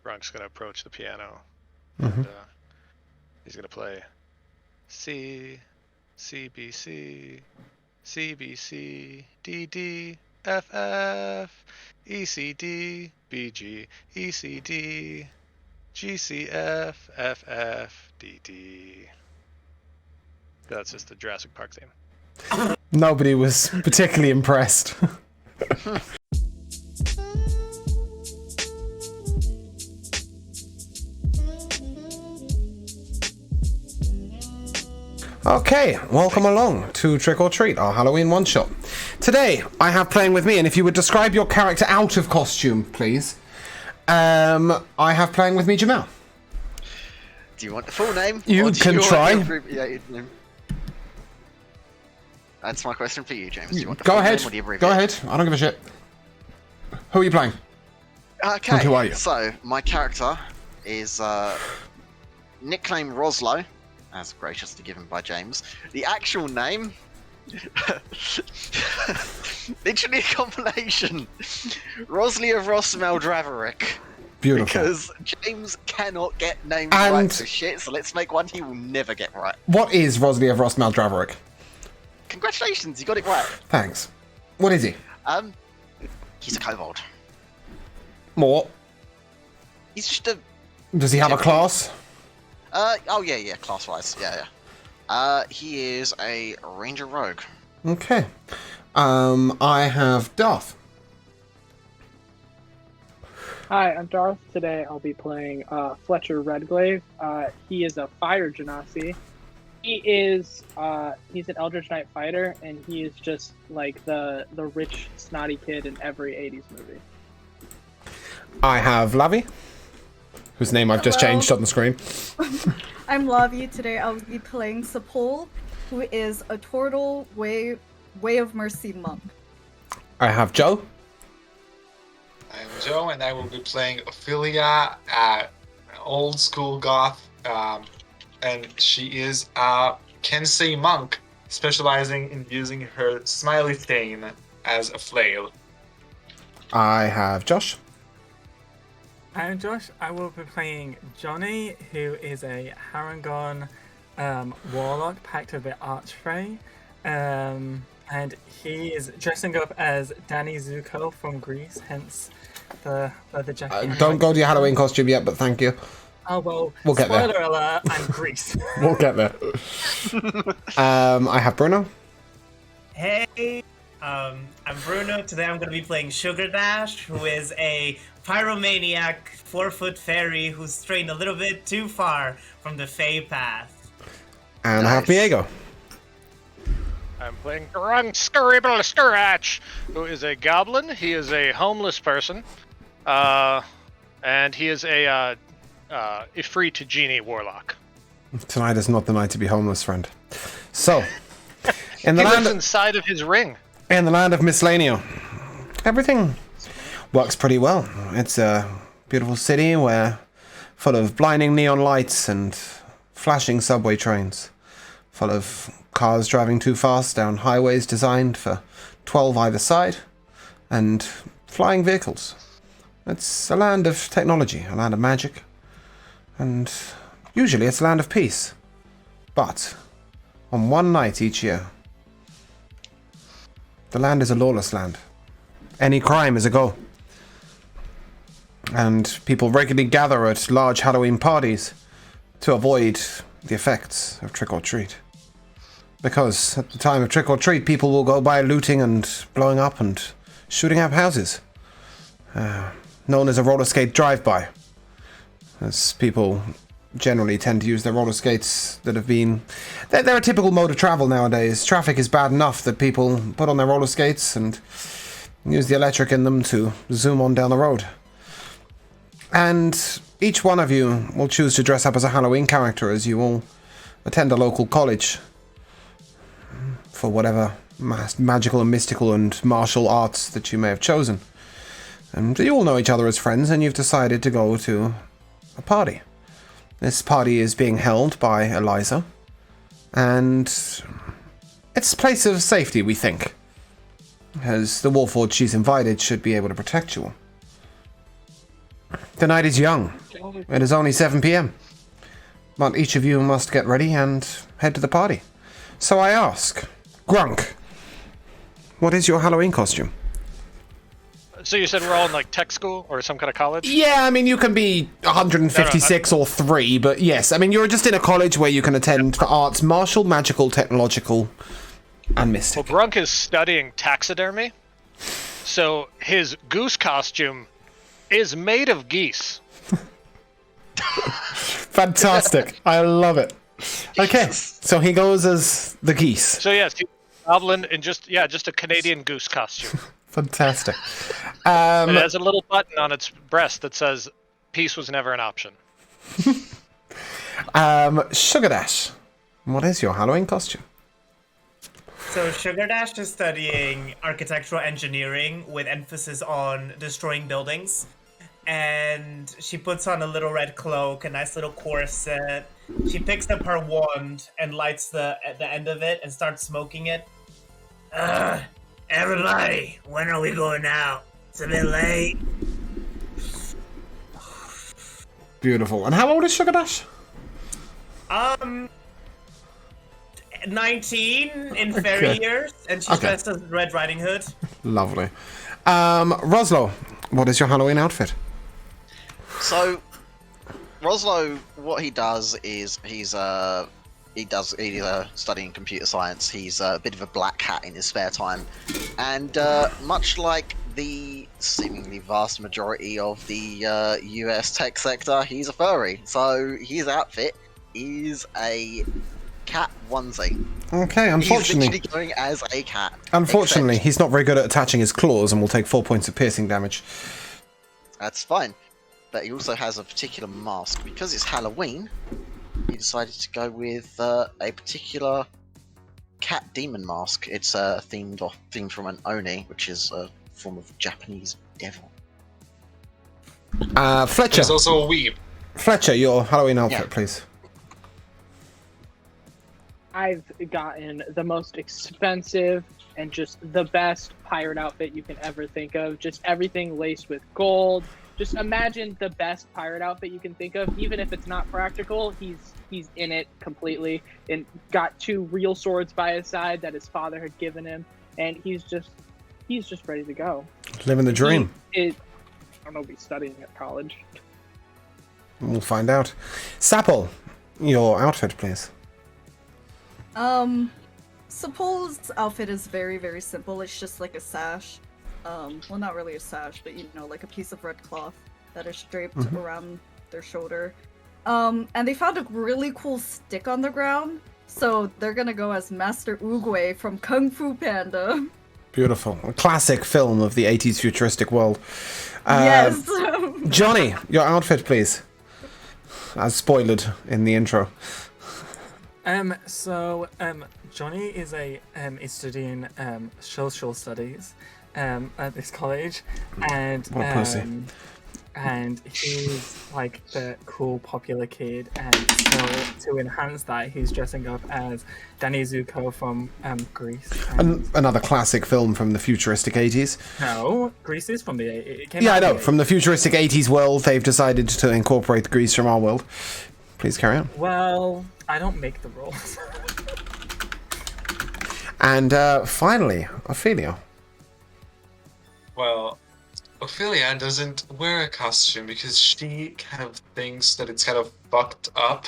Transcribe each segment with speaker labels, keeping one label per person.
Speaker 1: Grunk's going to approach the piano.
Speaker 2: Mm-hmm.
Speaker 1: And he's going to play C, C, B, C, C, B, C, D, D, F, F, E, C, D, B, G, E, C, D, G, C, F, F, F, D, D. That's just the Jurassic Park theme.
Speaker 2: Nobody was particularly impressed. Okay, welcome along to Trick or Treat, our Halloween one-shot. Today, I have playing with me, and if you would describe your character out of costume, please. I have playing with me Jamel.
Speaker 3: Do you want the full name?
Speaker 2: You can try.
Speaker 3: Abbreviated name? That's my question for you, James. Do you want the
Speaker 2: Go
Speaker 3: full
Speaker 2: ahead.
Speaker 3: name or the abbreviated?
Speaker 2: Go ahead. I don't give a shit. Who are you playing?
Speaker 3: Okay.
Speaker 2: And who are you?
Speaker 3: So, my character is nickname Roslo, as graciously given by James. The actual name, literally a combination, Rosley of Rossmel Draverick.
Speaker 2: Beautiful.
Speaker 3: Because James cannot get names
Speaker 2: And-
Speaker 3: right for shit, so let's make one he will never get right.
Speaker 2: What is Rosalie of Rossmel Draverick?
Speaker 3: Congratulations, you got it right.
Speaker 2: Thanks. What is he?
Speaker 3: He's a kobold.
Speaker 2: More.
Speaker 3: He's just a
Speaker 2: Does he have a class?
Speaker 3: oh yeah, class-wise, yeah. He is a ranger rogue.
Speaker 2: Okay. I have Darth.
Speaker 4: Hi, I'm Darth. Today I'll be playing Fletcher Redglaive. He is a fire genasi. He's an Eldritch Knight fighter, and he is just like the rich, snotty kid in every 80s movie.
Speaker 2: I have Lavi, whose name I've just
Speaker 5: Hello.
Speaker 2: changed on the screen.
Speaker 5: I'm Lavi. Today I'll be playing Sepul, who is a turtle way of mercy monk.
Speaker 2: I have Joe.
Speaker 6: I'm Joe, and I will be playing Ophelia, an old school goth, and she is a Kensei monk, specializing in using her smiley stain as a flail.
Speaker 2: I have Josh.
Speaker 7: I'm Josh. I will be playing Johnny, who is a Harangon warlock packed with the Archfey. And he is dressing up as Danny Zuko from Greece, hence the leather jacket.
Speaker 2: Don't go to your Halloween costume yet, but thank you.
Speaker 7: Oh, well,
Speaker 2: We'll get there.
Speaker 7: spoiler alert, I'm Greece.
Speaker 2: We'll get there. I have Bruno.
Speaker 8: Hey, I'm Bruno. Today I'm going to be playing Sugar Dash, who is a pyromaniac 4-foot fairy who's strayed a little bit too far from the Fey path.
Speaker 2: And I have Miego.
Speaker 1: I'm playing Grunk Scribble Scratch, who is a goblin. He is a homeless person. And he is a Ifrit Genie warlock.
Speaker 2: Tonight is not the night to be homeless, friend. So, in the
Speaker 1: He
Speaker 2: land
Speaker 1: lives inside of his ring.
Speaker 2: in the land of Miscelaneo, everything works pretty well. It's a beautiful city where full of blinding neon lights and flashing subway trains, full of cars driving too fast down highways designed for 12 either side, and flying vehicles. It's a land of technology, a land of magic, and usually it's a land of peace. But on one night each year, the land is a lawless land. Any crime is a go. And people regularly gather at large Halloween parties to avoid the effects of trick or treat. Because at the time of trick or treat, people will go by looting and blowing up and shooting up houses. Known as a roller skate drive-by. As people generally tend to use their roller skates that have been... They're a typical mode of travel nowadays. Traffic is bad enough that people put on their roller skates and use the electric in them to zoom on down the road. And each one of you will choose to dress up as a Halloween character as you all attend a local college for whatever magical and mystical and martial arts that you may have chosen. And you all know each other as friends, and you've decided to go to a party. This party is being held by Eliza, and it's a place of safety, we think, as the Warforged she's invited should be able to protect you all. The night is young. It is only 7 p.m. But each of you must get ready and head to the party. So I ask, Grunk, what is your Halloween costume?
Speaker 1: So you said we're all in like tech school or some kind of college?
Speaker 2: Yeah, I mean, you can be 156 or 3, but yes. I mean, you're just in a college where you can attend for arts, martial, magical, technological, and mystic.
Speaker 1: Well, Grunk is studying taxidermy, so his goose costume is made of geese.
Speaker 2: Fantastic. I love it. Okay, so he goes as the geese.
Speaker 1: So yes, he's a goblin in just a Canadian goose costume.
Speaker 2: Fantastic.
Speaker 1: It has a little button on its breast that says, "Peace was never an option."
Speaker 2: Sugar Dash, what is your Halloween costume?
Speaker 8: So Sugar Dash is studying architectural engineering with emphasis on destroying buildings. And she puts on a little red cloak, a nice little corset. She picks up her wand and lights the end of it and starts smoking it. Everybody, when are we going out? It's a bit late.
Speaker 2: Beautiful. And how old is Sugar Dash?
Speaker 8: 19 in fairy years, and she's dressed as Red Riding Hood.
Speaker 2: Lovely. Roslo, what is your Halloween outfit?
Speaker 3: So, Roslo, what he does is he's studying computer science. He's a bit of a black hat in his spare time, and much like the seemingly vast majority of the US tech sector, he's a furry. So his outfit is a cat onesie.
Speaker 2: Okay, unfortunately,
Speaker 3: he's literally going as a cat.
Speaker 2: Unfortunately, he's not very good at attaching his claws and will take 4 points of piercing damage.
Speaker 3: That's fine. But he also has a particular mask. Because it's Halloween, he decided to go with a particular cat demon mask. It's themed from an Oni, which is a form of Japanese devil.
Speaker 2: Fletcher.
Speaker 6: There's also a weeb.
Speaker 2: Fletcher, your Halloween outfit, please.
Speaker 4: I've gotten the most expensive and just the best pirate outfit you can ever think of. Just everything laced with gold. Just imagine the best pirate outfit you can think of. Even if it's not practical, he's in it completely and got 2 real swords by his side that his father had given him, and he's just ready to go.
Speaker 2: Living the dream.
Speaker 4: I don't know if he's studying at college.
Speaker 2: We'll find out. Sapple, your outfit, please.
Speaker 5: Sapul's outfit is very, very simple. It's just like a sash. Well, not really a sash, but like a piece of red cloth that is draped around their shoulder. And they found a really cool stick on the ground, so they're gonna go as Master Oogway from Kung Fu Panda.
Speaker 2: Beautiful. A classic film of the 80s futuristic world.
Speaker 5: Yes!
Speaker 2: Johnny, your outfit, please. As spoiled in the intro.
Speaker 7: Johnny is studying social studies at this college, and
Speaker 2: What a pussy.
Speaker 7: And he's like the cool popular kid, and so to enhance that, he's dressing up as Danny Zuko from Greece.
Speaker 2: Another classic film from the futuristic 80s.
Speaker 7: No, Greece is from the 80s. It came
Speaker 2: Yeah, I
Speaker 7: out
Speaker 2: know.
Speaker 7: in the
Speaker 2: From the futuristic 80s world, they've decided to incorporate Greece from our world. Please carry on.
Speaker 7: Well, I don't make the rules.
Speaker 2: And finally, Ophelia.
Speaker 6: Well, Ophelia doesn't wear a costume because she kind of thinks that it's kind of fucked up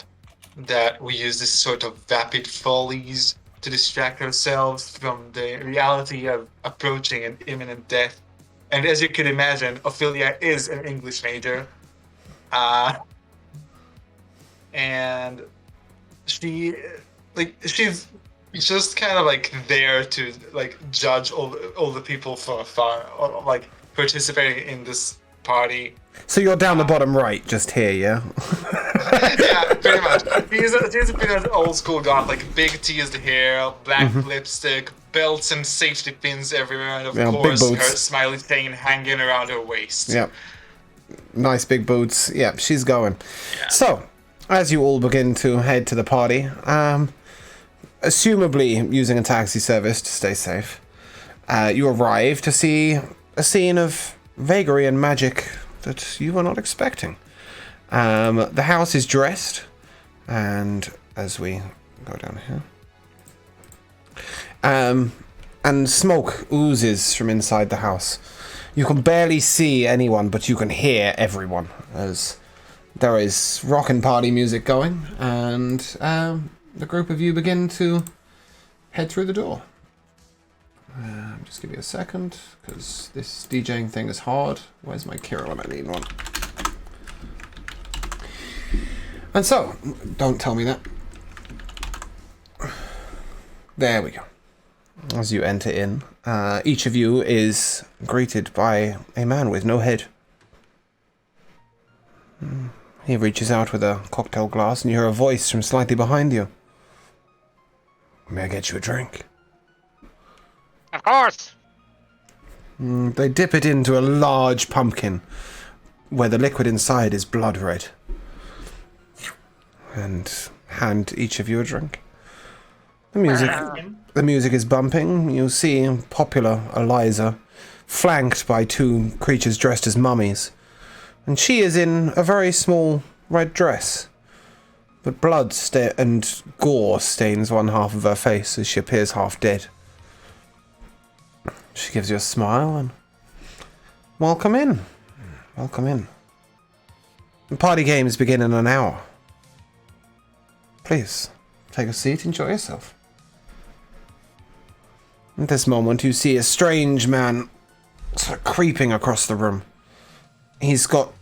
Speaker 6: that we use this sort of vapid follies to distract ourselves from the reality of approaching an imminent death. And as you can imagine, Ophelia is an English major. And she's just kind of like there to like judge all the people for fun, or like participating in this party.
Speaker 2: So you're down the bottom right, just here, yeah?
Speaker 6: Yeah, pretty much. She's a bit of old school goth, like big teased hair, black lipstick, belts and safety pins everywhere, and of course
Speaker 2: big
Speaker 6: her
Speaker 2: boots.
Speaker 6: smiley chain hanging around her waist.
Speaker 2: Yep. Nice big boots. Yep, she's going.
Speaker 6: Yeah.
Speaker 2: So, as you all begin to head to the party, assumably using a taxi service to stay safe, you arrive to see a scene of vagary and magic that you were not expecting. The house is dressed, and as we go down here, and smoke oozes from inside the house. You can barely see anyone, but you can hear everyone, as there is rockin' party music going, and the group of you begin to head through the door. Just give me a second, because this DJing thing is hard. Where's my Kirill? I need one. And so, don't tell me that. There we go. As you enter in, each of you is greeted by a man with no head. He reaches out with a cocktail glass, and you hear a voice from slightly behind you. May I get you a drink?
Speaker 1: Of course!
Speaker 2: They dip it into a large pumpkin, where the liquid inside is blood red, and hand each of you a drink. The music is bumping. You see popular Eliza, flanked by two creatures dressed as mummies, and she is in a very small red dress, but blood and gore stains one half of her face as she appears half dead. She gives you a smile and welcome in. Welcome in. The party games begin in an hour. Please, take a seat, enjoy yourself. At this moment, you see a strange man sort of creeping across the room. He's got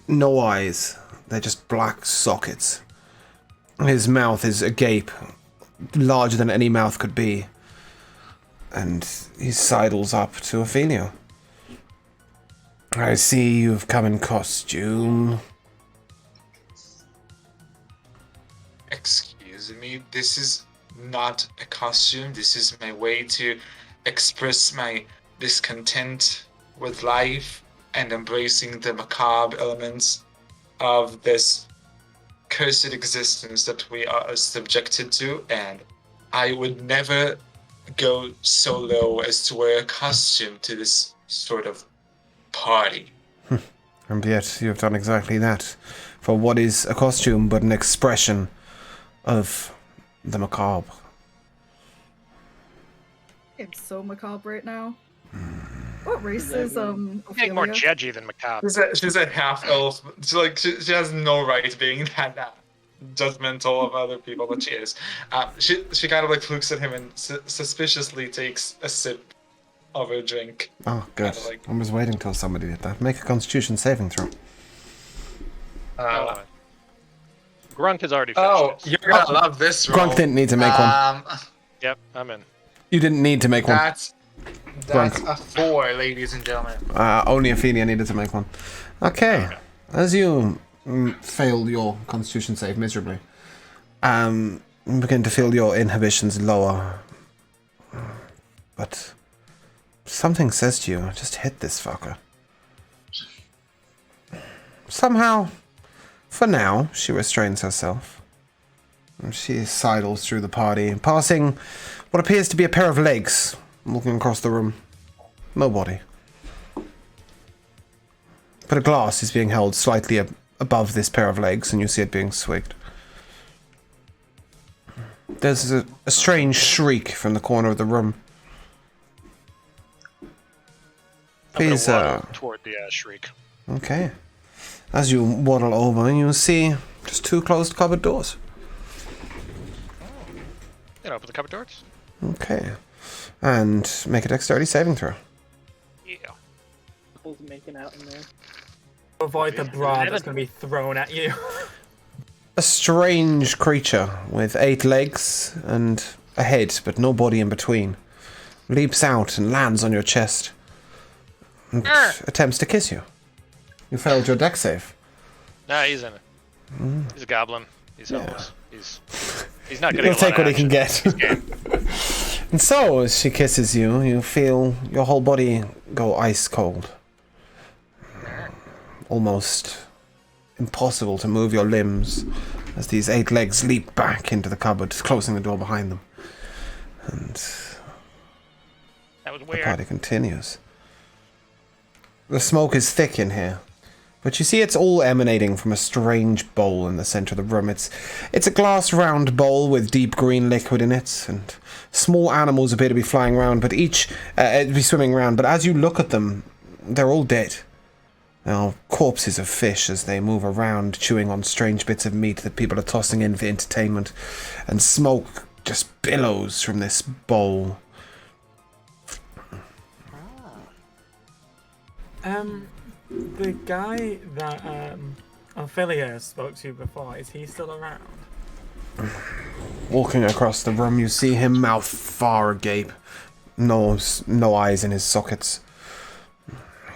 Speaker 2: no eyes. They're just black sockets. His mouth is agape, larger than any mouth could be. And he sidles up to Ophelia. I see you've come in costume.
Speaker 6: Excuse me, this is not a costume. This is my way to express my discontent with life and embracing the macabre elements of this cursed existence that we are subjected to, and I would never go so low as to wear a costume to this sort of party.
Speaker 2: And yet you have done exactly that. For what is a costume but an expression of the macabre?
Speaker 5: It's so macabre right now. What race is
Speaker 1: Getting
Speaker 5: Ophelia?
Speaker 1: more judgy than macabre.
Speaker 6: She's a half elf. She has no right being that judgmental of other people, but she is. She kind of like looks at him and suspiciously takes a sip of her drink.
Speaker 2: Oh, good.
Speaker 6: Kinda like-
Speaker 2: I was waiting till somebody did that. Make a Constitution saving throw.
Speaker 1: Grunt has already finished.
Speaker 6: Oh, you're gonna love this roll.
Speaker 2: Grunk didn't need to make one.
Speaker 1: Yep, I'm in.
Speaker 2: You didn't need to make one.
Speaker 6: That's a 4, ladies and gentlemen.
Speaker 2: Only Ophelia needed to make one. Okay. As you fail your Constitution save miserably, you begin to feel your inhibitions lower. But something says to you, just hit this fucker. Somehow, for now, she restrains herself. And she sidles through the party, passing what appears to be a pair of legs, looking across the room. Nobody. But a glass is being held slightly above this pair of legs, and you see it being swigged. There's a strange shriek from the corner of the room. Please,
Speaker 1: toward the shriek.
Speaker 2: Okay. As you waddle over, you see just two closed cupboard doors.
Speaker 1: Open the cupboard doors.
Speaker 2: Okay. And make a dexterity saving throw.
Speaker 1: Yeah.
Speaker 4: Couples making out in there.
Speaker 7: Avoid the bra that's going to be thrown at you.
Speaker 2: A strange creature with 8 legs and a head, but no body in between, leaps out and lands on your chest and attempts to kiss you. You failed your dex save.
Speaker 1: Nah, he's in it. He's a goblin. He's helpless. He's not good.
Speaker 2: He'll take what he can get. And so, as she kisses you, you feel your whole body go ice cold. Almost impossible to move your limbs as these 8 legs leap back into the cupboard, closing the door behind them. And
Speaker 1: That was
Speaker 2: the
Speaker 1: weird.
Speaker 2: party continues. The smoke is thick in here, But you see it's all emanating from a strange bowl in the center of the room. It's a glass round bowl with deep green liquid in it, and small animals appear to be flying around, but be swimming around. But as you look at them, they're all dead. Now, corpses of fish as they move around, chewing on strange bits of meat that people are tossing in for entertainment, and smoke just billows from this bowl.
Speaker 7: The guy that Ophelia spoke to before, is he still around?
Speaker 2: Walking across the room, you see him, mouth far agape, no eyes in his sockets.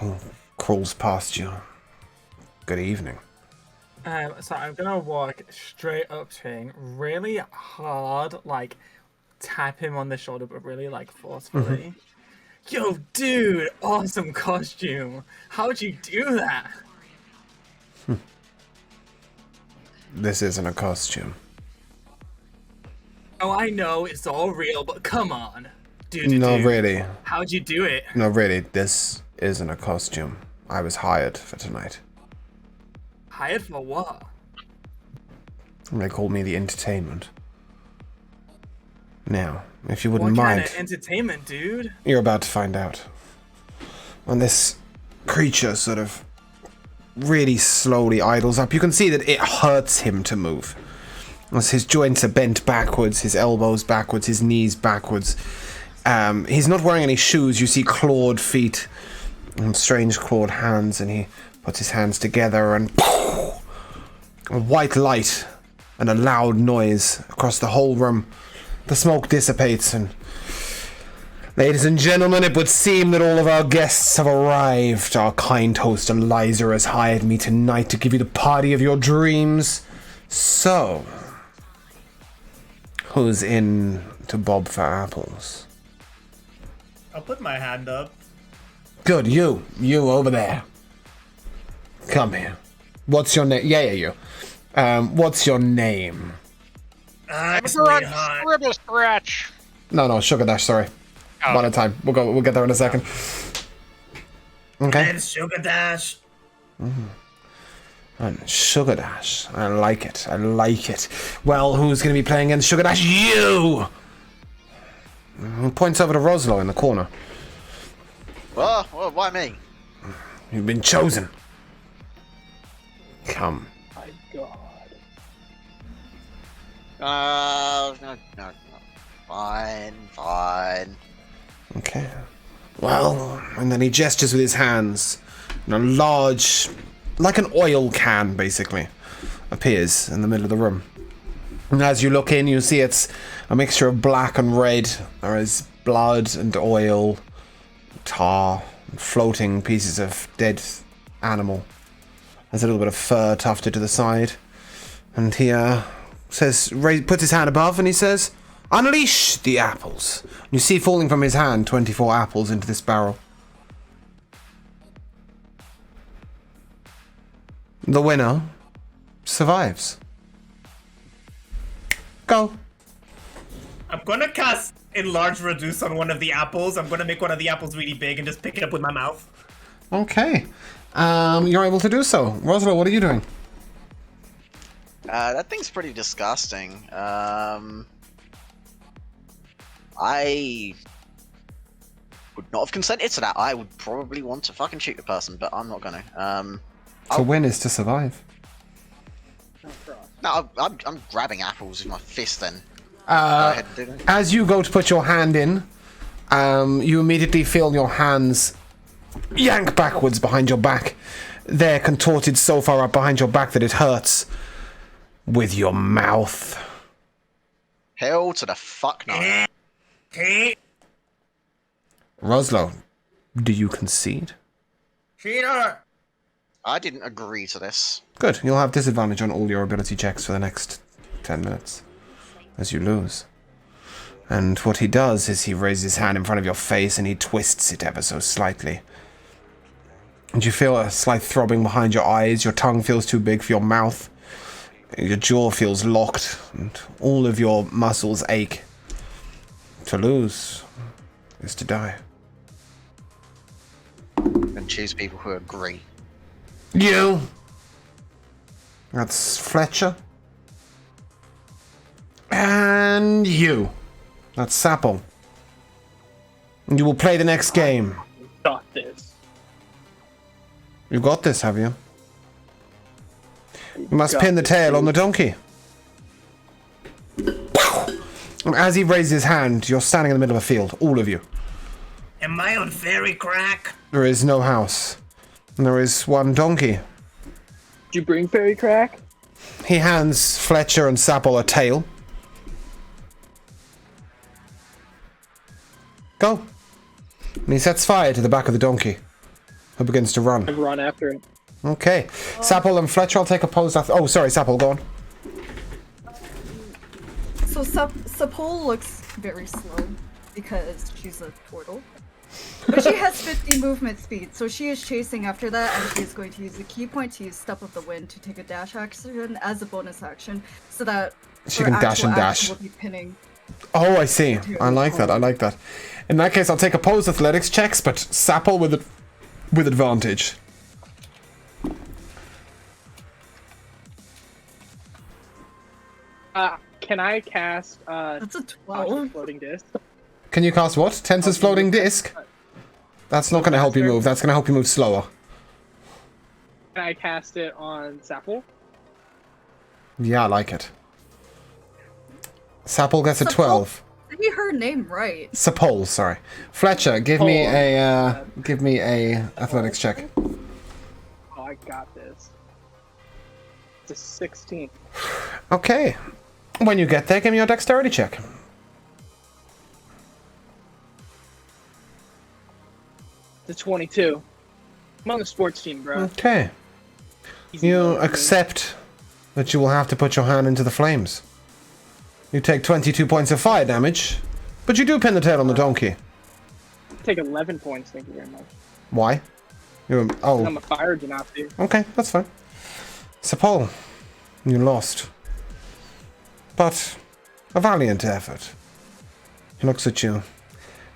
Speaker 2: He crawls past you. Good evening.
Speaker 7: So I'm gonna walk straight up to him, really hard, like tap him on the shoulder, but really like forcefully. Yo, dude, awesome costume. How'd you do that?
Speaker 2: This isn't a costume.
Speaker 7: Oh, I know, it's all real, but come on. Dude,
Speaker 2: No, really.
Speaker 7: How'd you do it?
Speaker 2: No, really, this isn't a costume. I was hired for tonight.
Speaker 7: Hired for what?
Speaker 2: They called me the entertainment. Now, if you wouldn't
Speaker 7: What
Speaker 2: mind,
Speaker 7: kind of entertainment, dude?
Speaker 2: you're about to find out. When this creature sort of really slowly idles up, you can see that it hurts him to move. As his joints are bent backwards, his elbows backwards, his knees backwards. He's not wearing any shoes. You see clawed feet and strange clawed hands, and he puts his hands together, and a white light and a loud noise across the whole room. The smoke dissipates, and ladies and gentlemen, it would seem that all of our guests have arrived. Our kind host Eliza has hired me tonight to give you the party of your dreams. So, who's in to bob for apples?
Speaker 8: I'll put my hand up.
Speaker 2: Good, you over there. Come here. What's your name? Yeah, you. What's your name?
Speaker 8: Sweetheart.
Speaker 1: Scribble scratch.
Speaker 2: No, Sugar Dash, sorry.
Speaker 1: Oh.
Speaker 2: One at a time. We'll get there in a second. Okay.
Speaker 8: It's Sugar Dash.
Speaker 2: And Sugar Dash. I like it. Well, who's going to be playing against Sugar Dash? You! He points over to Roslo in the corner.
Speaker 3: Well, why me?
Speaker 2: You've been chosen. Come.
Speaker 4: My God.
Speaker 3: No. Fine.
Speaker 2: Okay. Well, and then he gestures with his hands, and a large, like an oil can, basically, appears in the middle of the room. And as you look in, you see it's a mixture of black and red. There is blood and oil, tar, and floating pieces of dead animal. There's a little bit of fur tufted to the side. And he puts his hand above and he says, "Unleash the apples." You see falling from his hand 24 apples into this barrel. The winner survives. Go.
Speaker 8: I'm gonna cast Enlarge Reduce on one of the apples. I'm gonna make one of the apples really big and just pick it up with my mouth.
Speaker 2: Okay. You're able to do so. Rosalo, what are you doing?
Speaker 3: That thing's pretty disgusting. I would not have consented to that. I would probably want to fucking shoot the person, but I'm not gonna.
Speaker 2: To win is to survive.
Speaker 3: No, I'm grabbing apples with my fist then. Go ahead and do that.
Speaker 2: As you go to put your hand in, you immediately feel your hands yank backwards behind your back. They're contorted so far up behind your back that it hurts. With your mouth.
Speaker 3: Hell to the fuck no.
Speaker 2: Roslo, do you concede?
Speaker 8: Cheater!
Speaker 3: I didn't agree to this.
Speaker 2: Good, you'll have disadvantage on all your ability checks for the next 10 minutes. As you lose. And what he does is he raises his hand in front of your face and he twists it ever so slightly. And you feel a slight throbbing behind your eyes, your tongue feels too big for your mouth. Your jaw feels locked, and all of your muscles ache. To lose is to die.
Speaker 3: And choose people who agree.
Speaker 2: You. That's Fletcher. And you. That's Sapple. You will play the next game.
Speaker 4: Got this.
Speaker 2: You got this, have you? You must pin the tail on the donkey. And as he raises his hand, you're standing in the middle of a field, all of you.
Speaker 8: Am I on fairy crack?
Speaker 2: There is no house. And there is one donkey.
Speaker 4: Did you bring fairy crack?
Speaker 2: He hands Fletcher and Sapple a tail. Go. And he sets fire to the back of the donkey, who begins to run.
Speaker 4: I run after it.
Speaker 2: Okay. Sapple and Fletcher, I'll take a pose after... Oh, sorry, Sapple, go on.
Speaker 5: So Sapole looks very slow because she's a turtle. But she has 50 movement speed, so she is chasing after that, and she is going to use the key point to use Step of the Wind to take a dash action as a bonus action, so that
Speaker 2: She
Speaker 5: her
Speaker 2: can dash and
Speaker 5: actual
Speaker 2: dash.
Speaker 5: action will be pinning.
Speaker 2: Oh, I see. I like that. I like that. In that case, I'll take opposed athletics checks, but Sapple with advantage.
Speaker 4: Can I cast
Speaker 5: That's a
Speaker 4: Tasha's
Speaker 5: 12.
Speaker 4: floating disc?
Speaker 2: Can you cast what? Tensor's floating disc? That's not going to help you move. That's going to help you move slower.
Speaker 4: Can I cast it on Sapple?
Speaker 2: Yeah, I like it. Sapple gets a
Speaker 5: Sapole?
Speaker 2: 12.
Speaker 5: Say her name right.
Speaker 2: Sapole, sorry. Fletcher, give me a athletics check.
Speaker 4: Oh, I got this. It's a 16.
Speaker 2: Okay. When you get there, give me your dexterity check.
Speaker 4: It's a 22. I'm on the sports team, bro.
Speaker 2: Okay.
Speaker 4: Easy
Speaker 2: You
Speaker 4: mode,
Speaker 2: accept that you will have to put your hand into the flames. You take 22 points of fire damage, but you do pin the tail on the donkey.
Speaker 4: Take 11 points, thank you very much.
Speaker 2: Why? You're... Oh,
Speaker 4: I'm a fire genasi.
Speaker 2: okay, that's fine. Sapole, you lost. But a valiant effort. He looks at you.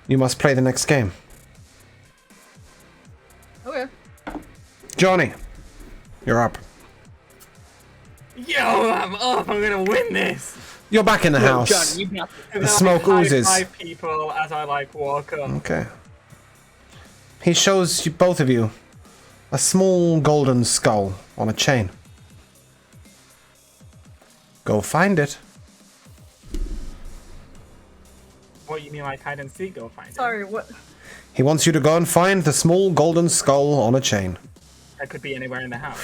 Speaker 2: You must play the next game.
Speaker 5: Okay.
Speaker 2: Johnny, you're up.
Speaker 7: Yo, I'm up. I'm gonna win this.
Speaker 2: You're back in the house.
Speaker 4: Johnny, you got this.
Speaker 7: And
Speaker 2: The
Speaker 7: then I
Speaker 2: smoke oozes.
Speaker 7: high-five people as I like walk up.
Speaker 2: Okay. He shows you, both of you, a small golden skull on a chain. Go find it.
Speaker 7: What you mean, like hide and seek? Go find it.
Speaker 5: Sorry, what?
Speaker 2: He wants you to go and find the small golden skull on a chain.
Speaker 7: That could be anywhere in the house.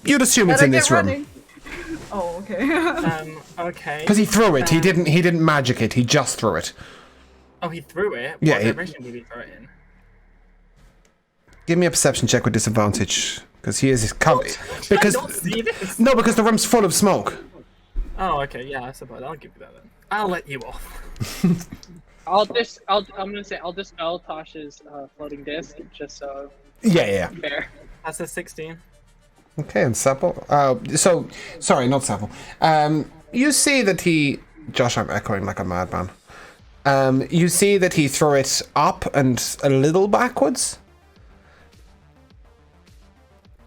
Speaker 2: You'd assume it's
Speaker 5: Better
Speaker 2: in
Speaker 5: get
Speaker 2: this room.
Speaker 5: running. Oh, okay.
Speaker 7: Okay.
Speaker 2: Because he threw it. He didn't magic it. He just threw it.
Speaker 7: Oh, he threw it?
Speaker 2: Yeah,
Speaker 7: What
Speaker 2: he-
Speaker 7: direction did he throw it in?
Speaker 2: Give me a perception check with disadvantage. Because he is covered.
Speaker 7: Did I
Speaker 2: Because
Speaker 7: not see this?
Speaker 2: no, because the room's full of smoke.
Speaker 7: Oh, okay. Yeah, I suppose. I'll give you that then. I'll let you off.
Speaker 4: I'm gonna say I'll dispel Tasha's floating disc just so
Speaker 2: Yeah.
Speaker 4: fair.
Speaker 7: That's a 16.
Speaker 2: Okay, and Sapple. Sorry, not Sapple. You see that he... Josh, I'm echoing like a madman. You see that he threw it up and a little backwards.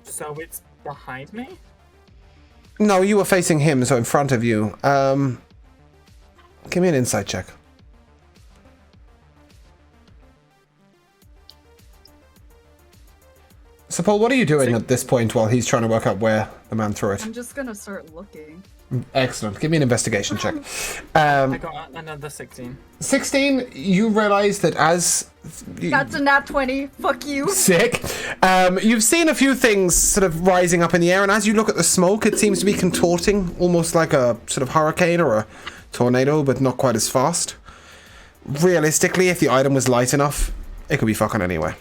Speaker 7: So it's behind me?
Speaker 2: No, you were facing him, so in front of you. Give me an insight check. So, Paul, what are you doing at this point while he's trying to work out where the man threw it?
Speaker 5: I'm just gonna start looking.
Speaker 2: Excellent. Give me an investigation check.
Speaker 7: I got another 16.
Speaker 2: 16, you realize that as...
Speaker 5: That's a nat 20. Fuck you.
Speaker 2: Sick. You've seen a few things sort of rising up in the air, and as you look at the smoke, it seems to be contorting, almost like a sort of hurricane or a tornado, but not quite as fast. Realistically, if the item was light enough, it could be fucking anywhere.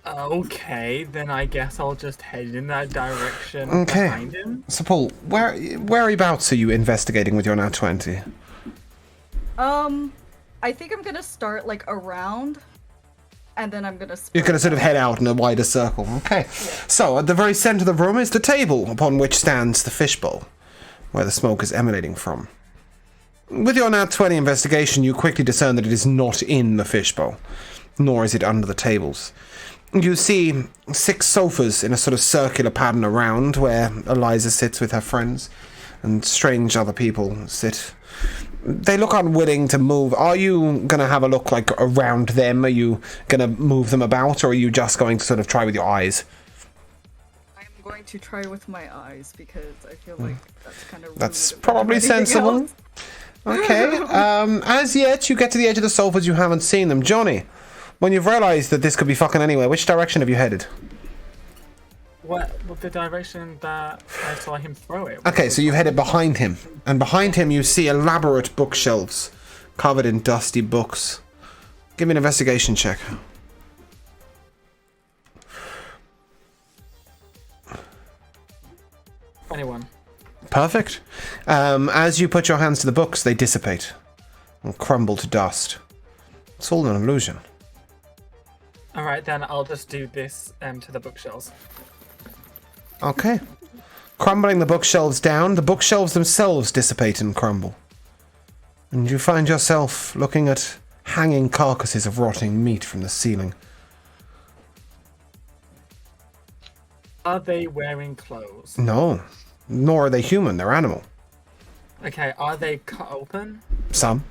Speaker 7: Okay, then I guess I'll just head in that direction
Speaker 2: Okay.
Speaker 7: behind him.
Speaker 2: So, Paul, whereabouts are you investigating with your nat 20?
Speaker 5: I think I'm gonna start like around, and then I'm gonna.
Speaker 2: You're going to sort of head out in a wider circle. Okay. So, at the very center of the room is the table upon which stands the fishbowl, where the smoke is emanating from. With your nat 20 investigation, you quickly discern that it is not in the fishbowl, nor is it under the tables. you see 6 sofas in a sort of circular pattern around where Eliza sits with her friends, and strange other people sit. They look unwilling to move. Are you going to have a look like around them? Are you going to move them about, or are you just going to sort of try with your eyes?
Speaker 5: I'm going to try with my eyes because I feel like that's kind of
Speaker 2: That's probably sensible.
Speaker 5: Else.
Speaker 2: Okay. As yet, you get to the edge of the sofas, you haven't seen them. Johnny, when you've realised that this could be fucking anywhere, which direction have you headed?
Speaker 7: What the direction that I saw him throw it?
Speaker 2: Okay, so you've headed behind him. And behind him you see elaborate bookshelves covered in dusty books. Give me an investigation check.
Speaker 7: Anyone?
Speaker 2: Perfect. As you put your hands to the books, they dissipate and crumble to dust. It's all an illusion.
Speaker 7: Alright, then I'll just do this to the bookshelves.
Speaker 2: Okay. Crumbling the bookshelves down, the bookshelves themselves dissipate and crumble. And you find yourself looking at hanging carcasses of rotting meat from the ceiling.
Speaker 7: Are they wearing clothes?
Speaker 2: No. Nor are they human, they're animal.
Speaker 7: Okay, are they cut open?
Speaker 2: Some.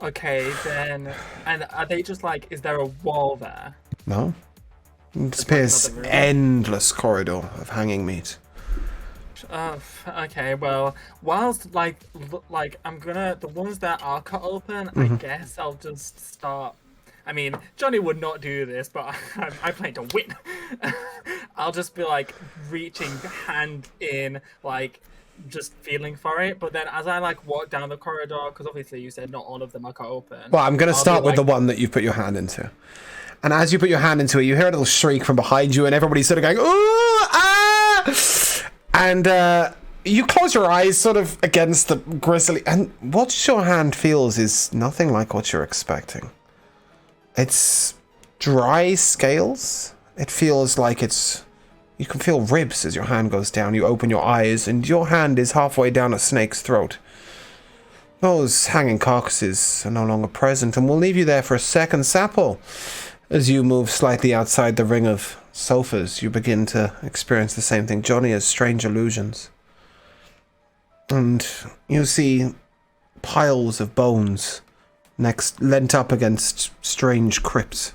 Speaker 7: Okay, then... And are they just like... Is there a wall there?
Speaker 2: No. It appears
Speaker 7: another room.
Speaker 2: endless corridor of hanging meat.
Speaker 7: Okay, well, whilst, like, I'm gonna... The ones that are cut open, I guess I'll just start... I mean, Johnny would not do this, but I plan to win. I'll just be, like, reaching hand in, like... just feeling for it, but then as I like walk down the corridor, because obviously you said not all of them are cut open.
Speaker 2: Well, I'm going to
Speaker 7: I'll
Speaker 2: start
Speaker 7: be
Speaker 2: with
Speaker 7: like,
Speaker 2: the one that you've put your hand into. And as you put your hand into it, you hear a little shriek from behind you, and everybody's sort of going, ooh, ah! And you close your eyes sort of against the grisly, and what your hand feels is nothing like what you're expecting. It's dry scales. It feels like it's... You can feel ribs as your hand goes down. You open your eyes, and your hand is halfway down a snake's throat. Those hanging carcasses are no longer present, and we'll leave you there for a second sample. As you move slightly outside the ring of sofas, you begin to experience the same thing. Johnny has strange illusions. And you see piles of bones leant up against strange crypts.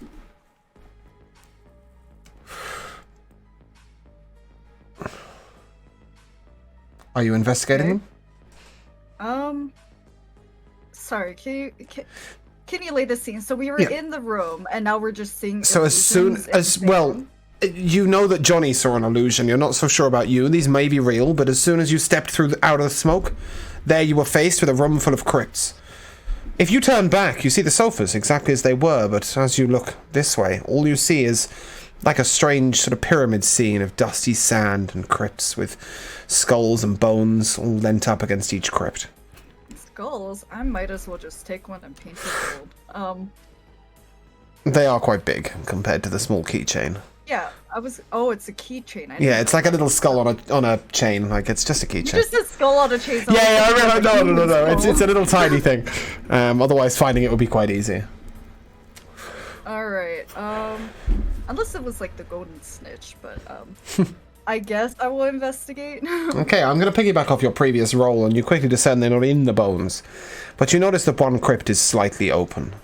Speaker 2: Are you investigating them?
Speaker 5: Sorry, can you lay the scene? So we were in the room, and now we're just seeing.
Speaker 2: So as soon as, well, you know that Johnny saw an illusion. You're not so sure about you. These may be real, but as soon as you stepped out of the smoke, there you were faced with a room full of crypts. If you turn back, you see the sofas exactly as they were, but as you look this way, all you see is like a strange sort of pyramid scene of dusty sand and crypts with skulls and bones all leant up against each crypt.
Speaker 5: Skulls? I might as well just take one and paint it gold.
Speaker 2: They are quite big compared to the small keychain.
Speaker 5: Yeah, oh, it's a keychain.
Speaker 2: Yeah, it's like a little skull on a chain. Like, it's just a keychain.
Speaker 5: Just a skull on a chain.
Speaker 2: Yeah, I remember. No. It's a little tiny thing. Otherwise, finding it would be quite easy.
Speaker 5: Alright, unless it was like the golden snitch, but I guess I will investigate.
Speaker 2: Okay, I'm going to piggyback off your previous roll, and you quickly discern they're not in the bones. But you notice that one crypt is slightly open.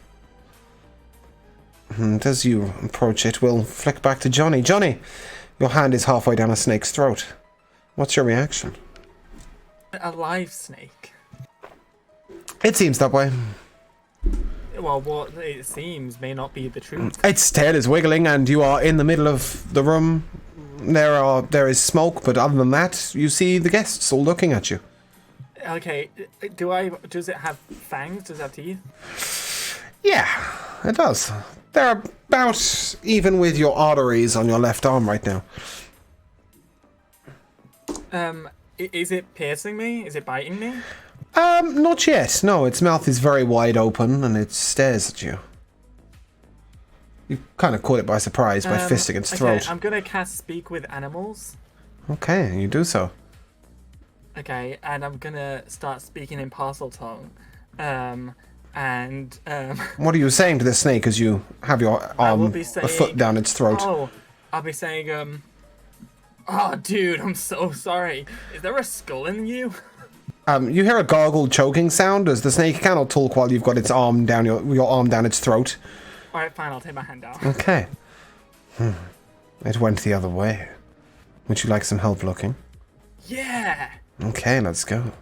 Speaker 2: And as you approach it, we'll flick back to Johnny. Johnny, your hand is halfway down a snake's throat. What's your reaction?
Speaker 7: A live snake.
Speaker 2: It seems that way.
Speaker 7: Well, what it seems may not be the truth.
Speaker 2: Its tail is wiggling, and you are in the middle of the room. There is smoke, but other than that, you see the guests all looking at you.
Speaker 7: Okay, does it have fangs? Does it have teeth?
Speaker 2: Yeah, it does. They're about even with your arteries on your left arm right now.
Speaker 7: Is it piercing me? Is it biting me?
Speaker 2: Not yet. No, its mouth is very wide open, and it stares at you. You kind of caught it by surprise by fisting its throat.
Speaker 7: Okay, I'm gonna cast Speak with Animals.
Speaker 2: Okay, you do so.
Speaker 7: Okay, and I'm gonna start speaking in Parcel Tongue. and
Speaker 2: What are you saying to the snake as you have your
Speaker 7: I will
Speaker 2: arm
Speaker 7: be
Speaker 2: a
Speaker 7: saying,
Speaker 2: foot down its throat?
Speaker 7: Oh, I'll be saying, oh, dude, I'm so sorry. Is there a skull in you?
Speaker 2: You hear a gargled choking sound as the snake cannot talk while you've got its arm down your arm down its throat.
Speaker 7: All right, fine. I'll take my hand down.
Speaker 2: Okay. It went the other way. Would you like some help looking?
Speaker 7: Yeah.
Speaker 2: Okay, let's go.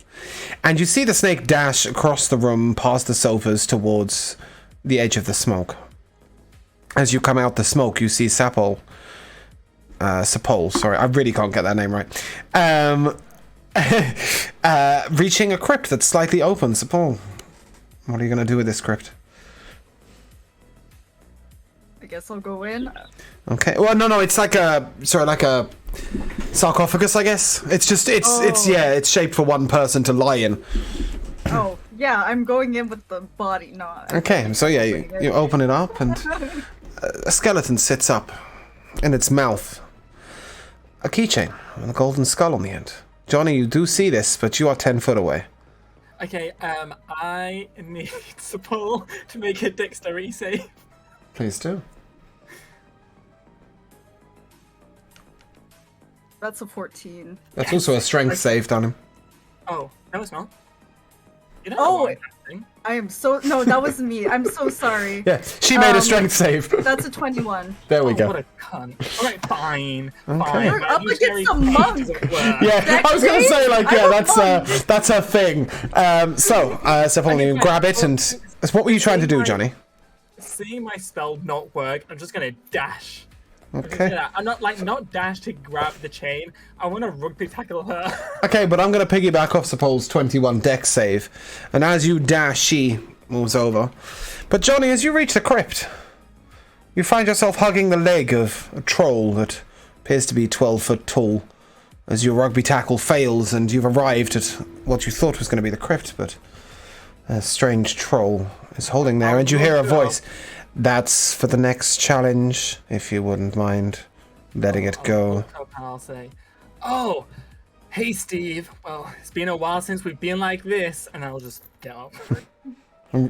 Speaker 2: And you see the snake dash across the room, past the sofas, towards the edge of the smoke. As you come out the smoke, you see Sapol. Sapol, sorry, I really can't get that name right. Reaching a crypt that's slightly open. Sapol, what are you going to do with this crypt?
Speaker 5: I guess I'll go in.
Speaker 2: Okay. Well, no, it's like a sarcophagus, I guess. It's shaped for one person to lie in.
Speaker 5: Oh, yeah, I'm going in with the body, not.
Speaker 2: Okay, so yeah, you open it up and a skeleton sits up in its mouth. A keychain with a golden skull on the end. Johnny, you do see this, but you are 10 foot away.
Speaker 7: Okay, I need Sapol to make a dexterity save.
Speaker 2: Please do.
Speaker 5: That's a 14.
Speaker 2: That's also a strength save, on him.
Speaker 7: Oh, no, it's not. You don't
Speaker 5: Oh,
Speaker 7: know what I'm casting.
Speaker 5: I am so. No, that was me. I'm so sorry.
Speaker 2: Yeah, she made a strength save.
Speaker 5: That's a 21.
Speaker 2: There we
Speaker 7: Oh,
Speaker 2: go.
Speaker 7: what a cunt. All right, fine.
Speaker 2: Okay.
Speaker 7: Fine.
Speaker 5: You're
Speaker 7: but
Speaker 5: up
Speaker 7: use
Speaker 5: against
Speaker 7: very
Speaker 5: a monk.
Speaker 7: doesn't work.
Speaker 2: Yeah, I was gonna
Speaker 5: Dex
Speaker 2: say
Speaker 5: save?
Speaker 2: like,
Speaker 5: I'm
Speaker 2: yeah,
Speaker 5: a
Speaker 2: that's her thing. Stephanie, you grab it and what were you trying to do, Johnny?
Speaker 7: Seeing my spell not work, I'm just gonna dash.
Speaker 2: Okay.
Speaker 7: I'm not dash to grab the chain. I want to rugby tackle her.
Speaker 2: Okay, but I'm gonna piggyback off Sapol's 21 dex save, and as you dash, she moves over. But Johnny, as you reach the crypt, you find yourself hugging the leg of a troll that appears to be 12 foot tall. As your rugby tackle fails, and you've arrived at what you thought was going to be the crypt, but a strange troll is holding there, and you hear a voice. That's for the next challenge, if you wouldn't mind letting it go.
Speaker 7: I'll say, oh, hey Steve. Well, it's been a while since we've been like this, and I'll just get up.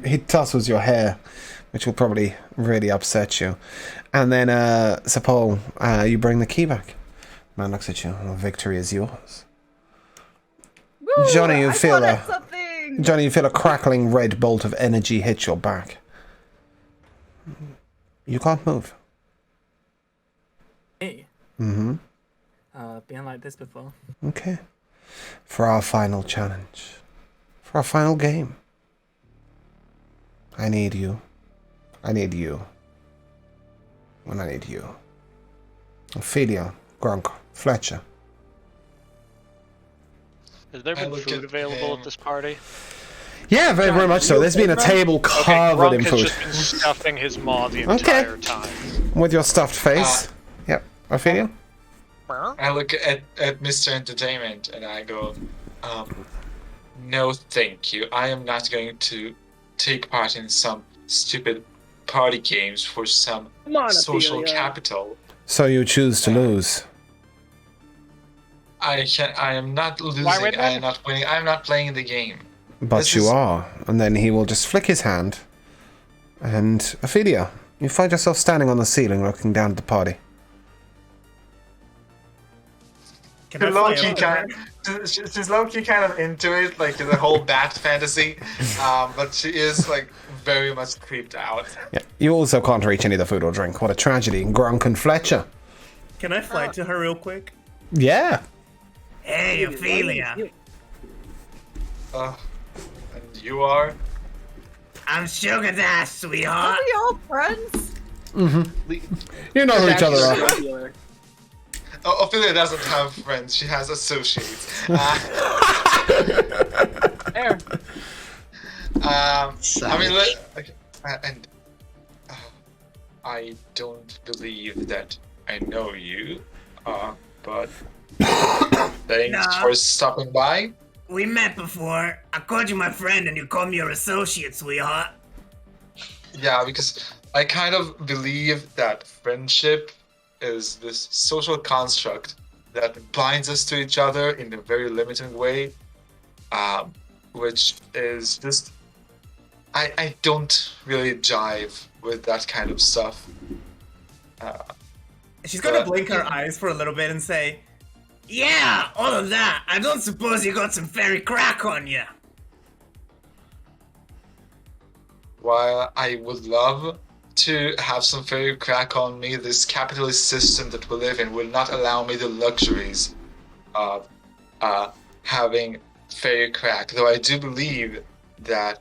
Speaker 2: He tussles your hair, which will probably really upset you. And then, Sapol, you bring the key back. Man looks at you. Victory is yours.
Speaker 5: Woo,
Speaker 2: Johnny, you
Speaker 5: I
Speaker 2: feel
Speaker 5: wanted something.
Speaker 2: Johnny, you feel a crackling red bolt of energy hit your back. You can't move.
Speaker 7: Hey.
Speaker 2: Mm-hmm.
Speaker 7: Been like this before.
Speaker 2: Okay. For our final challenge. For our final game. I need you. I need you. And I need you. Ophelia, Grunk, Fletcher.
Speaker 1: Has there been food available at this party?
Speaker 2: Yeah, very, very much so. There's been a table covered in
Speaker 1: Grunk
Speaker 2: food.
Speaker 1: has just been stuffing his maw the entire time.
Speaker 2: With your stuffed face. Yep. Ophelia?
Speaker 6: I look at Mr. Entertainment and I go, no thank you. I am not going to take part in some stupid party games for some
Speaker 4: Come on,
Speaker 6: social
Speaker 4: Ophelia.
Speaker 6: capital.
Speaker 2: So you choose to lose.
Speaker 6: I am not losing.
Speaker 1: Why would
Speaker 6: I am not winning. I am not playing the game.
Speaker 2: But
Speaker 6: This
Speaker 2: you
Speaker 6: is-
Speaker 2: are. And then he will just flick his hand. And Ophelia, you find yourself standing on the ceiling looking down at the party.
Speaker 8: Can I fly over there?
Speaker 6: She's low-key kind of into it, like the whole bat fantasy, but she is like very much creeped out.
Speaker 2: Yeah. You also can't reach any of the food or drink. What a tragedy. Grunk and Fletcher.
Speaker 8: Can I fly to her real quick?
Speaker 2: Yeah.
Speaker 8: Hey, Ophelia.
Speaker 6: And you are?
Speaker 8: I'm Sugar Dash,
Speaker 5: Are
Speaker 8: sweetheart.
Speaker 5: we all friends?
Speaker 2: You know who each other are.
Speaker 4: Regular.
Speaker 6: Oh, Ophelia doesn't have friends. She has associates.
Speaker 4: There.
Speaker 6: I mean, and I don't believe that I know you, but thanks
Speaker 8: Nah.
Speaker 6: for stopping by.
Speaker 8: We met before. I called you my friend and you called me your associate, sweetheart.
Speaker 6: Yeah, because I kind of believe that friendship is this social construct that binds us to each other in a very limited way, which is just I don't really jive with that kind of stuff.
Speaker 8: She's gonna
Speaker 6: But-
Speaker 8: blink her eyes for a little bit and say, "Yeah, all of that. I don't suppose you got some fairy crack on you."
Speaker 6: While I would love to have some fairy crack on me, this capitalist system that we live in will not allow me the luxuries of having fairy crack. Though I do believe that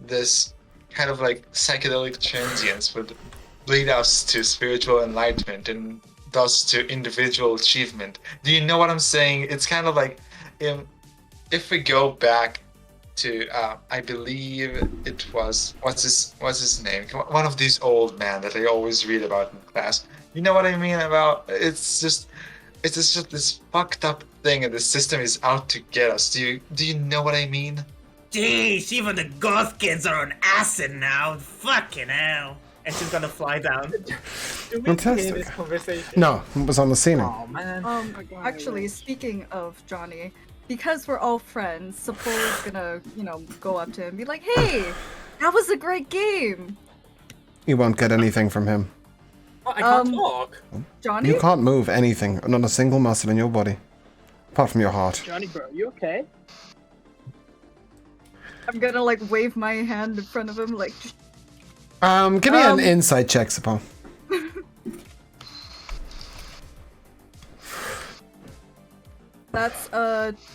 Speaker 6: this kind of like psychedelic transience would lead us to spiritual enlightenment and thus to individual achievement. Do you know what I'm saying? It's kind of like if we go back to I believe it was what's his name? One of these old men that I always read about in class. You know what I mean about? It's just this fucked up thing, and the system is out to get us. Do you know what I mean?
Speaker 8: Jeez, even the goth kids are on acid now. Fucking hell. And she's gonna fly down.
Speaker 7: Do we
Speaker 2: Fantastic.
Speaker 7: hear this conversation?
Speaker 2: No, it was on the ceiling.
Speaker 7: Oh man.
Speaker 5: Actually, speaking of Johnny, because we're all friends, Sepul is gonna, go up to him and be like, "Hey, that was a great game,
Speaker 2: You won't get anything from him.
Speaker 7: What, I can't talk.
Speaker 5: Johnny."
Speaker 2: You can't move anything, not a single muscle in your body, apart from your heart.
Speaker 4: Johnny, bro, you okay?
Speaker 5: I'm gonna wave my hand in front of him, like.
Speaker 2: Give me an insight check, Sepul.
Speaker 5: That's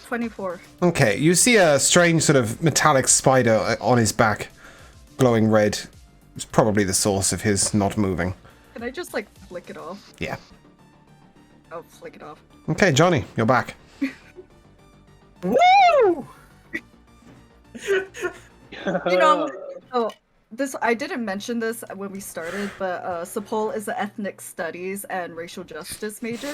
Speaker 5: 24.
Speaker 2: Okay, you see a strange sort of metallic spider on his back, glowing red. It's probably the source of his not moving.
Speaker 5: Can I just flick it off?
Speaker 2: Yeah.
Speaker 5: Oh, flick it off.
Speaker 2: Okay, Johnny, you're back.
Speaker 7: Woo!
Speaker 5: Oh, this I didn't mention this when we started, but Sepul is an ethnic studies and racial justice major.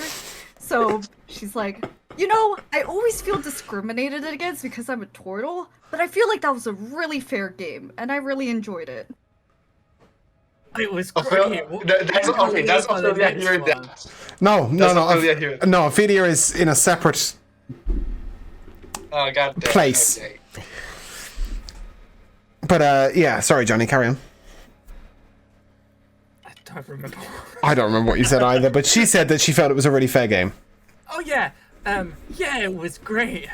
Speaker 5: So she's like, I always feel discriminated against because I'm a turtle, but I feel like that was a really fair game, and I really enjoyed it.
Speaker 7: It was
Speaker 6: Ophelia,
Speaker 7: great.
Speaker 6: that's Ophelia hearing that.
Speaker 2: No.
Speaker 6: Ophelia here.
Speaker 2: No, Ophelia is in a separate
Speaker 6: Oh god damn.
Speaker 2: place.
Speaker 6: Okay.
Speaker 2: But, yeah, sorry, Johnny, carry on.
Speaker 7: I don't remember.
Speaker 2: I don't remember what you said either, but she said that she felt it was a really fair game.
Speaker 7: Oh yeah. Yeah, it was great.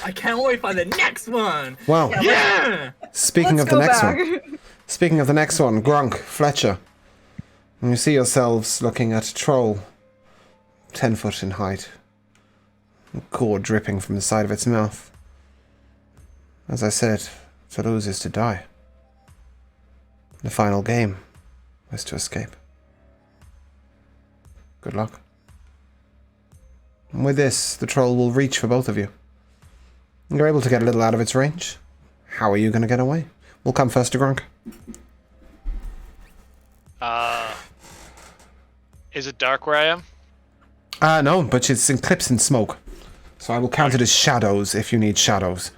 Speaker 7: I can't wait for the next one.
Speaker 2: Well,
Speaker 7: Yeah.
Speaker 2: speaking
Speaker 5: Let's
Speaker 2: of the
Speaker 5: go
Speaker 2: next
Speaker 5: back.
Speaker 2: one. Speaking of the next one, Grunk, Fletcher. And you see yourselves looking at a troll, 10 foot in height, cord dripping from the side of its mouth. As I said, to lose is to die. The final game is to escape. Good luck. And with this, the troll will reach for both of you. You're able to get a little out of its range. How are you going to get away? We'll come first to Grunk.
Speaker 1: Is it dark where I am?
Speaker 2: No, but it's eclipsed in smoke. So I will count it as shadows if you need shadows.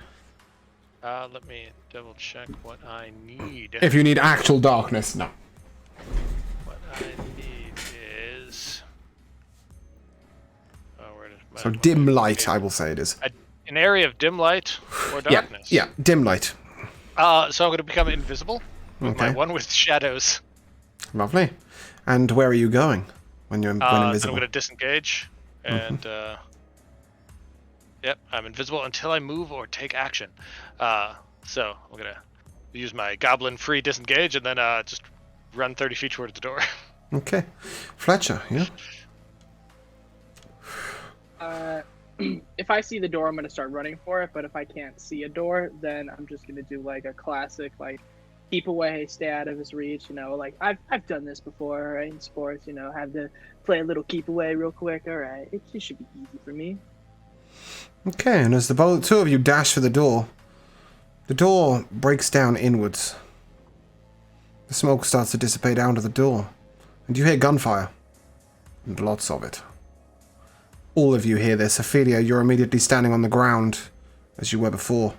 Speaker 1: Let me double check what I need.
Speaker 2: If you need actual darkness, no.
Speaker 1: What I need is. Oh, where did my
Speaker 2: So dim light, I will say it is.
Speaker 1: an area of dim light or darkness?
Speaker 2: Yeah, dim light.
Speaker 1: So I'm going to become invisible with my
Speaker 2: Okay.
Speaker 1: one with shadows.
Speaker 2: Lovely. And where are you going when you're when
Speaker 1: Then I'm
Speaker 2: invisible?
Speaker 1: going to disengage, and yep, I'm invisible until I move or take action. So I'm going to use my goblin-free disengage, and then just run 30 feet towards the door.
Speaker 2: Okay. Fletcher, yeah?
Speaker 4: If I see the door, I'm gonna start running for it. But if I can't see a door, then I'm just gonna do a classic keep away, stay out of his reach. I've done this before, right, in sports. Have to play a little keep away real quick. All right, it should be easy for me.
Speaker 2: Okay, and as the two of you dash for the door breaks down inwards. The smoke starts to dissipate out of the door, and you hear gunfire. And lots of it. All of you hear this. Ophelia, you're immediately standing on the ground, as you were before,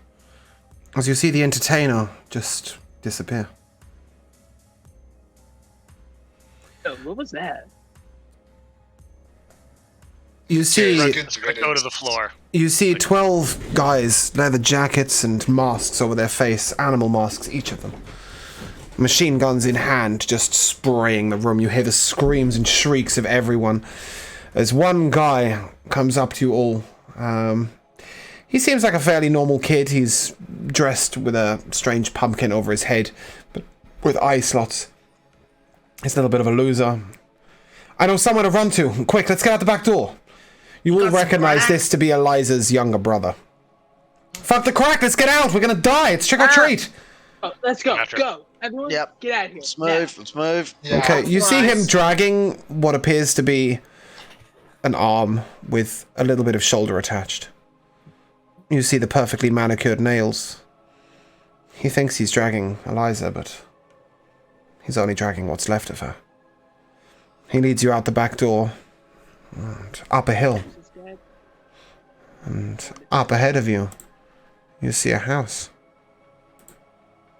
Speaker 2: as you see the entertainer just disappear.
Speaker 4: Oh, what was that?
Speaker 2: You see,
Speaker 1: Go to the floor.
Speaker 2: you see 12 guys, leather jackets and masks over their face, animal masks, each of them. Machine guns in hand, just spraying the room. You hear the screams and shrieks of everyone. As one guy comes up to you all. He seems like a fairly normal kid. He's dressed with a strange pumpkin over his head, but with eye slots. He's a little bit of a loser. I know somewhere to run to. Quick, let's get out the back door. You will recognize this to be Eliza's younger brother. Fuck the crack, let's get out. We're gonna die. It's trick or treat.
Speaker 4: Oh, let's go.
Speaker 1: After.
Speaker 4: Go. Everyone,
Speaker 3: Yep.
Speaker 4: get out of here.
Speaker 3: Let's move. Let's move.
Speaker 6: Yeah.
Speaker 2: Okay, you see him dragging what appears to be an arm with a little bit of shoulder attached. You see the perfectly manicured nails. He thinks he's dragging Eliza, but he's only dragging what's left of her. He leads you out the back door and up a hill. And up ahead of you, you see a house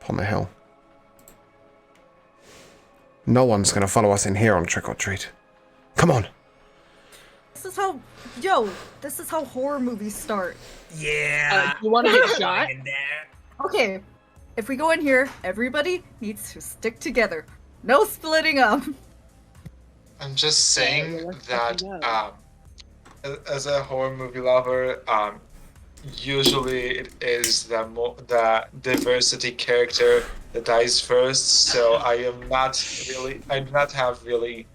Speaker 2: upon the hill. No one's going to follow us in here on Trick or Treat. Come on.
Speaker 5: This is how horror movies start.
Speaker 8: Yeah.
Speaker 4: You want to get shot?
Speaker 8: In there.
Speaker 5: Okay, if we go in here, everybody needs to stick together. No splitting up.
Speaker 6: I'm just saying
Speaker 4: let's
Speaker 6: that
Speaker 4: fucking go.
Speaker 6: as a horror movie lover, usually it is the diversity character that dies first. So I do not have really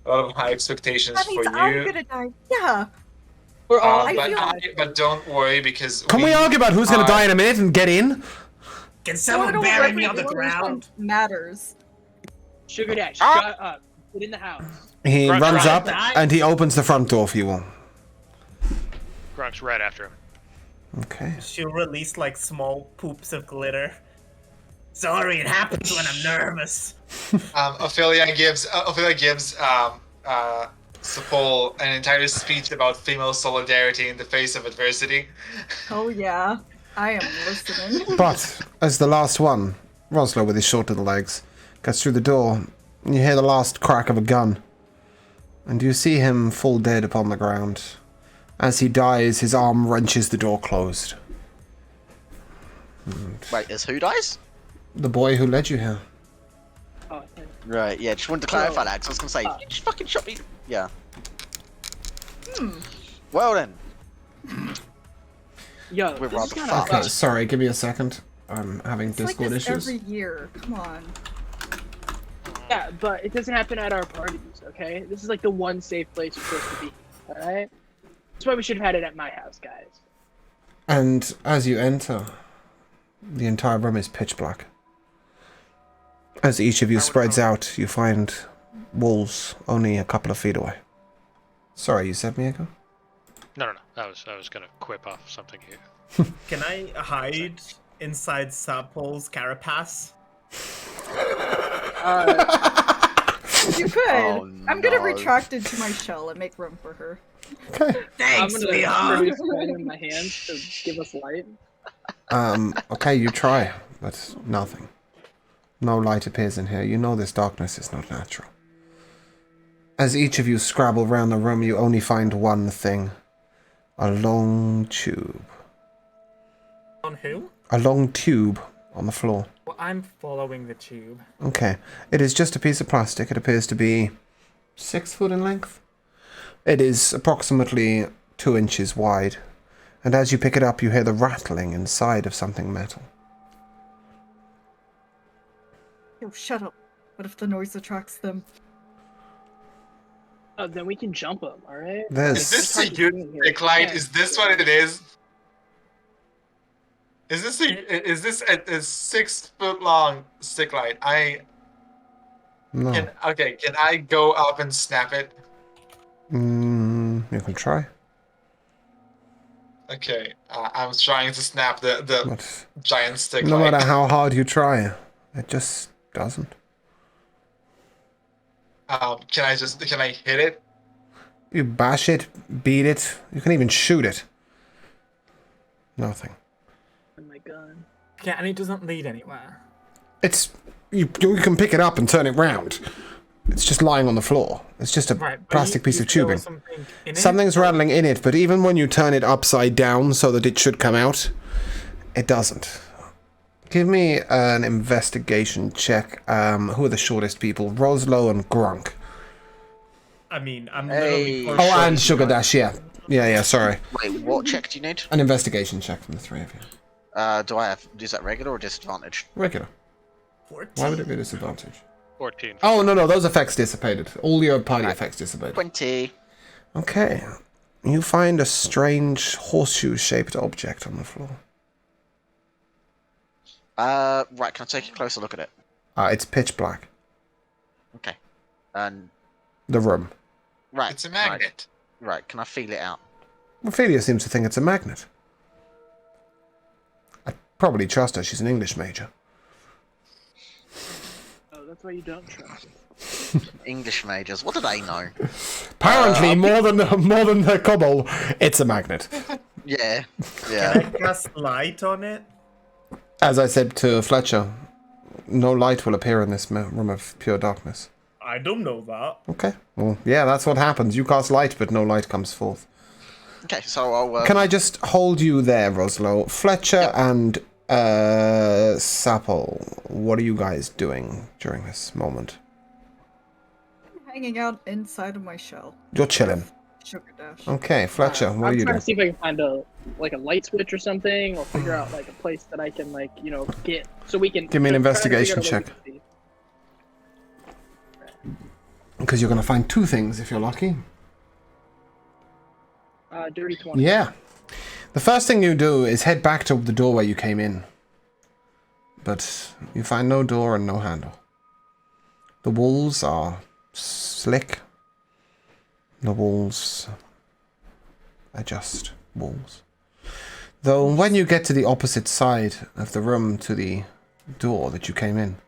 Speaker 6: a lot of high expectations
Speaker 5: That means
Speaker 6: for
Speaker 5: I'm
Speaker 6: you.
Speaker 5: gonna die. Yeah.
Speaker 4: We're all.
Speaker 6: But don't worry because
Speaker 2: Can we argue about who's going to die in a minute and get in?
Speaker 8: Can someone
Speaker 5: No,
Speaker 8: bury me on the
Speaker 5: everyone
Speaker 8: ground?
Speaker 5: matters.
Speaker 4: Sugar Dash, shut up. Get in the house.
Speaker 2: He
Speaker 1: Grunch,
Speaker 2: runs
Speaker 1: Grunch,
Speaker 2: up
Speaker 8: die.
Speaker 2: and he opens the front door for you all.
Speaker 1: Grunk's right after him.
Speaker 2: Okay.
Speaker 8: She'll release like small poops of glitter. Sorry, it happens when I'm nervous.
Speaker 6: Ophelia gives Sepul an entire speech about female solidarity in the face of adversity.
Speaker 5: Oh yeah, I am listening.
Speaker 2: But, as the last one, Roslo with his short little legs, gets through the door, you hear the last crack of a gun. And you see him fall dead upon the ground. As he dies, his arm wrenches the door closed.
Speaker 3: Wait, is who dies?
Speaker 2: The boy who led you here.
Speaker 4: Oh, thank
Speaker 3: Right, yeah, just wanted to clarify that, 'cause I was gonna say, you just fucking shot me. Yeah. Well then.
Speaker 4: Yo,
Speaker 3: We're
Speaker 4: this is
Speaker 3: rather
Speaker 4: kind
Speaker 3: fucked.
Speaker 4: of
Speaker 2: Okay, sorry, give me a second. I'm having
Speaker 5: It's like
Speaker 2: Discord
Speaker 5: this
Speaker 2: issues.
Speaker 5: every year. Come on.
Speaker 4: Yeah, but it doesn't happen at our parties, okay? This is like the one safe place you're supposed to be, alright? That's why we should have had it at my house, guys.
Speaker 2: And as you enter, the entire room is pitch black. As each of you spreads out, you find walls only a couple of feet away. Sorry, you said, Mieko?
Speaker 1: No. I was gonna quip off something here.
Speaker 8: Can I hide inside Sapol's carapace?
Speaker 5: You could.
Speaker 3: Oh,
Speaker 5: I'm gonna
Speaker 3: no.
Speaker 5: retract into my shell and make room for her.
Speaker 2: Okay.
Speaker 4: I'm
Speaker 8: Thanks,
Speaker 4: gonna
Speaker 8: sweetheart.
Speaker 4: produce flame in my hands to give us light.
Speaker 2: Okay, you try, but nothing. No light appears in here. You know this darkness is not natural. As each of you scrabble around the room, you only find one thing. A long tube.
Speaker 7: On who?
Speaker 2: A long tube on the floor.
Speaker 7: Well, I'm following the tube.
Speaker 2: Okay. It is just a piece of plastic. It appears to be 6 foot in length. It is approximately 2 inches wide. And as you pick it up, you hear the rattling inside of something metal.
Speaker 5: Yo, shut up. What if the noise attracts them?
Speaker 4: Oh, then we can jump them, alright?
Speaker 6: Is this a good stick light? Is this what it is? Is this a 6 foot long stick light?
Speaker 2: No.
Speaker 6: Can I go up and snap it?
Speaker 2: You can try.
Speaker 6: Okay, I'm trying to snap the
Speaker 2: But
Speaker 6: giant stick
Speaker 2: no
Speaker 6: light.
Speaker 2: matter how hard you try, it just doesn't.
Speaker 6: Can I hit it?
Speaker 2: You bash it, beat it, you can even shoot it. Nothing.
Speaker 4: Oh my god.
Speaker 7: Yeah, and it doesn't lead anywhere.
Speaker 2: It's you can pick it up and turn it round. It's just lying on the floor. It's just a
Speaker 7: Right, but
Speaker 2: plastic piece
Speaker 7: you
Speaker 2: of tubing.
Speaker 7: feel something in it?
Speaker 2: Something's rattling in it, but even when you turn it upside down so that it should come out, it doesn't. Give me an investigation check. Who are the shortest people? Roslo and Grunk.
Speaker 8: I mean, I'm
Speaker 3: Hey.
Speaker 8: literally.
Speaker 2: Oh, and Sugar Dash, yeah. Yeah, sorry.
Speaker 3: Wait, what check do you need?
Speaker 2: An investigation check from the three of you.
Speaker 3: Do I have? Is that regular or disadvantage?
Speaker 2: Regular.
Speaker 8: 14.
Speaker 2: Why would it be a disadvantage?
Speaker 1: 14.
Speaker 2: Oh, no, those effects dissipated. All your party effects dissipated.
Speaker 3: 20.
Speaker 2: Okay. You find a strange horseshoe-shaped object on the floor.
Speaker 3: Right, can I take a closer look at it?
Speaker 2: It's pitch black.
Speaker 3: Okay. And
Speaker 2: The room.
Speaker 3: right.
Speaker 6: It's a magnet.
Speaker 3: Right, can I feel it out?
Speaker 2: Ophelia seems to think it's a magnet. I probably trust her. She's an English major.
Speaker 4: Oh, that's why you don't trust.
Speaker 3: English majors, what do they know?
Speaker 2: Apparently, more than the kobold, it's a magnet.
Speaker 3: Yeah,
Speaker 8: Can
Speaker 3: yeah.
Speaker 8: I cast light on it?
Speaker 2: As I said to Fletcher, no light will appear in this room of pure darkness.
Speaker 8: I don't know that.
Speaker 2: Okay. Well, yeah, that's what happens. You cast light, but no light comes forth.
Speaker 3: Okay, so I'll.
Speaker 2: Can I just hold you there, Roslo? Fletcher and Sapple, what are you guys doing during this moment?
Speaker 5: Hanging out inside of my shell.
Speaker 2: You're chilling.
Speaker 5: Sugar Dash.
Speaker 2: Okay, Fletcher, what are
Speaker 4: I'm
Speaker 2: you
Speaker 4: trying
Speaker 2: doing?
Speaker 4: to see if I can find a light switch or something, or figure out like a place that I can get so we can.
Speaker 2: Give me an
Speaker 4: try to figure
Speaker 2: investigation
Speaker 4: out a way
Speaker 2: check.
Speaker 4: we can see.
Speaker 2: Because you're going to find two things if you're lucky.
Speaker 4: Dirty 20.
Speaker 2: Yeah. The first thing you do is head back to the doorway you came in. But you find no door and no handle. The walls are slick. The walls are just walls. Though when you get to the opposite side of the room to the door that you came in,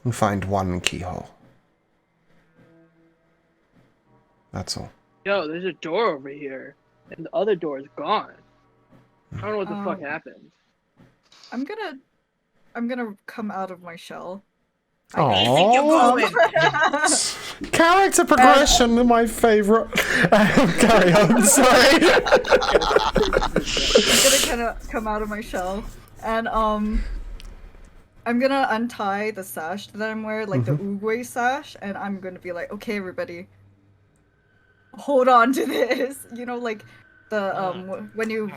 Speaker 2: you find one keyhole. That's all.
Speaker 4: Yo, there's a door over here, and the other door is gone. I don't know what the fuck happened.
Speaker 5: I'm gonna come out of my shell.
Speaker 2: Aww. Character progression, my favourite. Carry on, sorry.
Speaker 5: I'm gonna come out of my shell, and I'm gonna untie the sash that I'm wearing, like the Uguay sash, and I'm gonna be like, okay, everybody, hold on to this. You know, like the when you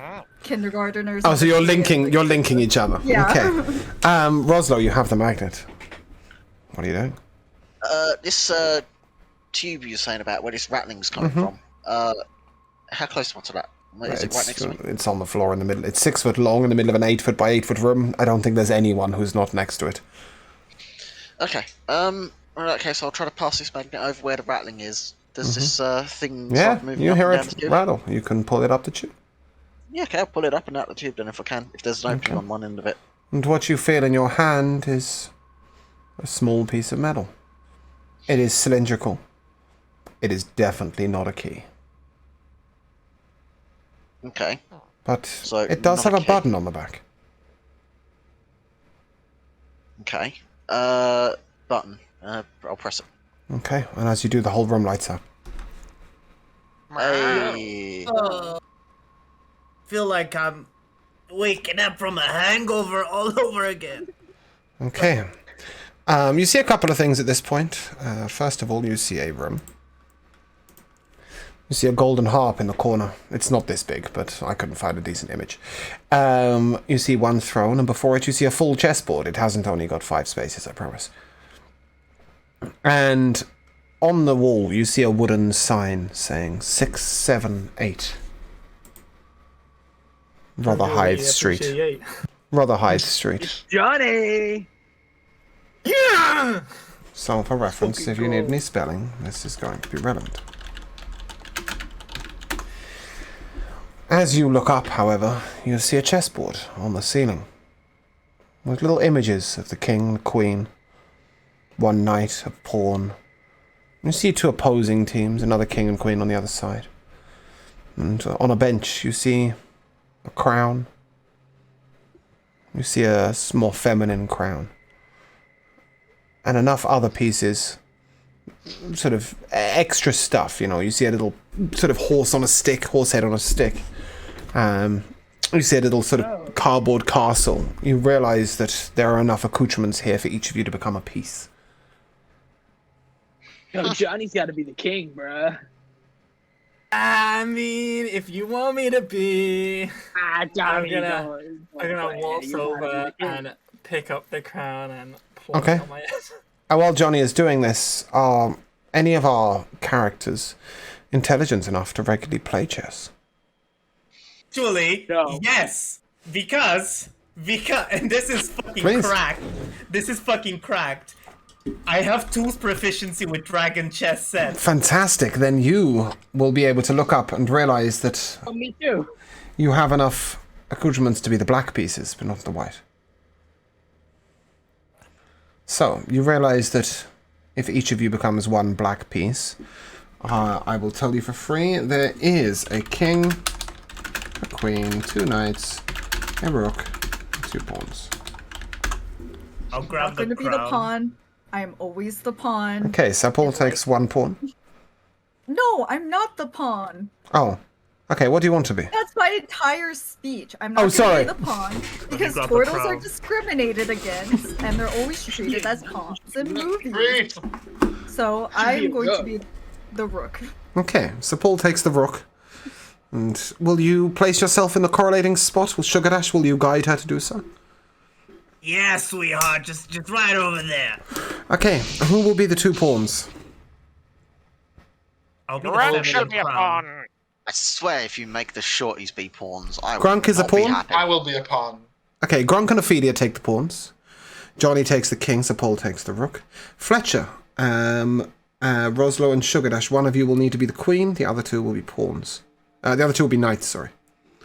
Speaker 5: kindergarteners.
Speaker 2: Oh, so you're linking each other.
Speaker 5: Yeah.
Speaker 2: Okay. Roslo, you have the magnet. What are you doing?
Speaker 3: This tube you were saying about where this rattling's coming from. How close am I to that? Is it right next to me?
Speaker 2: It's on the floor in the middle. It's 6 foot long in the middle of an 8 foot by 8 foot room. I don't think there's anyone who's not next to it.
Speaker 3: Okay. In that case, I'll try to pass this magnet over where the rattling is. Does this thing
Speaker 2: Yeah,
Speaker 3: start moving
Speaker 2: you
Speaker 3: up
Speaker 2: hear
Speaker 3: and down the
Speaker 2: it
Speaker 3: tube?
Speaker 2: rattle. You can pull it up the tube.
Speaker 3: Yeah, okay, I'll pull it up and out the tube then if I can. If there's an opening on one end of it.
Speaker 2: And what you feel in your hand is a small piece of metal. It is cylindrical. It is definitely not a key.
Speaker 3: Okay.
Speaker 2: But
Speaker 3: So,
Speaker 2: it does
Speaker 3: not
Speaker 2: have
Speaker 3: a
Speaker 2: a
Speaker 3: key.
Speaker 2: button on the back.
Speaker 3: Okay. Button. I'll press it.
Speaker 2: Okay, and as you do, the whole room lights up.
Speaker 3: Hey.
Speaker 8: Feel like I'm waking up from a hangover all over again.
Speaker 2: Okay. You see a couple of things at this point. First of all, you see a room. You see a golden harp in the corner. It's not this big, but I couldn't find a decent image. You see one throne, and before it you see a full chessboard. It hasn't only got 5 spaces, I promise. And on the wall you see a wooden sign saying 678. Rotherhithe Street.
Speaker 7: Appreciate.
Speaker 2: Rotherhithe Street.
Speaker 4: Johnny!
Speaker 7: Yeah!
Speaker 2: So for reference, if you need any spelling, this is going to be relevant. As you look up, however, you see a chessboard on the ceiling with little images of the king, the queen, one knight, a pawn. You see 2 opposing teams, another king and queen on the other side. And on a bench, you see a crown. You see a more feminine crown. And enough other pieces sort of extra stuff. You know, you see a little sort of horse head on a stick. You see a little sort of cardboard castle. You realise that there are enough accoutrements here for each of you to become a piece.
Speaker 4: Yo, Johnny's got to be the king, bruh.
Speaker 7: I mean, if you want me to be,
Speaker 4: Johnny,
Speaker 7: I'm gonna waltz over and pick up the crown and pull
Speaker 2: Okay.
Speaker 7: it on my head.
Speaker 2: While Johnny is doing this, are any of our characters intelligent enough to regularly play chess?
Speaker 8: Actually,
Speaker 4: No.
Speaker 8: yes, because, and this is fucking
Speaker 2: Please.
Speaker 8: cracked. This is fucking cracked. I have tools proficiency with dragon chess sets.
Speaker 2: Fantastic. Then you will be able to look up and realise that
Speaker 4: Oh, me too.
Speaker 2: you have enough accoutrements to be the black pieces, but not the white. So, you realise that if each of you becomes one black piece, I will tell you for free, there is a king, a queen, 2 knights, a rook, and 2 pawns.
Speaker 8: I'll grab
Speaker 5: I'm
Speaker 8: the
Speaker 5: gonna
Speaker 8: crown.
Speaker 5: be the pawn. I am always the pawn.
Speaker 2: Okay, Sepul takes 1 pawn.
Speaker 5: No, I'm not the pawn.
Speaker 2: Oh. Okay, what do you want to be?
Speaker 5: That's my entire speech. I'm not
Speaker 2: Oh,
Speaker 5: gonna
Speaker 2: sorry.
Speaker 5: be the pawn because
Speaker 8: grab the
Speaker 5: turtles are
Speaker 8: crown.
Speaker 5: discriminated against, and they're always treated as pawns in movies.
Speaker 6: Great.
Speaker 5: So I'm going to be the rook.
Speaker 2: Okay, Sepul takes the rook. And will you place yourself in the correlating spot with Sugar Dash? Will you guide her to do so?
Speaker 8: Yeah, sweetheart, just right over there.
Speaker 2: Okay, who will be the 2 pawns?
Speaker 8: I'll be
Speaker 1: Grunk
Speaker 8: the
Speaker 1: should be a pawn.
Speaker 3: I swear, if you make the shorties be pawns, I
Speaker 2: Grunk
Speaker 3: will
Speaker 2: is a
Speaker 3: not be
Speaker 2: pawn?
Speaker 3: happy.
Speaker 6: I will be a pawn.
Speaker 2: Okay, Gronk and Ophelia take the pawns. Johnny takes the king, Sepul takes the rook. Fletcher, Roslo and Sugar Dash, one of you will need to be the queen, the other 2 will be pawns. The other 2 will be knights, sorry.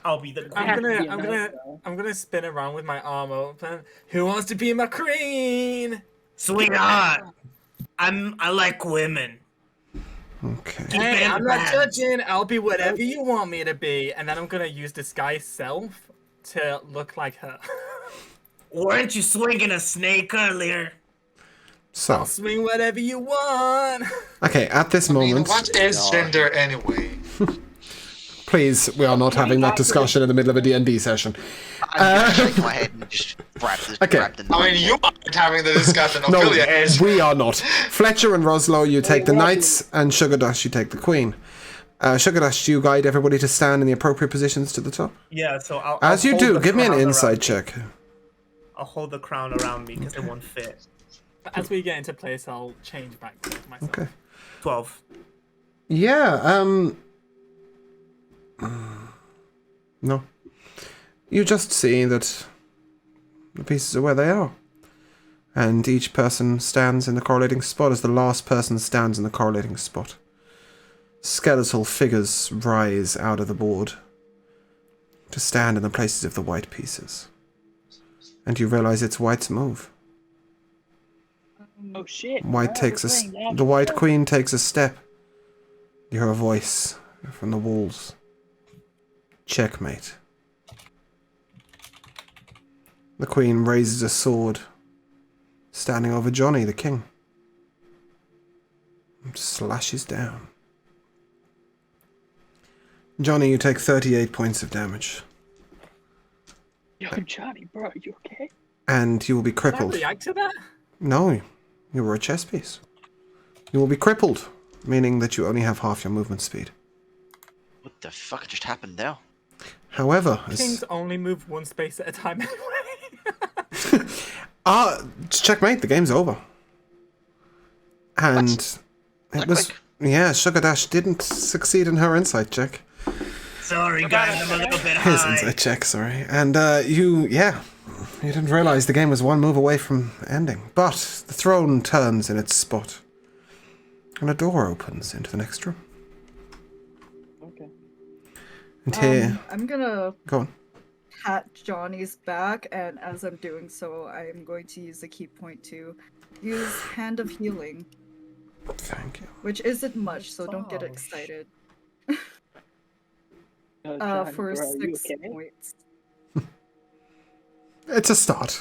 Speaker 8: I'll be the
Speaker 4: I have to be a
Speaker 7: I'm
Speaker 4: knight,
Speaker 7: gonna,
Speaker 4: though.
Speaker 7: I'm gonna spin around with my arm open. Who wants to be my queen?
Speaker 8: sweetheart. I like women.
Speaker 2: Okay.
Speaker 7: Hey,
Speaker 8: Man,
Speaker 7: I'm not
Speaker 8: man.
Speaker 7: judging. I'll be whatever you want me to be, and then I'm gonna use disguise self to look like her.
Speaker 8: Weren't you swinging a snake earlier?
Speaker 2: So,
Speaker 7: I'll swing whatever you want.
Speaker 2: okay, at this
Speaker 6: I mean,
Speaker 2: moment,
Speaker 6: what is gender anyway?
Speaker 2: please, we are not having that discussion in the middle of a D&D session.
Speaker 3: I'm gonna shake my head and just grab the,
Speaker 2: Okay.
Speaker 3: grab the
Speaker 6: I mean, you aren't having the discussion.
Speaker 2: No,
Speaker 6: Ophelia is.
Speaker 2: we are not. Fletcher and Roslo, you take the knights, and Sugar Dash, you take the queen. Sugar Dash, do you guide everybody to stand in the appropriate positions to the top?
Speaker 8: Yeah, so I'll.
Speaker 2: As
Speaker 8: I'll
Speaker 2: you
Speaker 8: hold
Speaker 2: do,
Speaker 8: the
Speaker 2: give me an
Speaker 8: crown
Speaker 2: insight
Speaker 8: around me.
Speaker 2: check.
Speaker 8: I'll hold the crown around me because it won't fit.
Speaker 7: As we get into place, I'll change back to myself.
Speaker 2: Okay.
Speaker 8: 12.
Speaker 2: Yeah, no. You just see that the pieces are where they are. And each person stands in the correlating spot as the last person stands in the correlating spot. Skeletal figures rise out of the board to stand in the places of the white pieces. And you realize it's White's move.
Speaker 4: Oh shit.
Speaker 2: White takes the White Queen takes a step. You hear a voice from the walls. Checkmate. The Queen raises a sword, standing over Johnny, the king. And slashes down. Johnny, you take 38 points of damage.
Speaker 4: Yo, Johnny, bro, are you okay?
Speaker 2: And you will be
Speaker 7: Can I
Speaker 2: crippled.
Speaker 7: react to that?
Speaker 2: No, you were a chess piece. You will be crippled, meaning that you only have half your movement speed.
Speaker 3: What the fuck just happened there?
Speaker 2: However,
Speaker 7: Kings only move one space at a time anyway.
Speaker 2: checkmate, the game's over. And it was, yeah, Sugar Dash didn't succeed in her insight check.
Speaker 8: Sorry, guys, I'm a little bit
Speaker 2: His
Speaker 8: high.
Speaker 2: insight check, sorry. And you didn't realize the game was one move away from ending. But the throne turns in its spot. And a door opens into the next room.
Speaker 4: Okay.
Speaker 2: And here,
Speaker 5: I'm gonna
Speaker 2: go on.
Speaker 5: pat Johnny's back, and as I'm doing so, I'm going to use a key point to use Hand of Healing,
Speaker 2: Thank you.
Speaker 5: which isn't much, so don't get
Speaker 8: Oh,
Speaker 5: excited.
Speaker 4: Yo, Johnny,
Speaker 5: For
Speaker 4: bro, are you
Speaker 5: 6
Speaker 4: okay?
Speaker 5: points.
Speaker 2: It's a start.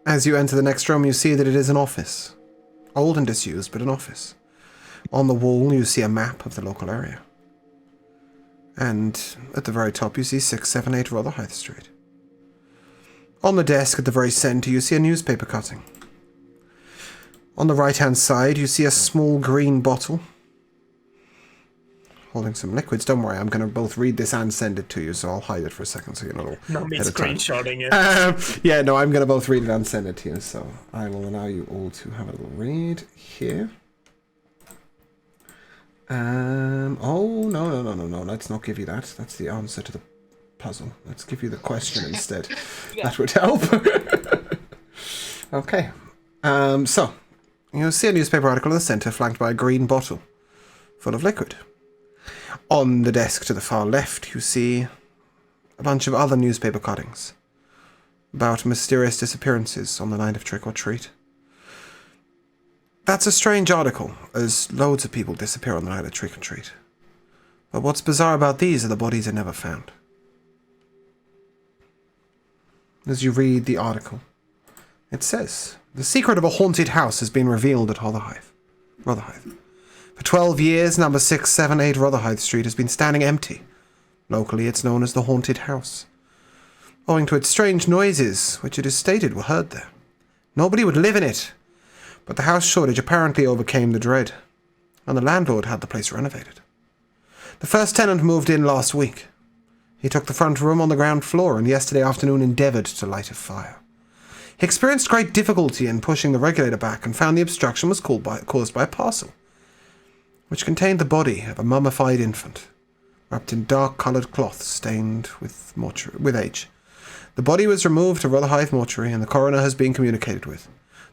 Speaker 2: As you enter the next room, you see that it is an office. old and disused, but an office. On the wall, you see a map of the local area. And at the very top, you see 678 Rotherhithe Street. On the desk at the very centre, you see a newspaper cutting. On the right-hand side, you see a small green bottle holding some liquids. Don't worry, I'm going to both read this and send it to you, so I'll hide it for a second so you're not all
Speaker 8: Not me
Speaker 2: ahead of time.
Speaker 8: screenshotting it.
Speaker 2: Yeah, no, I'm going to both read it and send it to you, so I will allow you all to have a little read here. Oh, no, let's not give you that. That's the answer to the puzzle. Let's give you the question instead. That would help. Okay. So, you'll see a newspaper article in the centre flanked by a green bottle full of liquid. On the desk to the far left, you see a bunch of other newspaper cuttings about mysterious disappearances on the night of Trick or Treat. That's a strange article, as loads of people disappear on the night of Trick or Treat. But what's bizarre about these are the bodies are never found. As you read the article, it says, the secret of a haunted house has been revealed at Rotherhithe. For 12 years, number 678 Rotherhithe Street has been standing empty. Locally, it's known as the Haunted House, owing to its strange noises, which it is stated were heard there. Nobody would live in it, but the house shortage apparently overcame the dread, and the landlord had the place renovated. The first tenant moved in last week. He took the front room on the ground floor and yesterday afternoon endeavoured to light a fire. He experienced great difficulty in pushing the regulator back and found the obstruction was caused by a parcel, which contained the body of a mummified infant, wrapped in dark-coloured cloth stained with age. The body was removed to Rotherhithe Mortuary and the coroner has been communicated with.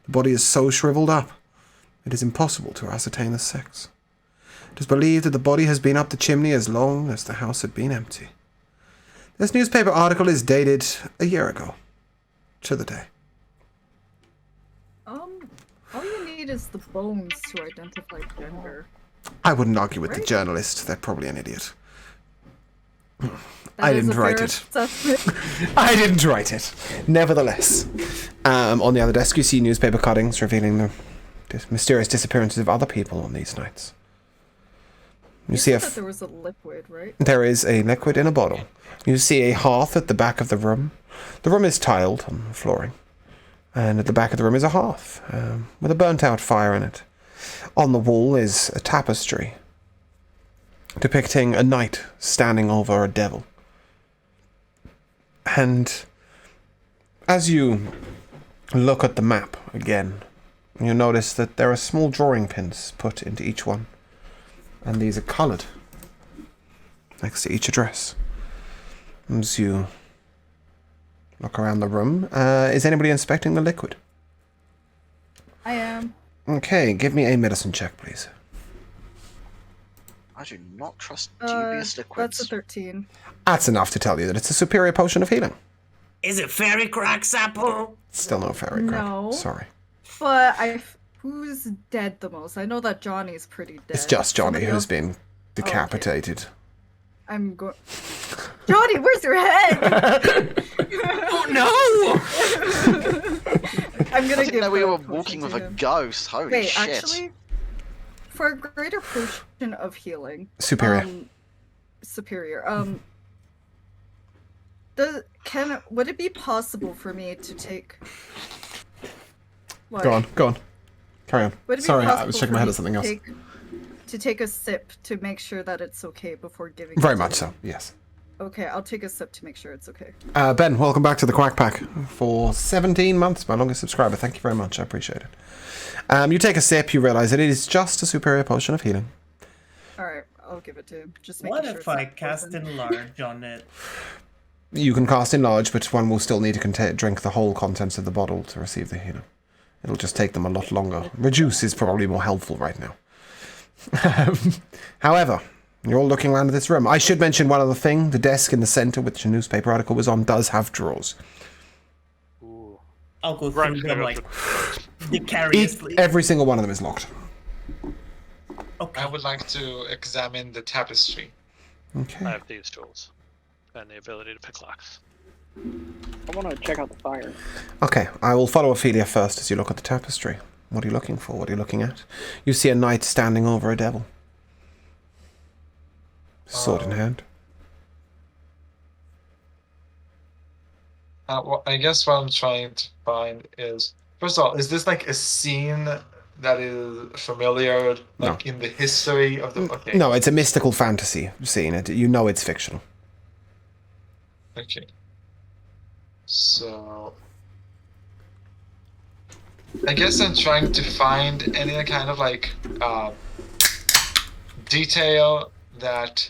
Speaker 2: The body is so shriveled up, it is impossible to ascertain the sex. It is believed that the body has been up the chimney as long as the house had been empty. This newspaper article is dated a year ago, to the day.
Speaker 5: All you need is the bones to identify gender.
Speaker 2: I wouldn't argue with the journalist. They're probably an idiot.
Speaker 5: That
Speaker 2: I
Speaker 5: is
Speaker 2: didn't
Speaker 5: a
Speaker 2: write
Speaker 5: fair
Speaker 2: it.
Speaker 5: assessment.
Speaker 2: I didn't write it. Nevertheless, on the other desk you see newspaper cuttings revealing the mysterious disappearances of other people on these nights. You see
Speaker 5: said that there was a liquid, right?
Speaker 2: There is a liquid in a bottle. You see a hearth at the back of the room. The room is tiled on the flooring. And at the back of the room is a hearth with a burnt-out fire in it. On the wall is a tapestry depicting a knight standing over a devil. And as you look at the map again, you notice that there are small drawing pins put into each one. And these are coloured next to each address. As you look around the room, is anybody inspecting the liquid?
Speaker 5: I am.
Speaker 2: Okay, give me a medicine check, please.
Speaker 3: I do not trust dubious liquids.
Speaker 5: That's a 13.
Speaker 2: That's enough to tell you that it's a superior potion of healing.
Speaker 8: Is it fairy cracks apple?
Speaker 2: Still no fairy crap.
Speaker 5: No.
Speaker 2: Sorry.
Speaker 5: But who's dead the most? I know that Johnny's pretty dead.
Speaker 2: It's just Johnny
Speaker 5: Somebody
Speaker 2: who's
Speaker 5: else-
Speaker 2: been decapitated.
Speaker 5: I'm going. Johnny, where's your head?
Speaker 8: Oh no!
Speaker 5: I'm gonna
Speaker 3: I didn't
Speaker 5: give
Speaker 3: know we
Speaker 5: the
Speaker 3: were
Speaker 5: potion
Speaker 3: walking
Speaker 5: to
Speaker 3: with a
Speaker 5: him.
Speaker 3: ghost. Holy
Speaker 5: Wait,
Speaker 3: shit.
Speaker 5: actually, for a greater potion of healing,
Speaker 2: Superior.
Speaker 5: superior. Would it be possible for me to take? What?
Speaker 2: Go on. Carry on.
Speaker 5: Would it be
Speaker 2: Sorry, I
Speaker 5: possible
Speaker 2: was shaking
Speaker 5: for
Speaker 2: my head
Speaker 5: me
Speaker 2: at something else.
Speaker 5: to take a sip to make sure that it's okay before giving.
Speaker 2: Very
Speaker 5: it to
Speaker 2: much
Speaker 5: him?
Speaker 2: so, yes.
Speaker 5: Okay, I'll take a sip to make sure it's okay.
Speaker 2: Ben, welcome back to the Quack Pack for 17 months, my longest subscriber. Thank you very much, I appreciate it. You take a sip, you realise that it is just a superior potion of healing.
Speaker 5: Alright, I'll give it to him. Just
Speaker 8: What
Speaker 5: making sure
Speaker 8: if
Speaker 5: it's
Speaker 8: I
Speaker 5: not
Speaker 8: cast
Speaker 5: poison.
Speaker 8: enlarge on it?
Speaker 2: You can cast enlarge, but one will still need to drink the whole contents of the bottle to receive the healing. It'll just take them a lot longer. Reduce is probably more helpful right now. However, you're all looking around this room. I should mention one other thing. The desk in the centre, which the newspaper article was on, does have drawers.
Speaker 1: Ooh.
Speaker 8: I'll go
Speaker 1: Right,
Speaker 8: through
Speaker 1: gonna
Speaker 8: them
Speaker 1: go
Speaker 8: like
Speaker 1: through-
Speaker 8: vicariously.
Speaker 2: Every single one of them is locked.
Speaker 8: Okay.
Speaker 6: I would like to examine the tapestry.
Speaker 2: Okay.
Speaker 1: I have thieves' tools and the ability to pick locks.
Speaker 4: I want to check out the fire.
Speaker 2: Okay, I will follow Ophelia first as you look at the tapestry. What are you looking for? What are you looking at? You see a knight standing over a devil. Sword in hand.
Speaker 6: Well, I guess what I'm trying to find is, first of all, is this like a scene that is familiar, like in the history of the? Okay.
Speaker 2: No, it's a mystical fantasy scene. You know it's fictional.
Speaker 6: Okay. So, I guess I'm trying to find any kind of like detail that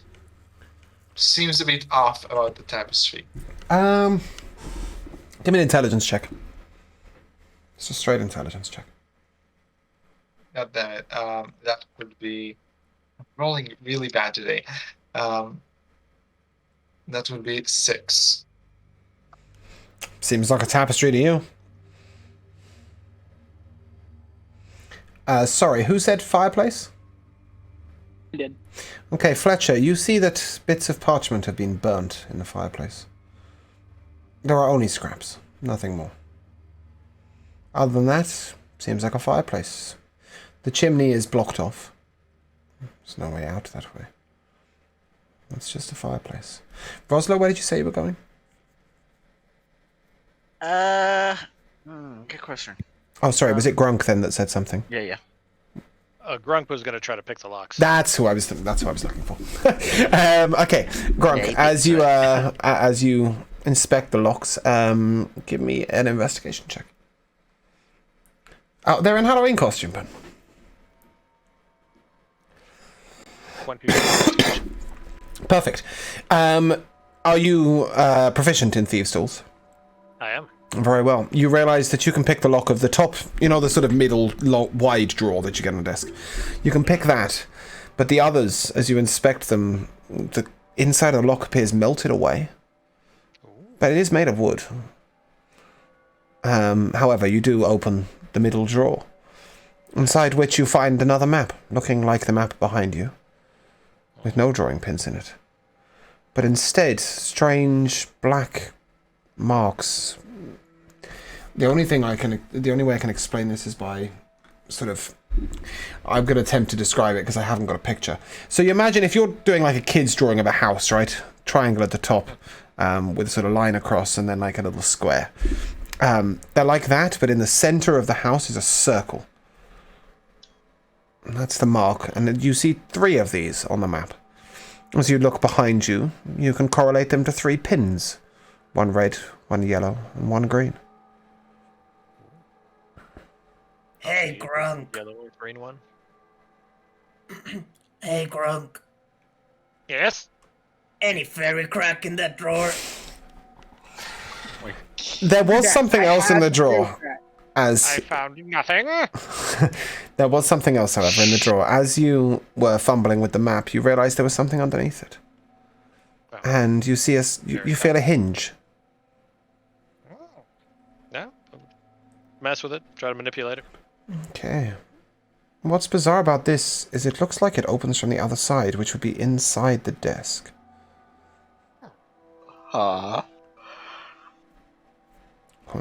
Speaker 6: seems a bit off about the tapestry.
Speaker 2: Give me an intelligence check. It's a straight intelligence check.
Speaker 6: God damn it. That would be rolling really bad today. That would be 6.
Speaker 2: Seems like a tapestry to you. Sorry, who said fireplace?
Speaker 4: I did.
Speaker 2: Okay, Fletcher, you see that bits of parchment have been burnt in the fireplace. There are only scraps, nothing more. Other than that, seems like a fireplace. The chimney is blocked off. There's no way out that way. It's just a fireplace. Roslo, where did you say you were going?
Speaker 3: Good question.
Speaker 2: Oh, sorry, was it Grunk then that said something?
Speaker 3: Yeah.
Speaker 1: Grunk was going to try to pick the locks.
Speaker 2: That's who I was looking for. Okay, Grunk,
Speaker 3: Yeah,
Speaker 2: as you inspect the locks, give me an investigation check. Oh, they're in Halloween costume, Ben. Perfect. Are you proficient in thieves' tools?
Speaker 1: I am.
Speaker 2: Very well. You realise that you can pick the lock of the top, the sort of middle wide drawer that you get on a desk. You can pick that, but the others, as you inspect them, the inside of the lock appears melted away. But it is made of wood. However, you do open the middle drawer, inside which you find another map, looking like the map behind you, with no drawing pins in it. But instead, strange black marks. The only way I can explain this is by I'm going to attempt to describe it because I haven't got a picture. So you imagine if you're doing like a kid's drawing of a house, right? Triangle at the top, with a sort of line across and then like a little square. They're like that, but in the center of the house is a circle. And that's the mark. And you see 3 of these on the map. As you look behind you, you can correlate them to 3 pins. 1 red, 1 yellow, and 1 green.
Speaker 8: Hey, Grunk.
Speaker 1: Yellow or green one.
Speaker 8: Hey, Grunk.
Speaker 1: Yes?
Speaker 8: Any fairy crack in that drawer?
Speaker 2: There was something else in the drawer.
Speaker 1: I found nothing.
Speaker 2: There was something else, however, in the drawer. As you were fumbling with the map, you realised there was something underneath it.
Speaker 1: Oh.
Speaker 2: And you see you feel a hinge.
Speaker 1: No? Mess with it. Try to manipulate it.
Speaker 2: Okay. What's bizarre about this is it looks like it opens from the other side, which would be inside the desk. Who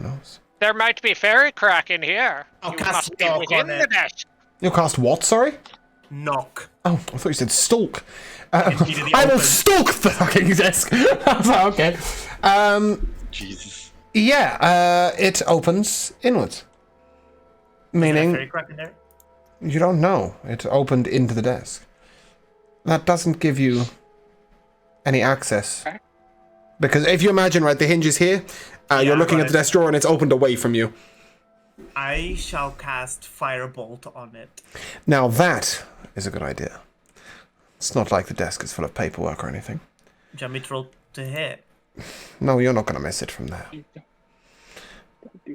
Speaker 2: knows?
Speaker 1: There might be fairy crack in here.
Speaker 8: I'll
Speaker 1: You
Speaker 8: cast
Speaker 1: must be
Speaker 8: knock
Speaker 1: within
Speaker 8: on
Speaker 1: the
Speaker 8: it.
Speaker 1: desk.
Speaker 2: You'll cast what, sorry?
Speaker 8: Knock.
Speaker 2: Oh, I thought you said stalk.
Speaker 8: Immediately
Speaker 2: I will
Speaker 8: open.
Speaker 2: stalk the fucking desk. I was like, okay.
Speaker 3: Jesus.
Speaker 2: Yeah, it opens inwards. Meaning,
Speaker 8: Fairy crack in there?
Speaker 2: you don't know. It opened into the desk. That doesn't give you any access. Because if you imagine, right, the hinge is here, you're looking at the desk drawer and it's opened away from you.
Speaker 8: I shall cast Firebolt on it.
Speaker 2: Now that is a good idea. It's not like the desk is full of paperwork or anything.
Speaker 8: Do you want me to roll to hit?
Speaker 2: No, you're not going to miss it from there.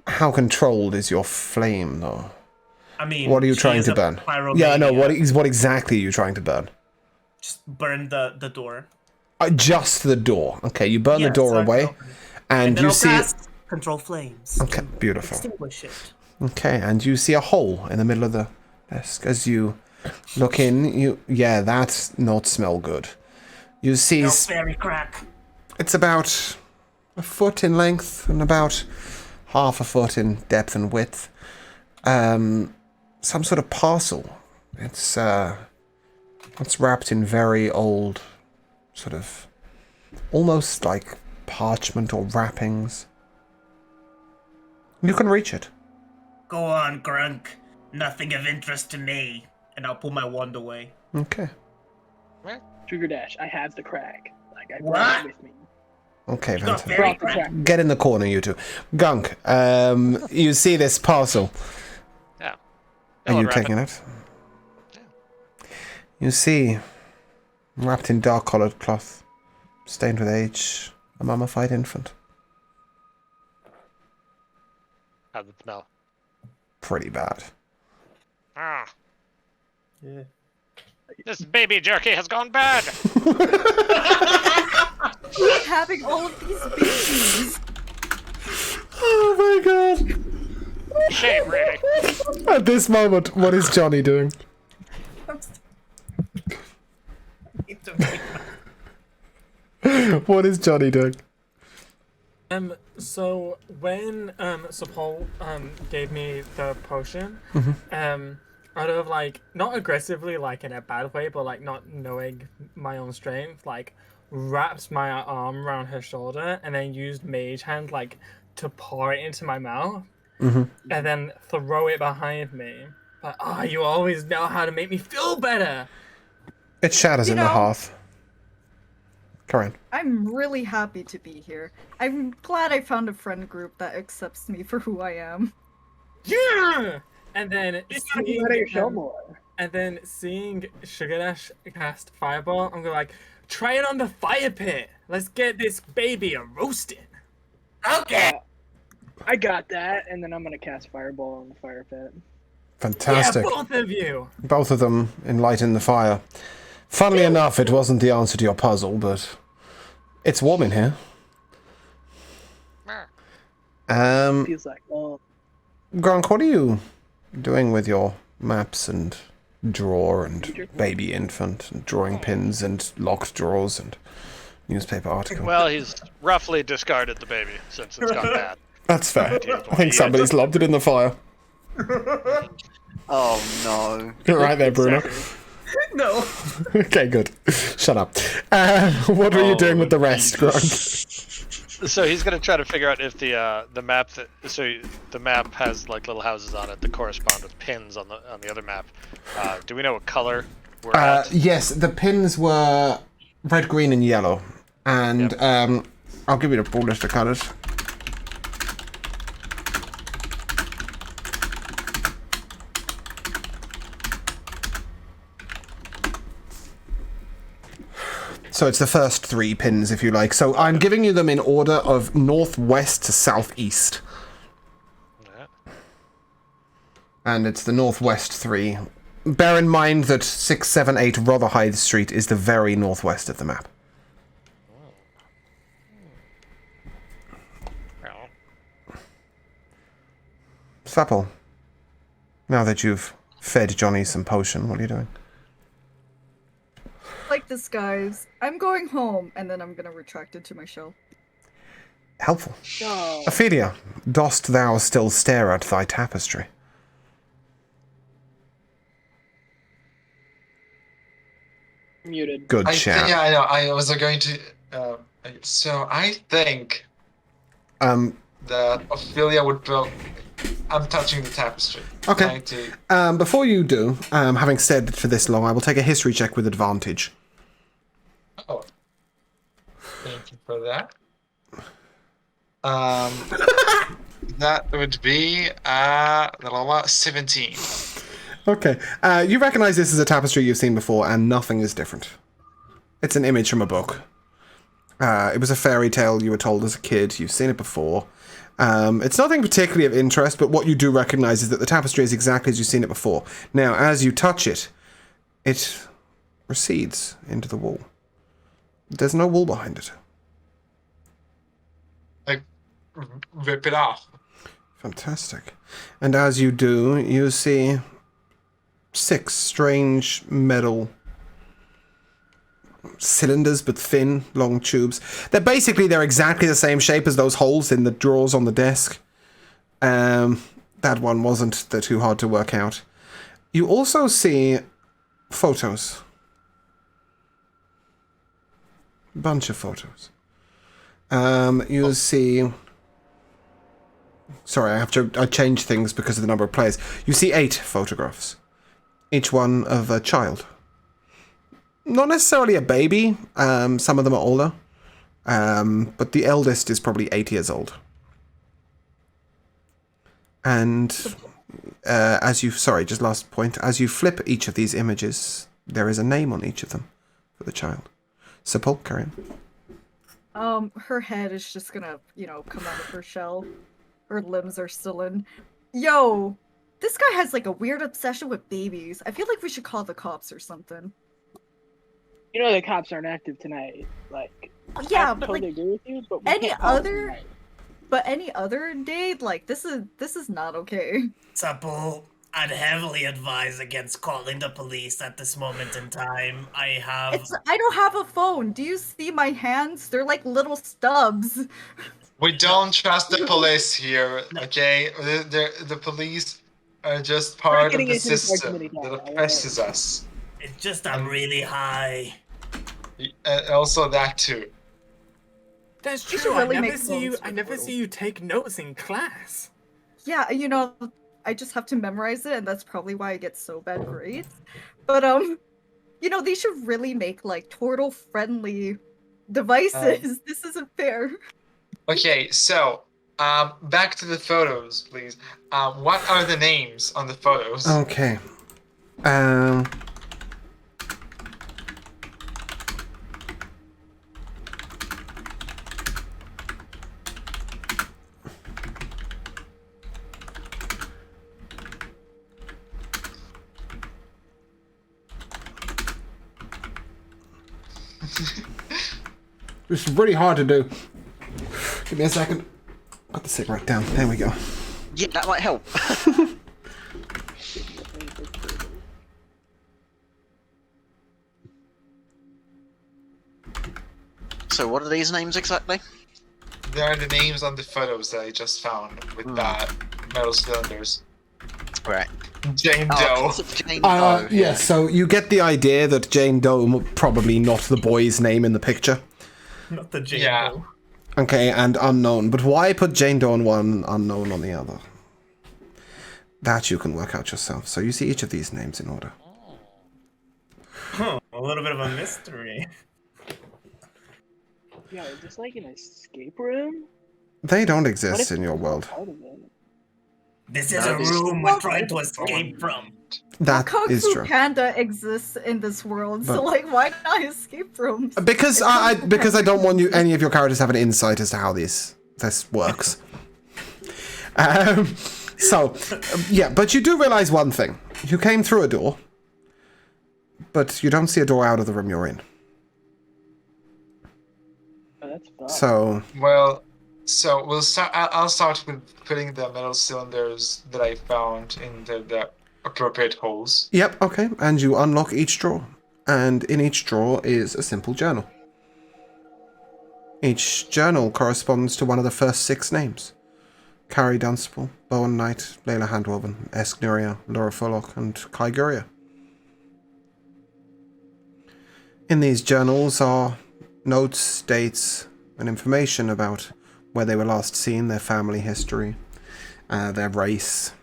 Speaker 2: How controlled is your flame, though?
Speaker 8: I mean,
Speaker 2: What are you
Speaker 8: she
Speaker 2: trying
Speaker 8: is
Speaker 2: to
Speaker 8: a
Speaker 2: burn?
Speaker 8: pyromaniac.
Speaker 2: Yeah, I know. What exactly are you trying to burn?
Speaker 8: Just burn the door.
Speaker 2: Just the door. Okay, you burn the
Speaker 8: Yeah,
Speaker 2: door
Speaker 8: so I can
Speaker 2: away,
Speaker 8: open it.
Speaker 2: and
Speaker 8: then
Speaker 2: you
Speaker 8: I'll
Speaker 2: see.
Speaker 8: cast Control Flames.
Speaker 2: Okay, beautiful.
Speaker 8: Extinguish it.
Speaker 2: Okay, and you see a hole in the middle of the desk. As you look in, yeah, that's not smell good. You see,
Speaker 8: No fairy crack.
Speaker 2: it's about a foot in length and about half a foot in depth and width. some sort of parcel. It's wrapped in very old, sort of, almost like parchment or wrappings. You can reach it.
Speaker 8: Go on, Grunk. Nothing of interest to me. And I'll pull my wand away.
Speaker 2: Okay.
Speaker 4: Sugar Dash, I have the crack. Like, I
Speaker 8: What?
Speaker 4: brought it with me.
Speaker 2: Okay,
Speaker 8: You got
Speaker 2: Vanton.
Speaker 8: fairy
Speaker 4: Brought the
Speaker 8: crack?
Speaker 4: crack.
Speaker 2: Get in the corner, you two. Gunk, you see this parcel.
Speaker 1: Yeah.
Speaker 2: Are you
Speaker 1: Wrap
Speaker 2: taking
Speaker 1: it.
Speaker 2: it? You see, wrapped in dark-coloured cloth, stained with age, a mummified infant.
Speaker 1: How'd it smell?
Speaker 2: Pretty bad.
Speaker 1: Ah,
Speaker 8: Yeah.
Speaker 1: this baby jerky has gone bad.
Speaker 5: Who's having all of these babies?
Speaker 2: Oh my god!
Speaker 1: Shame, really.
Speaker 2: At this moment, what is Johnny doing? What is Johnny doing?
Speaker 7: So when Paul gave me the potion, out of like not aggressively like in a bad way, but like not knowing my own strength, like wrapped my arm around her shoulder and then used Mage Hand like to pour it into my mouth, and then throw it behind me. But you always know how to make me feel better.
Speaker 2: It shatters
Speaker 5: You
Speaker 2: in the
Speaker 5: know-
Speaker 2: hearth. Karen.
Speaker 5: I'm really happy to be here. I'm glad I found a friend group that accepts me for who I am.
Speaker 7: Yeah. And then
Speaker 4: You gotta show
Speaker 7: seeing,
Speaker 4: more.
Speaker 7: and then seeing Sugar Dash cast Fireball, I'm gonna like try it on the fire pit. Let's get this baby a roasting.
Speaker 8: Okay.
Speaker 4: I got that, and then I'm gonna cast Fireball on the fire pit.
Speaker 2: Fantastic.
Speaker 7: Yeah, both of you.
Speaker 2: Both of them enlighten the fire. Funnily enough, it wasn't the answer to your puzzle, but it's warm in here.
Speaker 4: Feels like, oh,
Speaker 2: Gronk, what are you doing with your maps and drawer and baby infant and drawing pins and locked drawers and newspaper article?
Speaker 1: Well, he's roughly discarded the baby since it's gone bad.
Speaker 2: That's fair. I think somebody's lobbed it in the fire.
Speaker 3: Oh no.
Speaker 2: You're right there, Bruno.
Speaker 8: No.
Speaker 2: Okay, good. Shut up. What were you doing with the rest, Gronk?
Speaker 1: So he's gonna try to figure out if the map the map has like little houses on it that correspond with pins on the other map. Do we know what color we're at?
Speaker 2: Yes, the pins were red, green, and yellow. And I'll give you the full list of colours. So it's the first three pins, if you like. So I'm giving you them in order of northwest to southeast.
Speaker 1: Yeah.
Speaker 2: And it's the northwest three. Bear in mind that 678 Rotherhithe Street is the very northwest of the map.
Speaker 1: Well,
Speaker 2: Thapple, now that you've fed Johnny some potion, what are you doing?
Speaker 5: Like this, guys. I'm going home, and then I'm gonna retract into my shell.
Speaker 2: Helpful.
Speaker 4: no.
Speaker 2: Ophelia, dost thou still stare at thy tapestry?
Speaker 4: Muted.
Speaker 2: Good
Speaker 6: I
Speaker 2: chat.
Speaker 6: think, yeah, I know. I was going to. So I think that Ophelia would go. I'm touching the tapestry.
Speaker 2: Okay.
Speaker 6: Trying to.
Speaker 2: Before you do, having said for this long, I will take a history check with advantage.
Speaker 6: Oh. Thank you for that. That would be 17.
Speaker 2: Okay. You recognize this as a tapestry you've seen before, and nothing is different. It's an image from a book. It was a fairy tale you were told as a kid. You've seen it before. It's nothing particularly of interest, but what you do recognize is that the tapestry is exactly as you've seen it before. Now, as you touch it, it recedes into the wall. There's no wall behind it.
Speaker 6: Like, rip it off.
Speaker 2: Fantastic. And as you do, you see 6 strange metal cylinders, but thin, long tubes. They're exactly the same shape as those holes in the drawers on the desk. That one wasn't too hard to work out. You also see photos. Bunch of photos. You see... Sorry, I changed things because of the number of players. You see 8 photographs. Each one of a child. Not necessarily a baby. Some of them are older. But the eldest is probably 8 years old. And just last point. As you flip each of these images, there is a name on each of them for the child. So, Paul, carry on.
Speaker 5: Her head is just gonna, come out of her shell. Her limbs are still in. Yo, this guy has like a weird obsession with babies. I feel like we should call the cops or something.
Speaker 4: You know the cops aren't active tonight. Like,
Speaker 5: yeah,
Speaker 4: I
Speaker 5: but
Speaker 4: totally
Speaker 5: like
Speaker 4: agree with you. But
Speaker 5: any other day, like this is not okay.
Speaker 8: Supple, I'd heavily advise against calling the police at this moment in time. I
Speaker 5: don't have a phone. Do you see my hands? They're like little stubs.
Speaker 6: We don't trust the police here, okay? The police are just part of the system that oppresses us.
Speaker 8: It's just I'm really high.
Speaker 6: Also that too.
Speaker 7: That's true.
Speaker 5: Really
Speaker 7: I never see you take notes in class.
Speaker 5: Yeah, I just have to memorize it, and that's probably why I get so bad grades. But they should really make like turtle-friendly devices. This isn't fair.
Speaker 6: Okay, so back to the photos, please. What are the names on the photos?
Speaker 2: Okay. This is really hard to do. Give me a second. Put the cigarette down. There we go.
Speaker 3: Yeah, that might help. So what are these names exactly?
Speaker 6: They are the names on the photos that I just found with the metal cylinders.
Speaker 3: Right.
Speaker 6: Jane Doe.
Speaker 3: Jane Doe.
Speaker 2: Yeah, so you get the idea that Jane Doe probably not the boy's name in the picture.
Speaker 8: Not the Jane Doe.
Speaker 2: Okay, and unknown. But why put Jane Doe on one, unknown on the other? That you can work out yourself. So you see each of these names in order.
Speaker 8: Huh, a little bit of a mystery.
Speaker 4: Yeah, is this like an escape room?
Speaker 2: They don't exist in your world.
Speaker 8: This is a room we're trying to escape from.
Speaker 2: That
Speaker 5: Kung
Speaker 2: is
Speaker 5: Fu
Speaker 2: true.
Speaker 5: Panda exists in this world, so like, why not escape rooms?
Speaker 2: Because I don't want any of your characters to have an insight as to how this works. But you do realize one thing: you came through a door, but you don't see a door out of the room you're in.
Speaker 4: Oh, that's fun.
Speaker 6: So we'll start. I'll start with putting the metal cylinders that I found in the appropriate holes.
Speaker 2: Yep. Okay. And you unlock each drawer, and in each drawer is a simple journal. Each journal corresponds to one of the first 6 names: Carrie Dunstable, Bowen Knight, Layla Handwoven, Esknuria, Laura Fullock, and Kai Guria. In these journals are notes, dates, and information about where they were last seen, their family history, their race,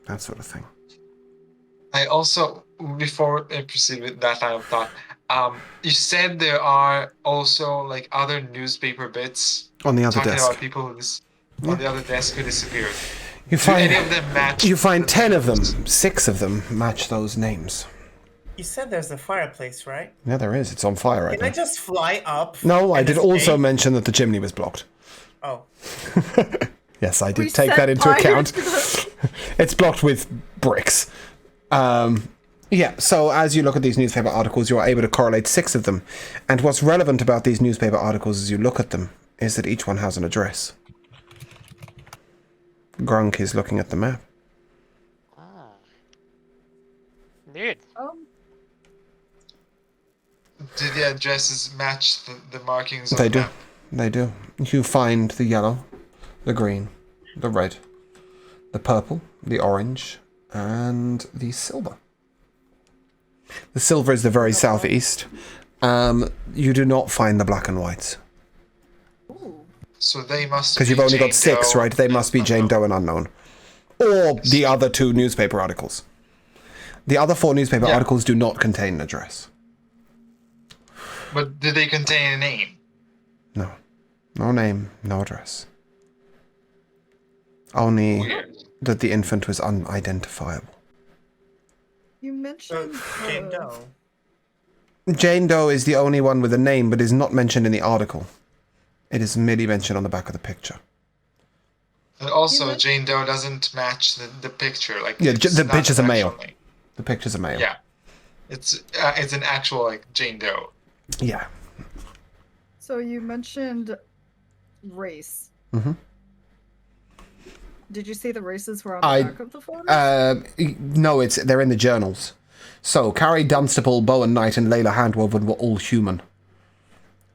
Speaker 2: that sort of thing.
Speaker 6: I also, before I proceed with that line of thought, you said there are also like other newspaper bits
Speaker 2: On the other
Speaker 6: talking
Speaker 2: desk.
Speaker 6: about people who on the other desk who disappeared.
Speaker 2: You
Speaker 6: Do any of them match?
Speaker 2: You find 10 of them. 6 of them match those names.
Speaker 8: You said there's a fireplace, right?
Speaker 2: Yeah, there is. It's on fire right
Speaker 8: Can I
Speaker 2: now.
Speaker 8: just fly up?
Speaker 2: No, I
Speaker 8: and
Speaker 2: did
Speaker 8: escape?
Speaker 2: also mention that the chimney was blocked.
Speaker 8: Oh.
Speaker 2: Yes, I did
Speaker 5: We
Speaker 2: take
Speaker 5: set
Speaker 2: that into
Speaker 5: fire
Speaker 2: account.
Speaker 5: to the-
Speaker 2: It's blocked with bricks. So as you look at these newspaper articles, you are able to correlate 6 of them. And what's relevant about these newspaper articles as you look at them is that each one has an address. Grunk is looking at the map.
Speaker 1: Neat.
Speaker 6: Do the addresses match the markings on
Speaker 2: They
Speaker 6: the
Speaker 2: do.
Speaker 6: map?
Speaker 2: They do. You find the yellow, the green, the red, the purple, the orange, and the silver. The silver is the very southeast. You do not find the black and whites.
Speaker 5: Ooh.
Speaker 6: So they must.
Speaker 2: Because you've
Speaker 6: be
Speaker 2: only got
Speaker 6: Jane
Speaker 2: 6,
Speaker 6: Doe
Speaker 2: right? They
Speaker 6: and
Speaker 2: must be Jane Doe and Unknown. Or the other 2 newspaper articles. The other 4 newspaper articles do not contain an address.
Speaker 6: But do they contain a name?
Speaker 2: No. No name, no address. Only
Speaker 6: Weird.
Speaker 2: that the infant was unidentifiable.
Speaker 5: You mentioned
Speaker 8: Jane Doe.
Speaker 2: Jane Doe is the only one with a name, but is not mentioned in the article. It is merely mentioned on the back of the picture.
Speaker 6: And also, Jane Doe doesn't match the picture. Like
Speaker 2: Yeah,
Speaker 6: it's
Speaker 2: the
Speaker 6: not
Speaker 2: picture's
Speaker 6: an
Speaker 2: a male.
Speaker 6: actual name.
Speaker 2: The picture's a male.
Speaker 6: Yeah, it's an actual like Jane Doe.
Speaker 2: Yeah.
Speaker 5: So you mentioned race.
Speaker 2: Mm-hmm.
Speaker 5: Did you see the races were on the back of the photo?
Speaker 2: No, they're in the journals. So, Carrie Dunstable, Bowen Knight, and Layla Handwoven were all human.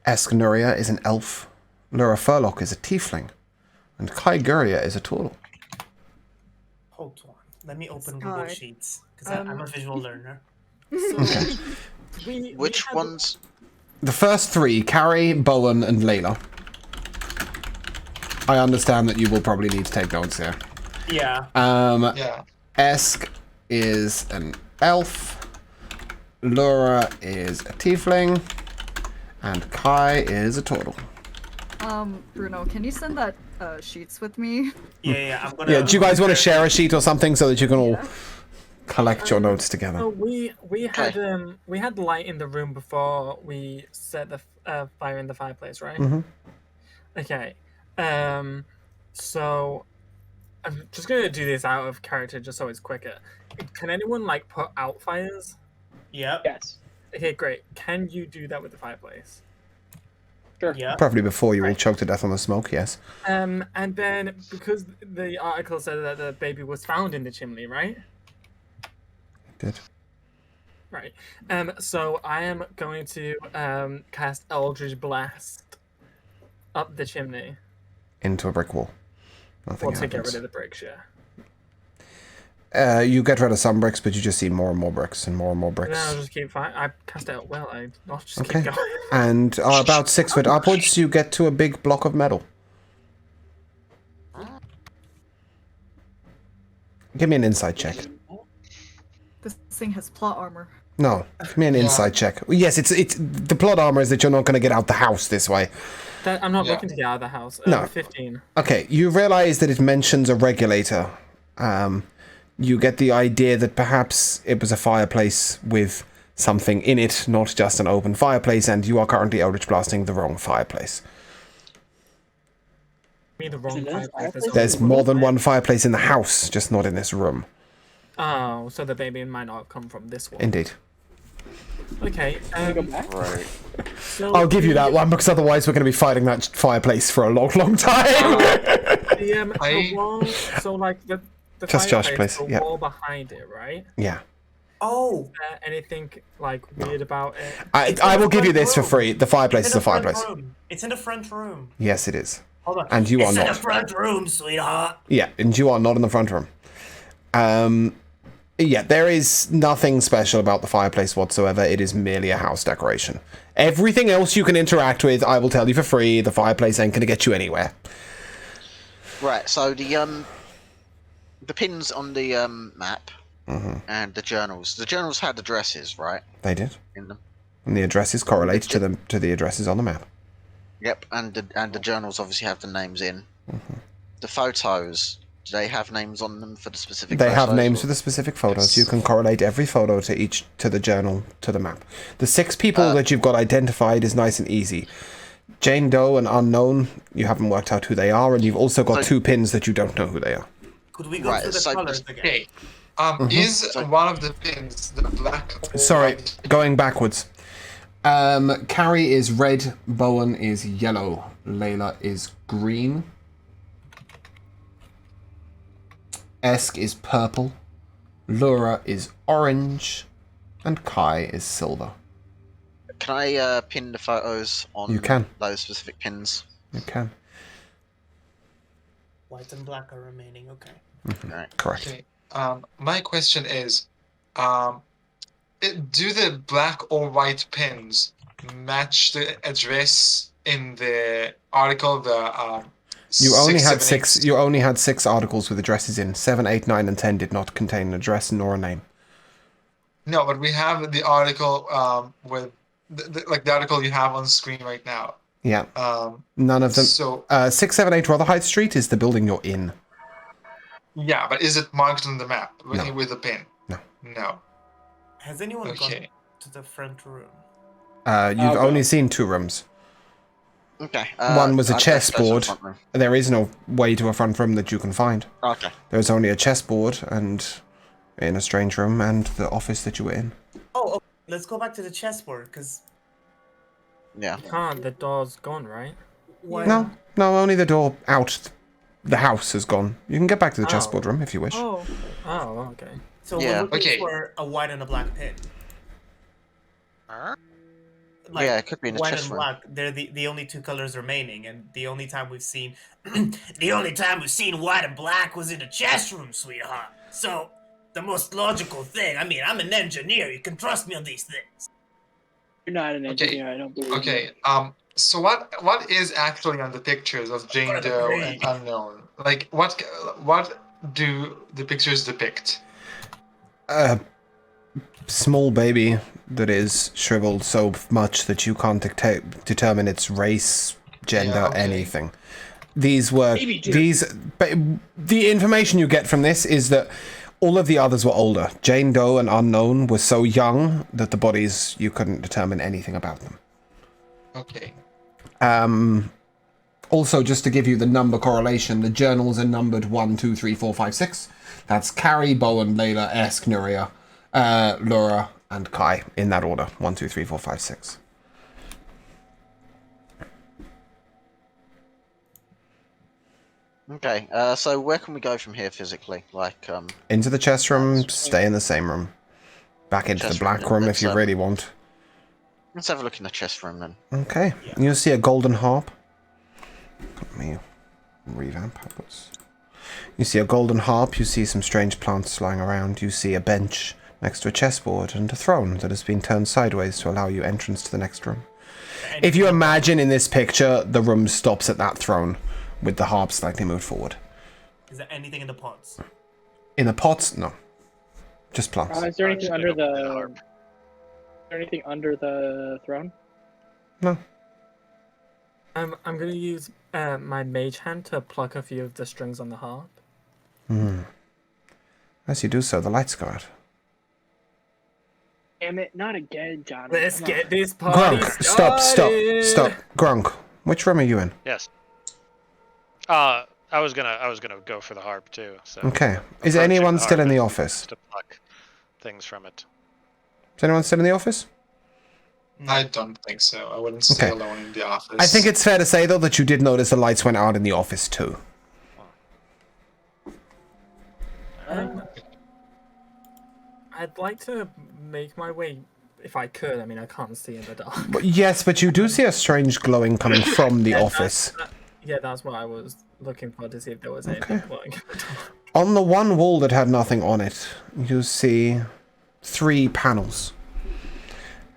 Speaker 2: Nuria is an elf. Lura Furlock is a tiefling. And Kai Guria is a turtle.
Speaker 8: Hold on. Let me open Google
Speaker 5: Sky.
Speaker 8: Sheets because I'm a visual learner.
Speaker 2: Okay.
Speaker 3: Which ones?
Speaker 2: The first 3, Carrie, Bowen, and Layla. I understand that you will probably need to take notes here.
Speaker 8: Yeah.
Speaker 6: Yeah.
Speaker 2: Esk is an elf. Laura is a tiefling. And Kai is a turtle.
Speaker 5: Bruno, can you send that sheets with me?
Speaker 8: Yeah. I'm gonna.
Speaker 2: Yeah, do you guys want to share a sheet or something so that you can all collect your notes together?
Speaker 7: So we had light in the room before we set the fire in the fireplace, right?
Speaker 2: Mm-hmm.
Speaker 7: Okay. So I'm just gonna do this out of character just so it's quicker. Can anyone like put out fires?
Speaker 8: Yep.
Speaker 4: Yes.
Speaker 7: Okay, great. Can you do that with the fireplace?
Speaker 4: Sure.
Speaker 8: Yeah.
Speaker 2: Probably before you all choke to death on the smoke, yes.
Speaker 7: And then because the article said that the baby was found in the chimney, right?
Speaker 2: Did.
Speaker 7: Right. So I am going to cast Eldritch Blast up the chimney.
Speaker 2: Into a brick wall. Nothing
Speaker 7: Or to get
Speaker 2: happens.
Speaker 7: rid of the bricks, yeah.
Speaker 2: You get rid of some bricks, but you just see more and more bricks and more bricks.
Speaker 7: No, I'll just keep fine. I cast out well. I'll just
Speaker 2: Okay.
Speaker 7: keep going.
Speaker 2: And about 6 foot upwards, you get to a big block of metal. Give me an insight check.
Speaker 5: This thing has plot armor.
Speaker 2: No, give me an insight check. Yes, it's the plot armor is that you're not going to get out the house this way.
Speaker 7: I'm not
Speaker 6: Yeah.
Speaker 7: looking to get out of the house.
Speaker 2: No.
Speaker 7: 15.
Speaker 2: Okay, you realize that it mentions a regulator. You get the idea that perhaps it was a fireplace with something in it, not just an open fireplace, and you are currently Eldritch Blasting the wrong fireplace.
Speaker 7: Me the wrong
Speaker 4: Is it a
Speaker 7: fireplace.
Speaker 2: There's more than one fireplace in the house, just not in this room.
Speaker 7: Oh, so the baby might not come from this one.
Speaker 2: Indeed.
Speaker 7: Okay.
Speaker 4: Can I go back?
Speaker 3: Right.
Speaker 7: So
Speaker 2: I'll give you that one, because otherwise we're going to be fighting that fireplace for a long, long time.
Speaker 7: The wall, so like the
Speaker 2: Just Josh,
Speaker 7: fireplace,
Speaker 2: please,
Speaker 7: the
Speaker 2: yeah.
Speaker 7: wall behind it, right?
Speaker 2: Yeah.
Speaker 8: Oh.
Speaker 7: Is there anything like weird about it?
Speaker 2: I will give you this for free. The fireplace
Speaker 8: It's
Speaker 2: is
Speaker 8: in
Speaker 2: a
Speaker 8: the front
Speaker 2: fireplace.
Speaker 8: room. It's in the front room.
Speaker 2: Yes, it is.
Speaker 8: Hold on.
Speaker 2: And you are
Speaker 8: It's in
Speaker 2: not.
Speaker 8: the front room, sweetheart.
Speaker 2: Yeah, and you are not in the front room. Yeah, there is nothing special about the fireplace whatsoever. It is merely a house decoration. Everything else you can interact with, I will tell you for free. The fireplace ain't gonna get you anywhere.
Speaker 3: Right. So the pins on the map and the journals. The journals had addresses, right,
Speaker 2: They did.
Speaker 3: in them.
Speaker 2: And the addresses correlate to the addresses on the map.
Speaker 3: Yep. And the journals obviously have the names in. The photos. Do they have names on them for the specific?
Speaker 2: They have
Speaker 3: photos,
Speaker 2: names
Speaker 3: or-
Speaker 2: for the specific photos. You can correlate every photo to the journal, to the map. The 6 people that you've got identified is nice and easy. Jane Doe and Unknown, you haven't worked out who they are, and you've also got
Speaker 3: So-
Speaker 2: 2 pins that you don't know who they are.
Speaker 8: Could we go
Speaker 3: Right,
Speaker 8: through the
Speaker 3: so-
Speaker 8: colors again?
Speaker 6: Okay. Is one of the pins the black? or
Speaker 2: Sorry,
Speaker 6: white?
Speaker 2: going backwards. Carrie is red, Bowen is yellow, Layla is green, Esk is purple, Laura is orange, and Kai is silver.
Speaker 3: Can I pin the photos on
Speaker 2: You can.
Speaker 3: those specific pins?
Speaker 2: You can.
Speaker 8: White and black are remaining. Okay.
Speaker 3: Alright.
Speaker 2: Correct.
Speaker 6: Okay. My question is, do the black or white pins match the address in the article?
Speaker 2: You only had
Speaker 6: 6, 7, 8?
Speaker 2: six. You only had 6 articles with addresses in. 7, 8, 9, and 10 did not contain an address nor a name.
Speaker 6: No, but we have the article with the article you have on screen right now.
Speaker 2: Yeah. None of them.
Speaker 6: So
Speaker 2: 6, 7, 8 Rotherhithe Street is the building you're in.
Speaker 6: yeah, but is it marked on the map
Speaker 2: No.
Speaker 6: with a pin?
Speaker 2: No.
Speaker 6: No.
Speaker 8: Has anyone gone
Speaker 6: Okay.
Speaker 8: to the front room?
Speaker 2: You've only seen 2 rooms.
Speaker 3: Okay.
Speaker 2: One was a
Speaker 3: I'd go to the
Speaker 2: chessboard.
Speaker 3: front room.
Speaker 2: There is no way to a front room that you can find.
Speaker 3: Okay.
Speaker 2: There's only a chessboard and in a strange room and the office that you were in.
Speaker 8: Oh, okay. Let's go back to the chessboard, because
Speaker 3: Yeah.
Speaker 7: The door's gone, right?
Speaker 2: No, only the door out the house has gone. You can get back to the chessboard room if you wish.
Speaker 5: Oh,
Speaker 7: Oh, okay.
Speaker 8: So
Speaker 3: Yeah.
Speaker 8: we're looking
Speaker 6: Okay.
Speaker 8: for a white and a black pin.
Speaker 1: Huh?
Speaker 3: Yeah, it could be in a
Speaker 8: white
Speaker 3: chess
Speaker 8: and
Speaker 3: room.
Speaker 8: black. They're the only 2 colors remaining, and the only time we've seen white and black was in a chess room, sweetheart. So the most logical thing. I mean, I'm an engineer. You can trust me on these things.
Speaker 4: You're not an engineer, I don't believe.
Speaker 6: Okay. So what is actually on the pictures of Jane Doe and Unknown? Like what do the pictures depict?
Speaker 2: A small baby that is shriveled so much that you can't determine its race, gender,
Speaker 6: Yeah, okay.
Speaker 2: anything. These were
Speaker 4: Baby Jim.
Speaker 2: the information you get from this is that all of the others were older. Jane Doe and Unknown were so young that the bodies, you couldn't determine anything about them.
Speaker 6: Okay.
Speaker 2: Also, just to give you the number correlation, the journals are numbered 1, 2, 3, 4, 5, 6. That's Carrie, Bowen, Layla, Esk, Nuria, Laura, and Kai in that order. 1, 2, 3, 4, 5, 6.
Speaker 3: Okay. So where can we go from here physically? Like,
Speaker 2: Into the chess room, stay in the same room. Back into the
Speaker 3: Chess
Speaker 2: black
Speaker 3: room,
Speaker 2: room if
Speaker 3: let's,
Speaker 2: you really want.
Speaker 3: let's have a look in the chess room then.
Speaker 2: Okay. You'll see a golden harp. Let me revamp habits. You see a golden harp, you see some strange plants lying around, you see a bench next to a chessboard and a throne that has been turned sideways to allow you entrance to the next room. If you imagine in this picture, the room stops at that throne, with the harp slightly moved forward.
Speaker 8: Is there anything in the pots?
Speaker 2: In the pots, no. Just plants.
Speaker 4: Is there anything
Speaker 1: I'm
Speaker 4: under
Speaker 1: just gonna
Speaker 4: the?
Speaker 1: open the harp.
Speaker 4: Is there anything under the throne?
Speaker 2: No.
Speaker 7: I'm gonna use my mage hand to pluck a few of the strings on the harp.
Speaker 2: As you do so, the lights go out.
Speaker 4: Damn it! Not again, John.
Speaker 7: Let's get this party
Speaker 2: Grunk, stop.
Speaker 7: started!
Speaker 2: Grunk, which room are you in?
Speaker 1: Yes. I was gonna go for the harp too. So
Speaker 2: Okay. Is
Speaker 1: approaching
Speaker 2: anyone
Speaker 1: the
Speaker 2: still
Speaker 1: harp
Speaker 2: in the
Speaker 1: and
Speaker 2: office?
Speaker 1: to pluck things from it.
Speaker 2: Is anyone still in the office?
Speaker 6: I don't think so. I wouldn't stay
Speaker 2: Okay.
Speaker 6: alone in the office.
Speaker 2: I think it's fair to say, though, that you did notice the lights went out in the office, too.
Speaker 7: I'd like to make my way, if I could. I mean, I can't see in the dark.
Speaker 2: But yes, but you do see a strange glowing coming from the office.
Speaker 7: Yeah, that's what I was looking for, to see if there was anything glowing in the dark.
Speaker 2: On the one wall that had nothing on it, you see 3 panels.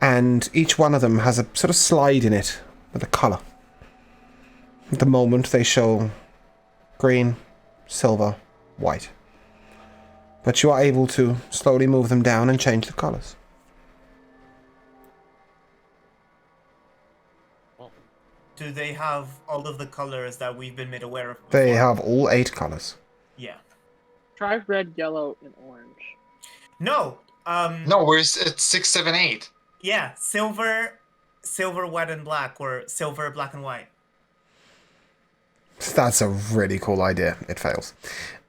Speaker 2: And each one of them has a sort of slide in it with a colour. At the moment, they show green, silver, white. But you are able to slowly move them down and change the colours.
Speaker 8: Do they have all of the colors that we've been made aware of?
Speaker 2: They
Speaker 8: before?
Speaker 2: have all 8 colours.
Speaker 8: Yeah.
Speaker 4: Try red, yellow, and orange.
Speaker 8: No.
Speaker 6: No, we're at 6, 7, 8.
Speaker 8: Yeah. Silver, white, and black, or silver, black, and white.
Speaker 2: That's a really cool idea. It fails.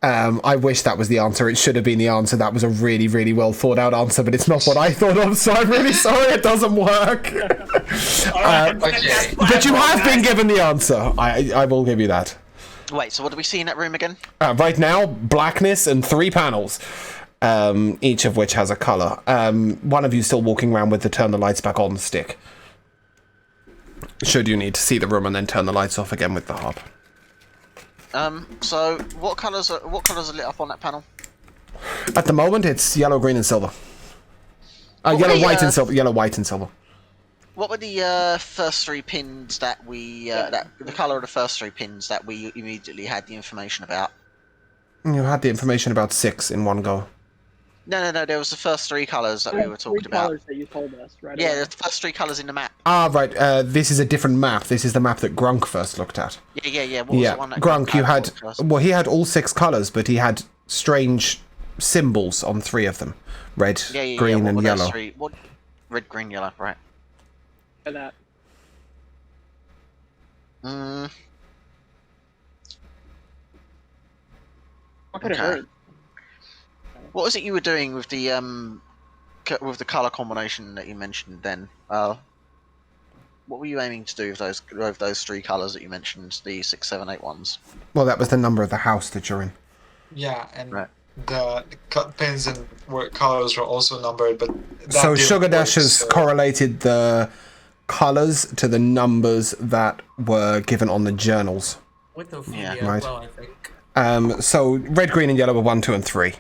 Speaker 2: I wish that was the answer. It should have been the answer. That was a really, really well thought out answer, but it's not what I thought of, so I'm really sorry it doesn't work.
Speaker 6: Okay.
Speaker 2: But you have been given the answer. I will give you that.
Speaker 3: Wait, so what do we see in that room again?
Speaker 2: Right now, blackness and 3 panels, each of which has a colour. One of you still walking around with the turn the lights back on stick. Should you need to see the room and then turn the lights off again with the harp.
Speaker 3: So what colours are lit up on that panel?
Speaker 2: At the moment, it's yellow, green, and silver. Yellow, white, and silver. Yellow, white, and silver.
Speaker 3: What were the first 3 pins that we the color of the first 3 pins that we immediately had the information about?
Speaker 2: You had the information about 6 in one go.
Speaker 3: No. There was the first 3 colors that we were talking about.
Speaker 4: Colors that you told us, right?
Speaker 3: Yeah,
Speaker 4: away.
Speaker 3: the first 3 colors in the map.
Speaker 2: Right. This is a different map. This is the map that Grunk first looked at.
Speaker 3: Yeah. What was the one that
Speaker 2: Grunk, you had.
Speaker 3: first?
Speaker 2: Well, he had all 6 colors, but he had strange symbols on 3 of them: red, green,
Speaker 3: What
Speaker 2: and
Speaker 3: were those
Speaker 2: yellow.
Speaker 3: 3? What? Red, green, yellow. Right.
Speaker 4: And that. What could it
Speaker 3: Okay.
Speaker 4: hurt?
Speaker 3: What was it you were doing with the color combination that you mentioned then? What were you aiming to do with those 3 colors that you mentioned, the 6, 7, 8 ones?
Speaker 2: Well, that was the number of the house that you're in.
Speaker 6: Yeah, and
Speaker 3: Right.
Speaker 6: the pins and colors were also numbered, but that
Speaker 2: So
Speaker 6: didn't
Speaker 2: Sugar
Speaker 6: work,
Speaker 2: Dash has
Speaker 6: so-
Speaker 2: correlated the colors to the numbers that were given on the journals.
Speaker 8: With Ophelia
Speaker 3: Yeah.
Speaker 8: as
Speaker 2: Right.
Speaker 8: well, I think.
Speaker 2: So red, green, and yellow were 1, 2, and 3,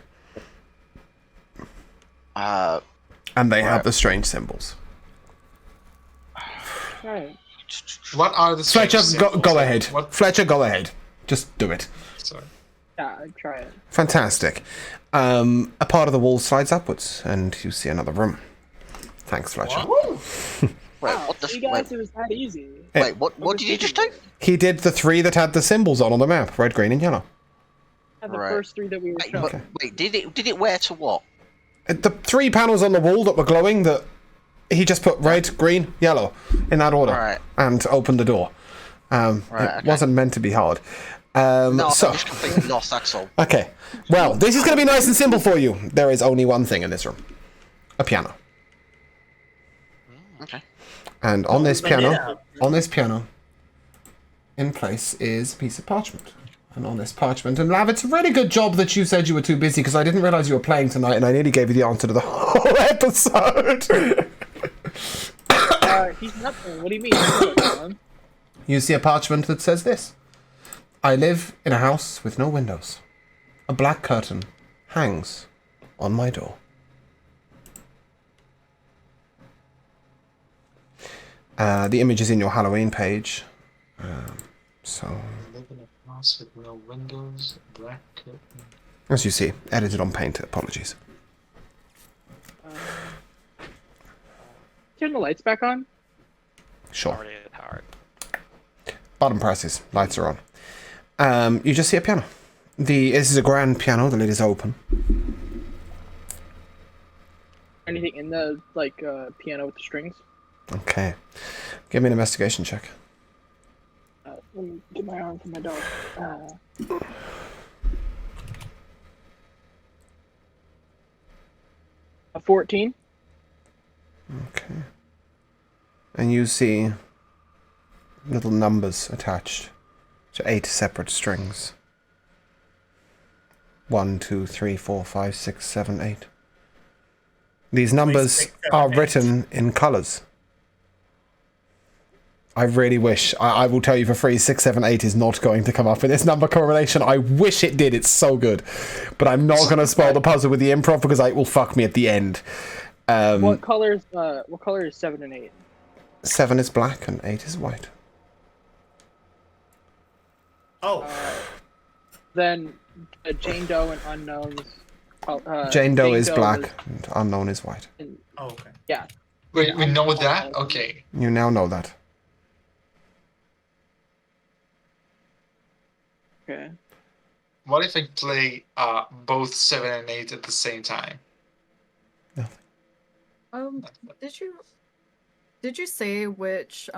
Speaker 2: and they have
Speaker 3: Right.
Speaker 2: the strange symbols.
Speaker 4: Right.
Speaker 6: What are the
Speaker 2: Fletcher,
Speaker 6: strange
Speaker 2: go
Speaker 6: symbols?
Speaker 2: ahead.
Speaker 6: What?
Speaker 2: Fletcher, go ahead. Just do it.
Speaker 6: Sorry.
Speaker 4: Yeah, try it.
Speaker 2: Fantastic. A part of the wall slides upwards, and you see another room. Thanks, Fletcher.
Speaker 3: Wait,
Speaker 4: Wow,
Speaker 3: what the?
Speaker 4: you guys, it was that easy.
Speaker 3: Wait, what did you just do?
Speaker 2: He did the 3 that had the symbols on the map: red, green, and yellow.
Speaker 4: The
Speaker 3: Right.
Speaker 4: first 3 that we were
Speaker 3: Wait,
Speaker 4: shown.
Speaker 3: wait, did it wear to what?
Speaker 2: The 3 panels on the wall that were glowing, that he just put red, green, yellow in that order,
Speaker 3: Right.
Speaker 2: and opened the door.
Speaker 3: Right,
Speaker 2: It
Speaker 3: okay.
Speaker 2: wasn't meant to be hard.
Speaker 3: No,
Speaker 2: so
Speaker 3: I'm just completely lost. That's all.
Speaker 2: okay, well, this is going to be nice and simple for you. There is only one thing in this room: a piano.
Speaker 3: Okay.
Speaker 2: And on this piano, in place is a piece of parchment. And on this parchment, and Lav, it's a really good job that you said you were too busy, because I didn't realize you were playing tonight, and I nearly gave you the answer to the whole episode.
Speaker 4: He's not playing. What do you mean?
Speaker 2: You see a parchment that says this: I live in a house with no windows. A black curtain hangs on my door. The image is in your Halloween page. So,
Speaker 6: Live in a house with no windows, black curtain.
Speaker 2: as you see, edited on Paint. Apologies.
Speaker 4: Turn the lights back on.
Speaker 2: Sure.
Speaker 1: Already powered.
Speaker 2: Bottom prices. Lights are on. You just see a piano. This is a grand piano. The lid is open.
Speaker 4: Anything in the piano with the strings?
Speaker 2: Okay. Give me an investigation check.
Speaker 4: Let me get my arm from my dog. A 14.
Speaker 2: Okay. And you see little numbers attached to 8 separate strings. 1, 2, 3, 4, 5, 6, 7, 8. These numbers
Speaker 8: 6, 7,
Speaker 2: are
Speaker 8: 8.
Speaker 2: written in colors. I really wish. I will tell you for free, 6, 7, 8 is not going to come up in this number correlation. I wish it did. It's so good. But I'm not going to spoil the puzzle with the improv, because it will fuck me at the end.
Speaker 4: What color is 7 and 8?
Speaker 2: 7 is black and 8 is white.
Speaker 8: Oh,
Speaker 4: Then Jane Doe and Unknowns.
Speaker 2: Jane Doe is
Speaker 4: Doe
Speaker 2: black and unknown is white.
Speaker 8: oh, okay.
Speaker 4: Yeah.
Speaker 6: Wait, we know that? Okay.
Speaker 2: You now know that.
Speaker 4: Okay.
Speaker 6: What if I play both 7 and 8 at the same time?
Speaker 5: Did you say which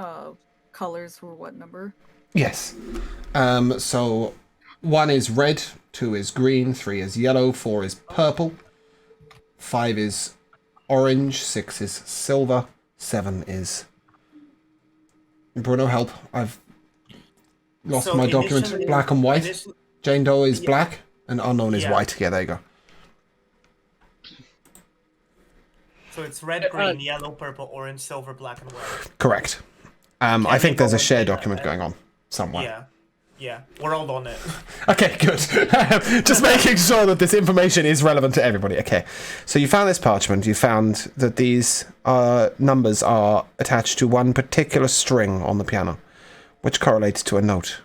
Speaker 5: colors were what number?
Speaker 2: Yes. So 1 is red, 2 is green, 3 is yellow, 4 is purple, 5 is orange, 6 is silver, 7 is... Bruno, help. I've lost
Speaker 8: So
Speaker 2: my document.
Speaker 8: initially-
Speaker 2: Black and white.
Speaker 8: initially-
Speaker 2: Jane Doe is
Speaker 8: Yeah.
Speaker 2: black and unknown is
Speaker 8: Yeah.
Speaker 2: white. Yeah, there you go.
Speaker 8: So it's red, green, yellow, purple, orange, silver, black, and white.
Speaker 2: Correct. I
Speaker 8: Can
Speaker 2: think
Speaker 8: we
Speaker 2: there's a
Speaker 8: go
Speaker 2: shared
Speaker 8: into that,
Speaker 2: document
Speaker 8: right?
Speaker 2: going on somewhere.
Speaker 8: Yeah. Yeah, we're all on it.
Speaker 2: Okay, good. Just making sure that this information is relevant to everybody. Okay, so you found this parchment. You found that these numbers are attached to one particular string on the piano, which correlates to a note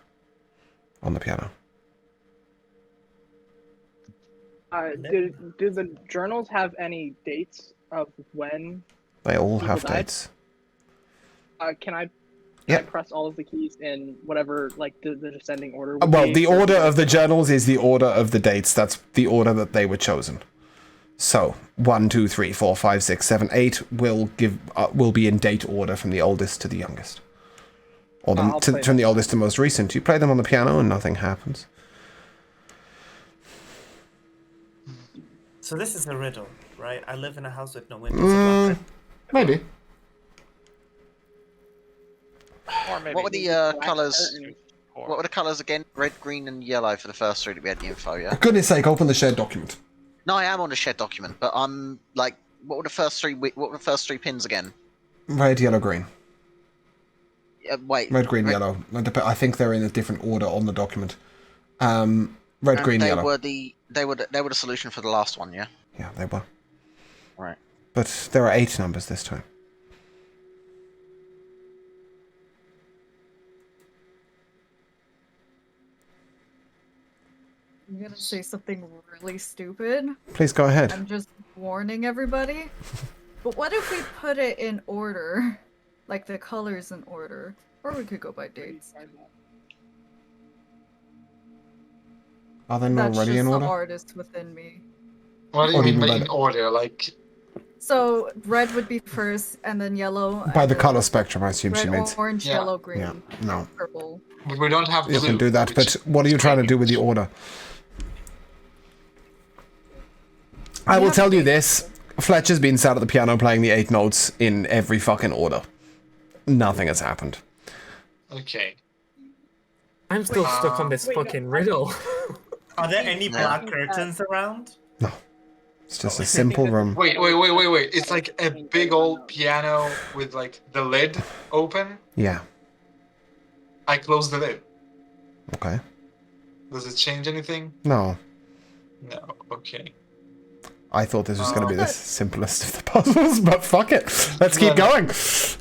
Speaker 2: on the piano.
Speaker 4: Do the journals have any dates of when?
Speaker 2: They all
Speaker 4: People
Speaker 2: have
Speaker 4: died?
Speaker 2: dates.
Speaker 4: Can I
Speaker 2: Yep.
Speaker 4: press all of the keys in whatever like the descending order?
Speaker 2: Well,
Speaker 4: be,
Speaker 2: the
Speaker 4: or
Speaker 2: order
Speaker 4: do
Speaker 2: of the journals is the order of the dates. That's the order that they were chosen. So 1, 2, 3, 4, 5, 6, 7, 8 will be in date order from the oldest to the youngest, or
Speaker 4: I'll play
Speaker 2: from the
Speaker 4: them.
Speaker 2: oldest to most recent. You play them on the piano and nothing happens.
Speaker 8: So this is a riddle, right? I live in a house with no windows.
Speaker 2: Maybe.
Speaker 1: Or maybe.
Speaker 3: What were the
Speaker 4: Black
Speaker 3: colours?
Speaker 4: curtains.
Speaker 3: What were the colours again? Red, green, and yellow for the first three that we had the info. Yeah.
Speaker 2: For goodness sake, open the shared document.
Speaker 3: No, I am on the shared document, but I'm like, what were the first three? What were the first three pins again?
Speaker 2: Red, yellow, green.
Speaker 3: Wait.
Speaker 2: Red, green, yellow. I think they're in a different order on the document. Red,
Speaker 3: And
Speaker 2: green,
Speaker 3: they
Speaker 2: yellow.
Speaker 3: were the solution for the last one. Yeah.
Speaker 2: Yeah, they were.
Speaker 3: Right.
Speaker 2: But there are 8 numbers this time.
Speaker 5: I'm gonna say something really stupid.
Speaker 2: Please go ahead.
Speaker 5: I'm just warning everybody. But what if we put it in order? Like the colors in order? Or we could go by dates.
Speaker 2: Are they not
Speaker 5: That's
Speaker 2: already
Speaker 5: just
Speaker 2: in
Speaker 5: the
Speaker 2: order?
Speaker 5: artist within me.
Speaker 6: What do you
Speaker 2: What do
Speaker 6: mean
Speaker 2: you
Speaker 6: by
Speaker 2: mean
Speaker 6: in
Speaker 2: by
Speaker 6: order? Like,
Speaker 5: So red would be first, and then yellow.
Speaker 2: By
Speaker 5: and
Speaker 2: the
Speaker 5: then
Speaker 2: color spectrum, I assume she
Speaker 5: red,
Speaker 2: means.
Speaker 5: orange,
Speaker 6: Yeah.
Speaker 5: yellow, green,
Speaker 2: Yeah, no.
Speaker 5: purple.
Speaker 6: but we don't have blue.
Speaker 2: You can do that,
Speaker 6: which
Speaker 2: but what are you trying to do with the order? I will
Speaker 5: have
Speaker 2: tell you
Speaker 5: dates.
Speaker 2: this. Fletcher's been sat at the piano playing the 8 notes in every fucking order. Nothing has happened.
Speaker 6: Okay.
Speaker 7: I'm still stuck on this fucking riddle.
Speaker 8: Are there any black curtains around?
Speaker 2: No. It's just a simple room.
Speaker 6: Wait. It's like a big old piano with like the lid open.
Speaker 2: Yeah.
Speaker 6: I close the lid.
Speaker 2: Okay.
Speaker 6: Does it change anything?
Speaker 2: No.
Speaker 6: No. Okay.
Speaker 2: I thought this was going to be the simplest of the puzzles, but fuck it. Let's keep going.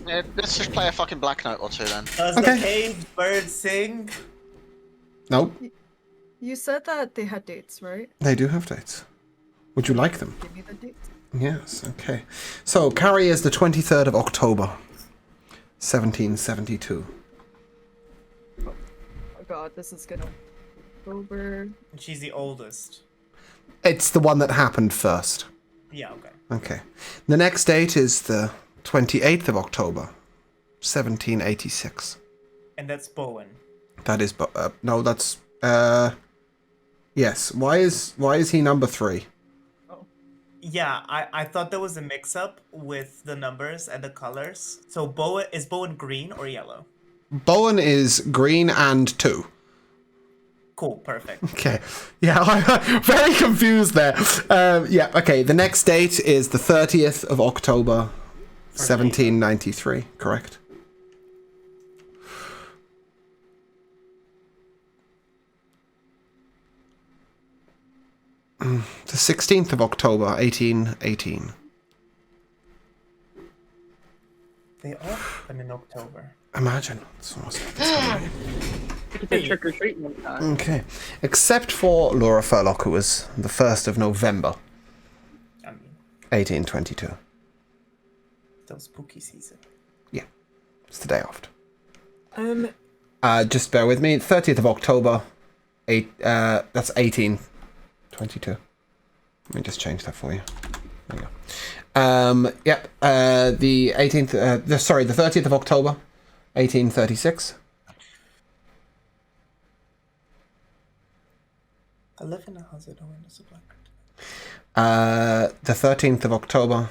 Speaker 3: Yeah, let's just play a fucking black note or two then.
Speaker 8: Does
Speaker 2: Okay.
Speaker 8: the caged bird sing?
Speaker 2: Nope.
Speaker 5: You said that they had dates, right?
Speaker 2: They do have dates. Would you like them?
Speaker 5: Give me the dates.
Speaker 2: Yes, okay. So, Carrie is the 23rd of October, 1772.
Speaker 5: Oh god, this is gonna over.
Speaker 8: And she's the oldest.
Speaker 2: It's the one that happened first.
Speaker 8: Yeah, okay.
Speaker 2: Okay. The next date is the 28th of October, 1786.
Speaker 8: And that's Bowen.
Speaker 2: That is, no, that's, yes. Why is he number 3?
Speaker 8: Yeah, I thought there was a mix-up with the numbers and the colors. So is Bowen green or yellow?
Speaker 2: Bowen is green and 2.
Speaker 8: Cool, perfect.
Speaker 2: Okay. Yeah, I'm very confused there. Yeah, okay. The next date is the 30th of October, 1793, correct? The 16th of October, 1818.
Speaker 8: They all happen in October.
Speaker 2: Imagine. It's almost like this gonna be.
Speaker 4: We could say trick or treat one time.
Speaker 2: Okay. Except for Laura Furlock, who was the 1st of November,
Speaker 8: I mean,
Speaker 2: 1822.
Speaker 8: still spooky season.
Speaker 2: Yeah. It's the day after.
Speaker 7: Um,
Speaker 2: Just bear with me. 30th of October, that's 1822. Let me just change that for you. There you go. Yep. The 18th. The 30th of October, 1836.
Speaker 8: I live in a house with no windows. Black.
Speaker 2: The 13th of October,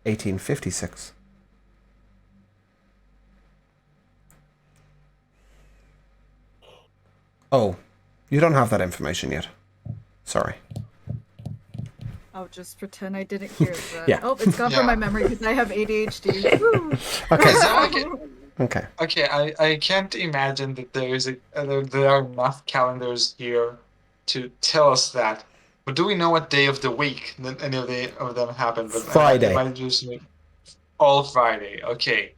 Speaker 2: 1856. Oh, you don't have that information yet. Sorry.
Speaker 5: I'll just pretend I didn't hear that.
Speaker 2: Yeah.
Speaker 5: Oh, it's gone
Speaker 6: Yeah.
Speaker 5: from my memory because I have ADHD. Woo.
Speaker 2: Okay.
Speaker 6: Is that like
Speaker 2: Okay.
Speaker 6: Okay, I can't imagine that there are enough calendars here to tell us that. But do we know what day of the week that any of them happen? But
Speaker 2: Friday.
Speaker 6: it might just be all Friday. Okay.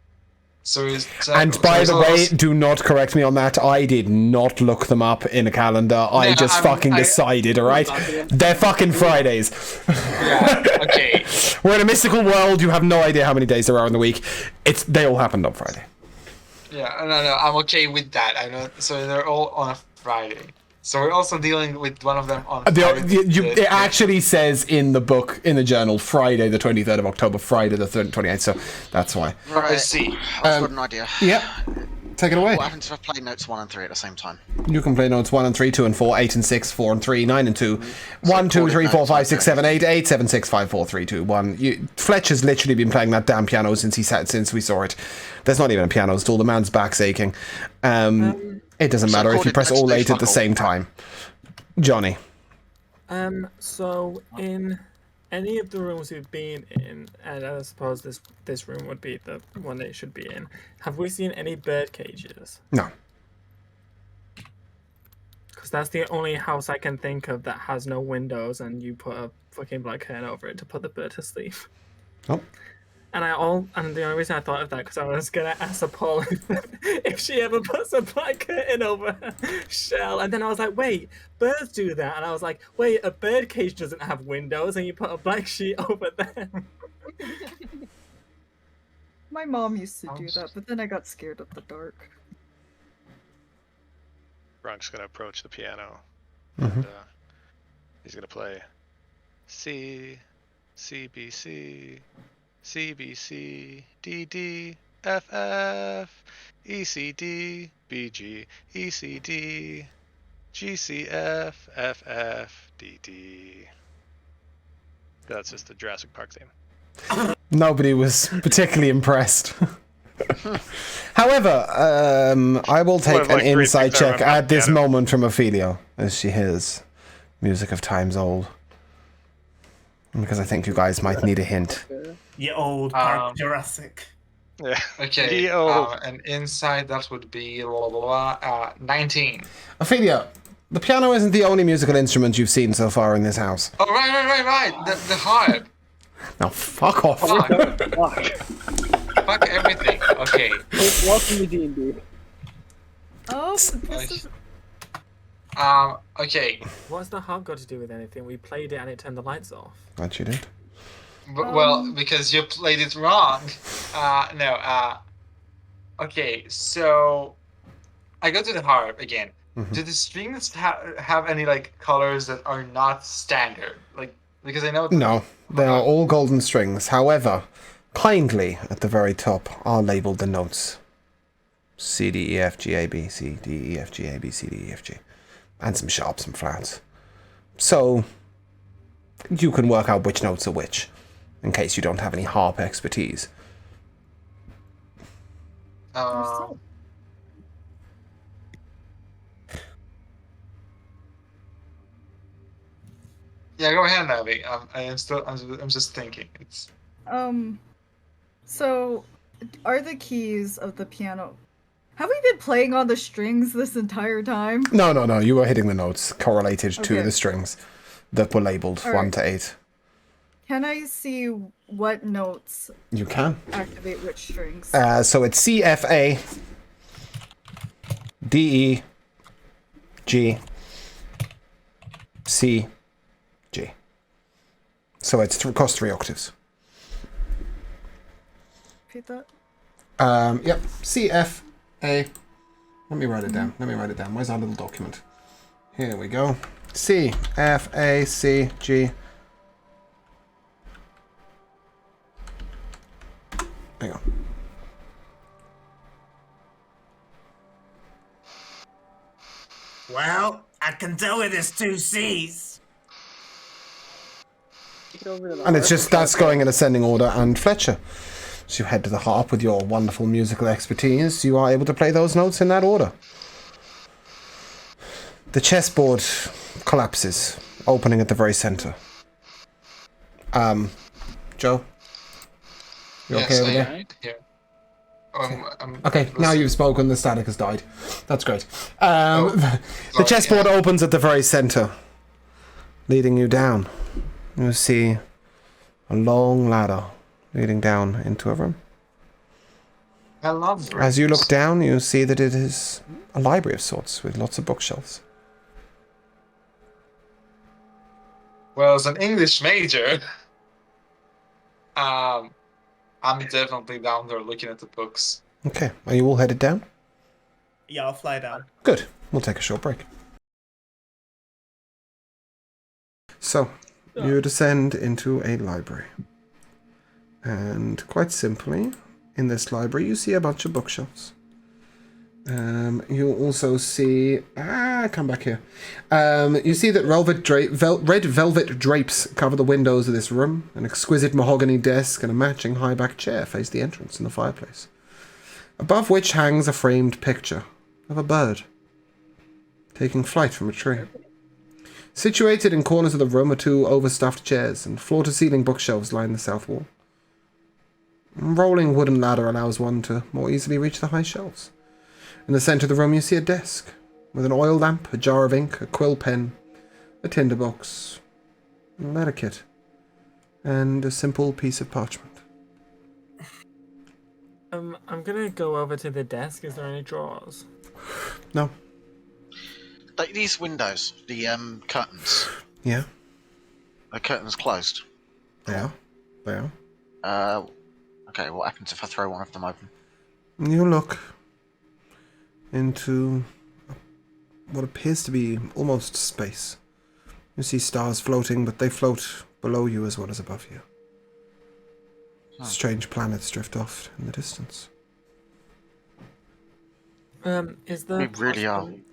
Speaker 6: So
Speaker 2: And by the way, do not correct me on that. I did not look them up in a calendar. I just decided, alright? They're fucking Fridays.
Speaker 6: Yeah, okay.
Speaker 2: We're in a mystical world. You have no idea how many days there are in the week. They all happened on Friday.
Speaker 6: Yeah, no, I'm okay with that. I know. So they're all on a Friday. So we're also dealing with one of them on Friday.
Speaker 2: It actually says in the book, in the journal, Friday the 23rd of October, Friday the 28th, so that's why.
Speaker 3: Right.
Speaker 6: I see.
Speaker 3: I've got an idea.
Speaker 2: Yep. Take it away.
Speaker 3: What happens if I play notes 1 and 3 at the same time?
Speaker 2: You can play notes 1 and 3, 2 and 4, 8 and 6, 4 and 3, 9 and 2, 1, 2, 3, 4, 5, 6, 7, 8, 8, 7, 6, 5, 4, 3, 2, 1. Fletcher's literally been playing that damn piano since we saw it. There's not even a piano stool. The man's back's aching. It doesn't matter if you press all 8 at the same time. Johnny.
Speaker 7: So in any of the rooms we've been in, and I suppose this room would be the one that it should be in, have we seen any bird cages?
Speaker 2: No.
Speaker 7: Because that's the only house I can think of that has no windows, and you put a fucking black curtain over it to put the bird to sleep.
Speaker 2: Oh.
Speaker 7: And the only reason I thought of that because I was gonna ask Paul if she ever puts a black curtain over her shell, and then I was like, wait, birds do that, and I was like, wait, a bird cage doesn't have windows, and you put a black sheet over them.
Speaker 5: My mom used to do that, but then I got scared of the dark.
Speaker 1: Grunk's gonna approach the piano,
Speaker 2: Mm-hmm.
Speaker 1: and he's gonna play C, C, B, C, C, B, C, D, D, F, F, E, C, D, B, G, E, C, D, G, C, F, F, F, D, D. That's just the Jurassic Park theme.
Speaker 2: Nobody was particularly impressed. However, I will take an insight check at this moment from Ophelia as she hears music of times old. Because I think you guys might need a hint.
Speaker 8: You old Park Jurassic.
Speaker 1: Yeah.
Speaker 6: Okay. And inside that would be 19.
Speaker 2: Ophelia, the piano isn't the only musical instrument you've seen so far in this house.
Speaker 6: Oh, right. The harp.
Speaker 2: Now, fuck off.
Speaker 6: Fuck everything. Okay.
Speaker 4: Welcome to D&D.
Speaker 5: Oh, this is...
Speaker 6: Okay.
Speaker 7: What's the harp got to do with anything? We played it and it turned the lights off.
Speaker 2: That you did.
Speaker 6: Well, because you played it wrong. Okay, so I go to the harp again.
Speaker 2: Mm-hmm.
Speaker 6: Do the strings have any like colors that are not standard? Like, because I know.
Speaker 2: No, they are all golden strings. However, kindly at the very top are labeled the notes: C, D, E, F, G, A, B, C, D, E, F, G, A, B, C, D, E, F, G, and some sharps and flats. So you can work out which notes are which, in case you don't have any harp expertise.
Speaker 6: Yeah, go ahead, Navi. I'm just thinking. It's.
Speaker 5: So, are the keys of the piano... Have we been playing on the strings this entire time?
Speaker 2: No. You were hitting the notes correlated to
Speaker 5: Okay.
Speaker 2: the strings that were labeled 1 to 8.
Speaker 5: Can I see what notes
Speaker 2: You can.
Speaker 5: activate which strings?
Speaker 2: So it's C, F, A, D, E, G, C, G. So it's across 3 octaves.
Speaker 5: Repeat that?
Speaker 2: Yep. C, F, A. Let me write it down. Where's our little document? Here we go. C, F, A, C, G. Hang on.
Speaker 8: Well, I can tell it is 2 C's.
Speaker 2: And it's just that's going in ascending order. And Fletcher, as you head to the harp with your wonderful musical expertise, you are able to play those notes in that order. The chessboard collapses, opening at the very center. Joe? You okay over there?
Speaker 6: Yeah.
Speaker 2: Okay, now you've spoken, the static has died. That's great. The
Speaker 6: sorry,
Speaker 2: chessboard opens at the very center, leading you down. You see a long ladder leading down into a room.
Speaker 6: I love
Speaker 2: As you look
Speaker 6: rooms.
Speaker 2: down, you see that it is a library of sorts with lots of bookshelves.
Speaker 6: Well, as an English major, I'm definitely down there looking at the books.
Speaker 2: Okay, are you all headed down?
Speaker 8: Yeah, I'll fly down.
Speaker 2: Good. We'll take a short break. So, you descend into a library. And quite simply, in this library, you see a bunch of bookshelves. You also see... come back here. You see that red velvet drapes cover the windows of this room. An exquisite mahogany desk and a matching high-back chair face the entrance and the fireplace. Above which hangs a framed picture of a bird taking flight from a tree. Situated in corners of the room are two overstuffed chairs, and floor-to-ceiling bookshelves line the south wall. A rolling wooden ladder allows one to more easily reach the high shelves. In the centre of the room you see a desk, with an oil lamp, a jar of ink, a quill pen, a tinderbox, a letter kit, and a simple piece of parchment.
Speaker 7: I'm gonna go over to the desk. Is there any drawers?
Speaker 2: No.
Speaker 3: These windows, the curtains.
Speaker 2: Yeah,
Speaker 3: The curtains closed.
Speaker 2: they are. They are.
Speaker 3: Okay, what happens if I throw one of them open?
Speaker 2: You look into what appears to be almost space. You see stars floating, but they float below you as well as above you. Strange planets drift off in the distance.
Speaker 7: Is the
Speaker 3: We really are.
Speaker 7: parchment-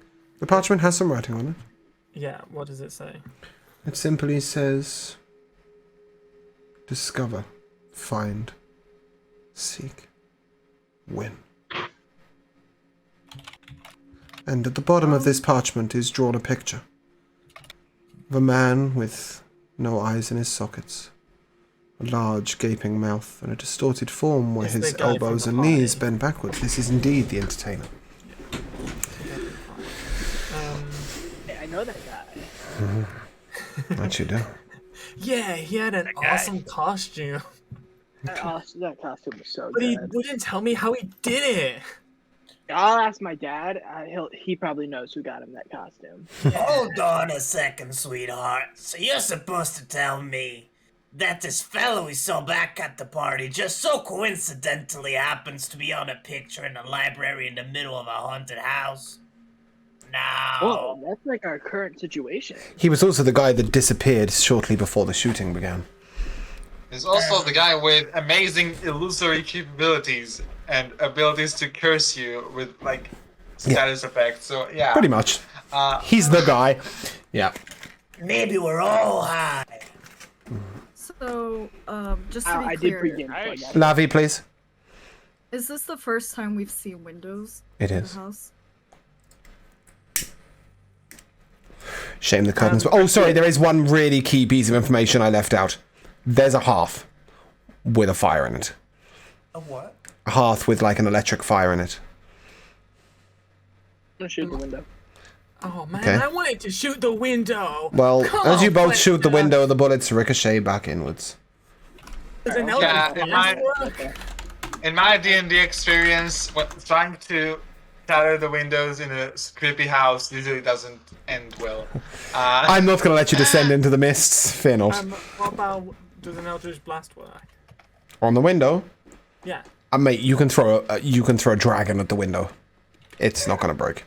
Speaker 2: The parchment has some writing on it.
Speaker 7: Yeah. What does it say?
Speaker 2: It simply says, discover, find, seek, win. And at the bottom of this parchment is drawn a picture of a man with no eyes in his sockets, a large gaping mouth, and a distorted form where
Speaker 7: It's the
Speaker 2: his
Speaker 7: guy from
Speaker 2: elbows
Speaker 7: the
Speaker 2: and knees
Speaker 7: party.
Speaker 2: bend backwards. This is indeed the entertainer.
Speaker 4: I know that guy.
Speaker 2: That you do.
Speaker 7: Yeah, he had an awesome costume,
Speaker 4: That costume was so
Speaker 7: but he
Speaker 4: good.
Speaker 7: wouldn't tell me how he did it.
Speaker 4: I'll ask my dad. He probably knows who got him that costume.
Speaker 8: Hold on a second, sweetheart. So you're supposed to tell me that this fellow we saw back at the party just so coincidentally happens to be on a picture in a library in the middle of a haunted house? No.
Speaker 4: Oh, that's like our current situation.
Speaker 2: He was also the guy that disappeared shortly before the shooting began.
Speaker 6: There's also the guy with amazing illusory capabilities and abilities to curse you with like status effects. So yeah,
Speaker 2: Pretty much.
Speaker 6: Uh,
Speaker 2: He's the guy. Yeah.
Speaker 8: Maybe we're all high.
Speaker 5: So, just to be
Speaker 4: I did
Speaker 5: clear,
Speaker 4: pregame. So I got
Speaker 2: Lavi, please.
Speaker 5: is this the first time we've seen windows
Speaker 2: It
Speaker 5: in
Speaker 2: is.
Speaker 5: the house?
Speaker 2: Shame the curtains. Oh, sorry, there is one really key piece of information I left out. There's a hearth with a fire in it.
Speaker 8: A what?
Speaker 2: A hearth with like an electric fire in it.
Speaker 4: I'm gonna shoot the window.
Speaker 7: Oh man,
Speaker 2: Okay.
Speaker 7: I wanted to shoot the window.
Speaker 2: Well,
Speaker 7: Come
Speaker 2: as you
Speaker 7: on,
Speaker 2: both shoot the
Speaker 7: Fletcher.
Speaker 2: window, the bullets ricochet back inwards.
Speaker 7: Does an
Speaker 6: Yeah,
Speaker 7: eldritch
Speaker 6: in
Speaker 7: blast
Speaker 6: my-
Speaker 7: work?
Speaker 6: in my D&D experience, when trying to shatter the windows in a creepy house usually doesn't end well.
Speaker 2: I'm not going to let you descend into the mists. Fear not.
Speaker 7: What about does an eldritch blast work?
Speaker 2: On the window,
Speaker 7: Yeah.
Speaker 2: mate, you can throw a dragon at the window. It's not going to break.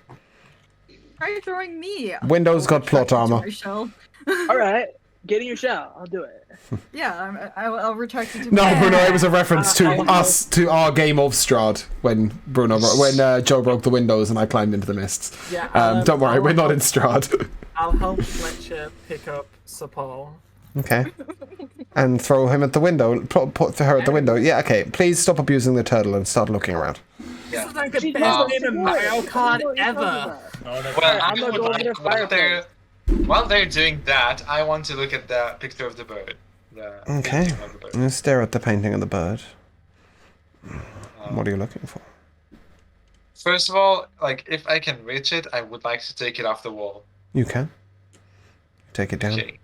Speaker 5: Try throwing me.
Speaker 2: Window's got plot
Speaker 5: Retract into
Speaker 2: armor.
Speaker 5: my shell.
Speaker 4: All right, get in your shell. I'll do it.
Speaker 5: Yeah, I'll retract it to
Speaker 2: No,
Speaker 5: my
Speaker 2: Bruno, it was a reference to
Speaker 4: I know.
Speaker 2: us, to our game of Strahd, when Joe broke the windows and I climbed into the mists.
Speaker 7: Yeah.
Speaker 2: Don't worry,
Speaker 7: I'll
Speaker 2: we're not in
Speaker 7: help-
Speaker 2: Strahd.
Speaker 7: I'll help Fletcher pick up Sapol.
Speaker 2: Okay. And throw him at the window. Put her at the window. Yeah, okay. Please stop abusing the turtle and start looking around.
Speaker 7: This is like the
Speaker 4: She
Speaker 7: best
Speaker 4: knows
Speaker 7: game of
Speaker 4: what
Speaker 7: Mario
Speaker 4: you're
Speaker 7: Kart
Speaker 4: talking
Speaker 7: ever.
Speaker 4: about.
Speaker 6: Well,
Speaker 4: I'm gonna go over to the fireplace.
Speaker 6: while they're doing that, I want to look at the picture of the bird. The
Speaker 2: Okay.
Speaker 6: painting of the bird.
Speaker 2: You stare at the painting of the bird. What are you looking for?
Speaker 6: First of all, like, if I can reach it, I would like to take it off the wall.
Speaker 2: You can. Take it down.
Speaker 6: Okay.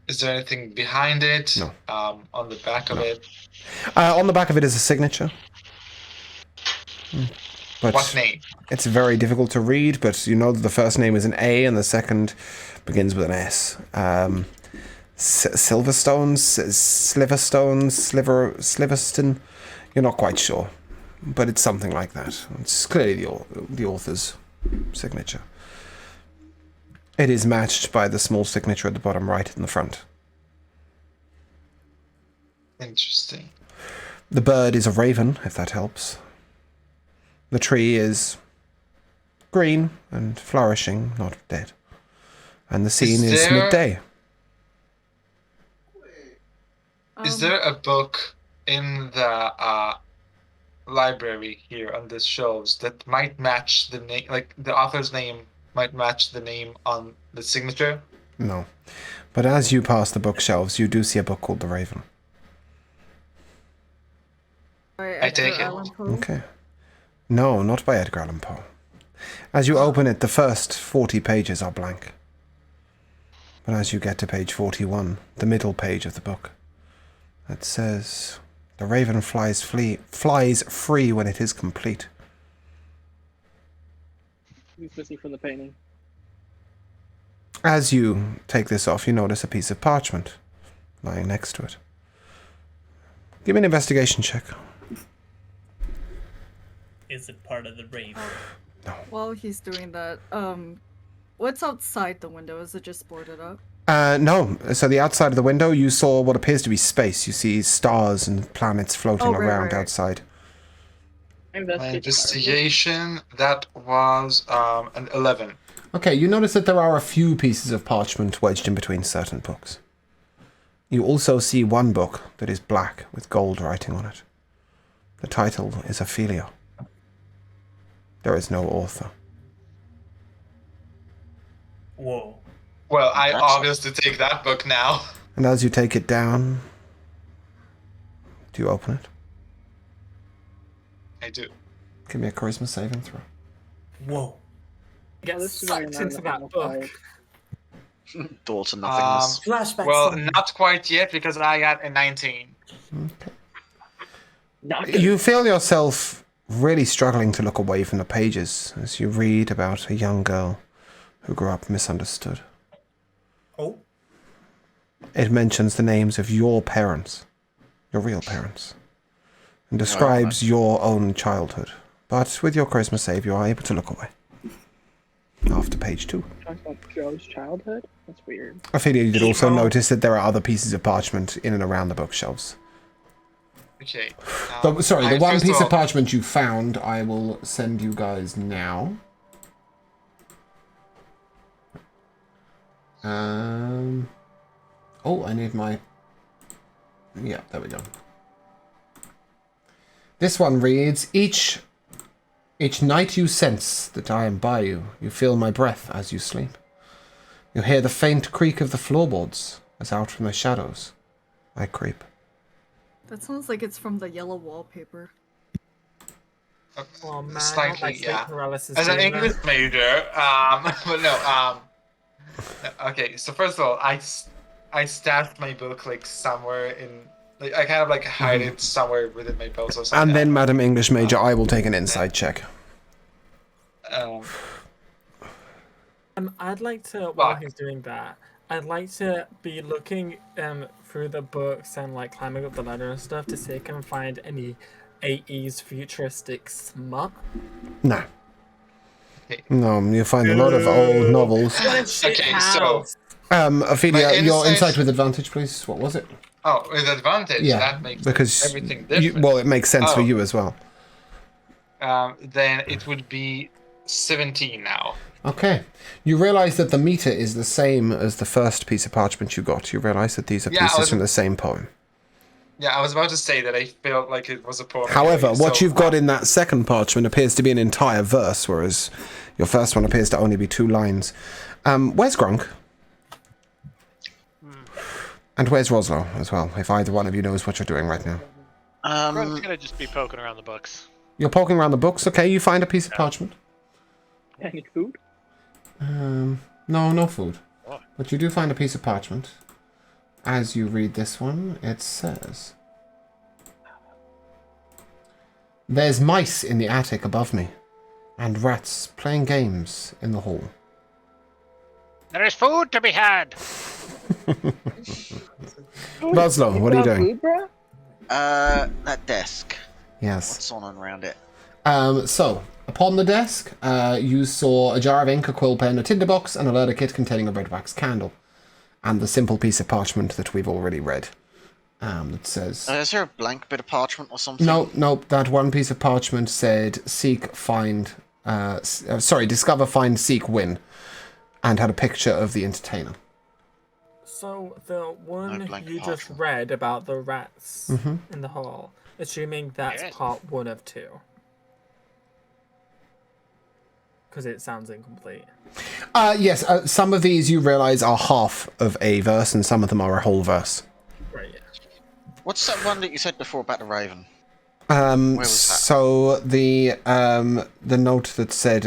Speaker 6: Is there anything behind it?
Speaker 2: No.
Speaker 6: On the back of it?
Speaker 2: On the back of it is a signature. But
Speaker 6: What name?
Speaker 2: it's very difficult to read, but you know that the first name is an A and the second begins with an S. Silverstones, Sliverstones, Sliverston. You're not quite sure, but it's something like that. It's clearly the author's signature. It is matched by the small signature at the bottom right in the front.
Speaker 6: Interesting.
Speaker 2: The bird is a raven, if that helps. The tree is green and flourishing, not dead. And the scene is midday.
Speaker 6: Is there a book in the library here on the shelves that might match the name, like the author's name might match the name on the signature?
Speaker 2: No. But as you pass the bookshelves, you do see a book called The Raven.
Speaker 6: I take it.
Speaker 2: Okay. No, not by Edgar Allan Poe. As you open it, the first 40 pages are blank. But as you get to page 41, the middle page of the book, it says, "The raven flies free when it is complete."
Speaker 4: He's missing from the painting.
Speaker 2: As you take this off, you notice a piece of parchment lying next to it. Give me an investigation check.
Speaker 8: Is it part of the raven?
Speaker 2: No.
Speaker 5: While he's doing that, what's outside the window? Is it just boarded up?
Speaker 2: No. So the outside of the window, you saw what appears to be space. You see stars and planets floating around outside.
Speaker 6: My investigation, that was an 11.
Speaker 2: Okay, you notice that there are a few pieces of parchment wedged in between certain books. You also see one book that is black with gold writing on it. The title is Ophelia. There is no author.
Speaker 8: Whoa.
Speaker 6: Well, I obviously take that book now.
Speaker 2: And as you take it down, do you open it?
Speaker 6: I do.
Speaker 2: Give me a charisma saving throw.
Speaker 8: Whoa.
Speaker 7: Get
Speaker 4: this is
Speaker 7: sucked
Speaker 4: very
Speaker 7: into that book.
Speaker 3: Door to nothingness.
Speaker 8: Flashback.
Speaker 6: Well,
Speaker 8: scene.
Speaker 6: not quite yet because I got a 19.
Speaker 2: Okay.
Speaker 4: Not good.
Speaker 2: You feel yourself really struggling to look away from the pages as you read about a young girl who grew up misunderstood.
Speaker 8: Oh.
Speaker 2: It mentions the names of your parents, your real parents, and describes your own childhood. But with your charisma save, you are able to look away. After page 2.
Speaker 4: Talks about Joe's childhood? That's weird.
Speaker 2: Ophelia, you did also
Speaker 8: Emo.
Speaker 2: notice that there are other pieces of parchment in and around the bookshelves.
Speaker 6: Okay.
Speaker 2: The
Speaker 6: I
Speaker 2: one
Speaker 6: first
Speaker 2: piece
Speaker 6: of
Speaker 2: of
Speaker 6: all-
Speaker 2: parchment you found, I will send you guys now. Oh, I need my... Yeah, there we go. This one reads, Each night you sense that I am by you. You feel my breath as you sleep. You hear the faint creak of the floorboards as out from the shadows I creep.
Speaker 5: That sounds like it's from the yellow wallpaper.
Speaker 7: Oh man,
Speaker 6: Slightly,
Speaker 7: like sleep
Speaker 6: yeah.
Speaker 7: paralysis.
Speaker 6: As an
Speaker 7: doing that.
Speaker 6: English major, but no, okay, so first of all, I stashed my book like somewhere in, like I kind of like hide it somewhere within my belt or something.
Speaker 2: And then, Madam English Major, I will take an insight check.
Speaker 7: I'd like to, while he's doing that, I'd like to be looking through the books and like climbing up the ladder and stuff to see if I can find any 80s futuristic smut.
Speaker 2: No.
Speaker 6: Okay.
Speaker 2: No, you'll find a lot of old novels.
Speaker 6: Okay, so
Speaker 2: Ophelia,
Speaker 6: My
Speaker 2: your
Speaker 6: insight-
Speaker 2: insight with advantage, please. What was it?
Speaker 6: oh, with advantage,
Speaker 2: Yeah,
Speaker 6: that makes
Speaker 2: because
Speaker 6: everything different.
Speaker 2: well, it makes sense for
Speaker 6: Oh.
Speaker 2: you as well.
Speaker 6: Then it would be 17 now.
Speaker 2: Okay. You realize that the meter is the same as the first piece of parchment you got. You realize that these are
Speaker 6: Yeah, I
Speaker 2: pieces
Speaker 6: was-
Speaker 2: from the same poem.
Speaker 6: Yeah, I was about to say that I felt like it was a poem.
Speaker 2: However,
Speaker 6: anyway,
Speaker 2: what
Speaker 6: so-
Speaker 2: you've got in that second parchment appears to be an entire verse, whereas your first one appears to only be 2 lines. Where's Grunk? And where's Roslo as well, if either one of you knows what you're doing right now?
Speaker 1: Grunk's gonna just be poking around the books.
Speaker 2: You're poking around the books. Okay, you find a piece of parchment.
Speaker 4: Any food?
Speaker 2: No food.
Speaker 1: Oh.
Speaker 2: But you do find a piece of parchment. As you read this one, it says... There's mice in the attic above me, and rats playing games in the hall.
Speaker 1: There is food to be had!
Speaker 2: Boslo, what are you doing?
Speaker 4: Food, bro?
Speaker 3: That desk.
Speaker 2: Yes.
Speaker 3: What's on and around it?
Speaker 2: So, upon the desk, you saw a jar of ink, a quill pen, a tinderbox, and a leather kit containing a red wax candle. And the simple piece of parchment that we've already read. That says...
Speaker 3: Is there a blank bit of parchment or something?
Speaker 2: No, that one piece of parchment said discover, find, seek, win. And had a picture of the entertainer.
Speaker 7: So the one
Speaker 3: blank
Speaker 7: you just
Speaker 3: parchment.
Speaker 7: read about the rats in the hall, assuming that's
Speaker 1: Yes.
Speaker 7: part 1 of 2. Because it sounds incomplete.
Speaker 2: Yes, some of these you realise are half of a verse, and some of them are a whole verse.
Speaker 7: Right, yeah.
Speaker 3: What's that one that you said before about the raven? Where was that?
Speaker 2: So the note that said